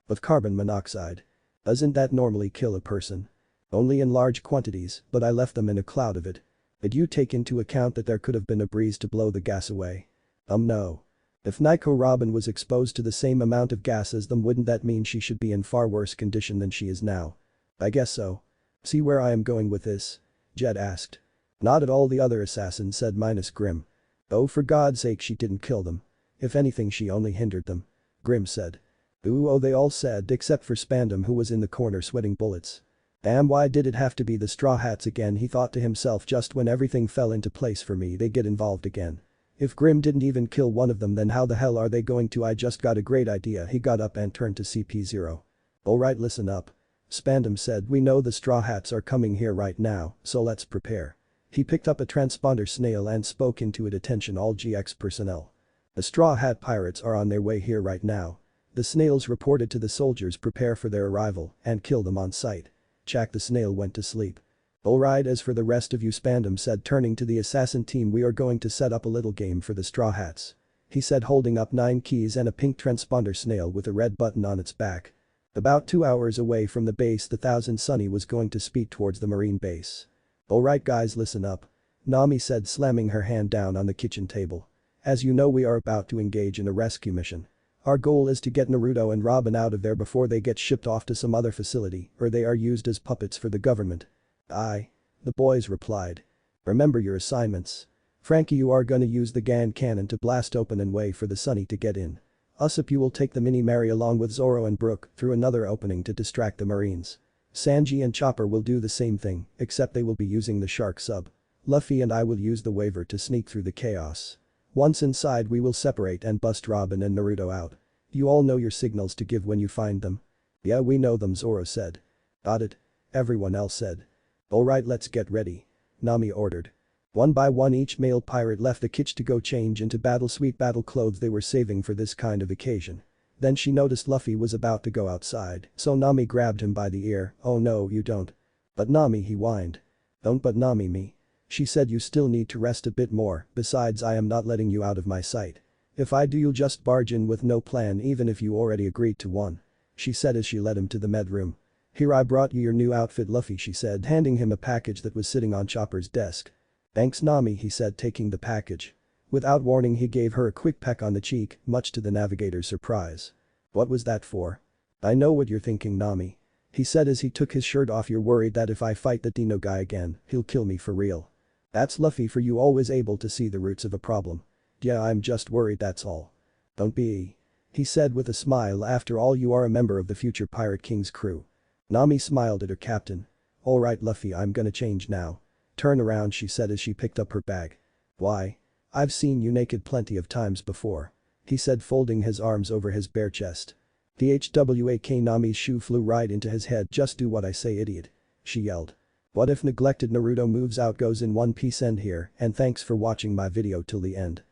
With carbon monoxide. Doesn't that normally kill a person? Only in large quantities, but I left them in a cloud of it. Did you take into account that there could have been a breeze to blow the gas away? No. If Nico Robin was exposed to the same amount of gas as them, wouldn't that mean she should be in far worse condition than she is now? I guess so. See where I am going with this? Jet asked. Not at all, the other assassin said, minus Grim. Oh, for God's sake, she didn't kill them. If anything, she only hindered them. Grim said. Ooh, oh, they all said, except for Spandam, who was in the corner sweating bullets. Damn, why did it have to be the Straw Hats again, he thought to himself. Just when everything fell into place for me, they get involved again. If Grim didn't even kill one of them, then how the hell are they going to? I just got a great idea. He got up and turned to CP0. Alright, listen up. Spandam said, we know the Straw Hats are coming here right now, so let's prepare. He picked up a transponder snail and spoke into it. Attention all GX personnel. The Straw Hat pirates are on their way here right now. The snails reported to the soldiers, prepare for their arrival and kill them on sight. Jack the snail went to sleep. Alright, as for the rest of you, Spandam said, turning to the assassin team, we are going to set up a little game for the Straw Hats. He said, holding up 9 keys and a pink transponder snail with a red button on its back. About 2 hours away from the base, the Thousand Sunny was going to speed towards the marine base. Alright guys, listen up. Nami said, slamming her hand down on the kitchen table. As you know, we are about to engage in a rescue mission. Our goal is to get Naruto and Robin out of there before they get shipped off to some other facility or they are used as puppets for the government. Aye. The boys replied. Remember your assignments. Frankie, you are gonna use the Gan cannon to blast open a way for the Sunny to get in. Usopp, you will take the Mini Mary along with Zoro and Brook through another opening to distract the Marines. Sanji and Chopper will do the same thing, except they will be using the Shark sub. Luffy and I will use the Waver to sneak through the chaos. Once inside, we will separate and bust Robin and Naruto out. You all know your signals to give when you find them. Yeah, we know them, Zoro said. Got it. Everyone else said. Alright, let's get ready. Nami ordered. One by one, each male pirate left the kitchen to go change into sweet battle clothes they were saving for this kind of occasion. Then she noticed Luffy was about to go outside, so Nami grabbed him by the ear. Oh no, you don't. But Nami, he whined. Don't but Nami me. She said, you still need to rest a bit more, besides I am not letting you out of my sight. If I do, you'll just barge in with no plan even if you already agreed to one. She said as she led him to the med room. Here, I brought you your new outfit, Luffy, she said, handing him a package that was sitting on Chopper's desk. Thanks, Nami, he said, taking the package. Without warning, he gave her a quick peck on the cheek, much to the navigator's surprise. What was that for? I know what you're thinking, Nami. He said as he took his shirt off. You're worried that if I fight the Dino guy again, he'll kill me for real. That's Luffy for you, always able to see the roots of a problem. Yeah, I'm just worried, that's all. Don't be. He said with a smile, after all, you are a member of the future Pirate King's crew. Nami smiled at her captain. Alright Luffy, I'm gonna change now. Turn around, she said as she picked up her bag. Why? I've seen you naked plenty of times before. He said, folding his arms over his bare chest. THWAK, Nami's shoe flew right into his head. Just do what I say, idiot. She yelled. What if Neglected Naruto moves out, goes in one piece? End here, and thanks for watching my video till the end.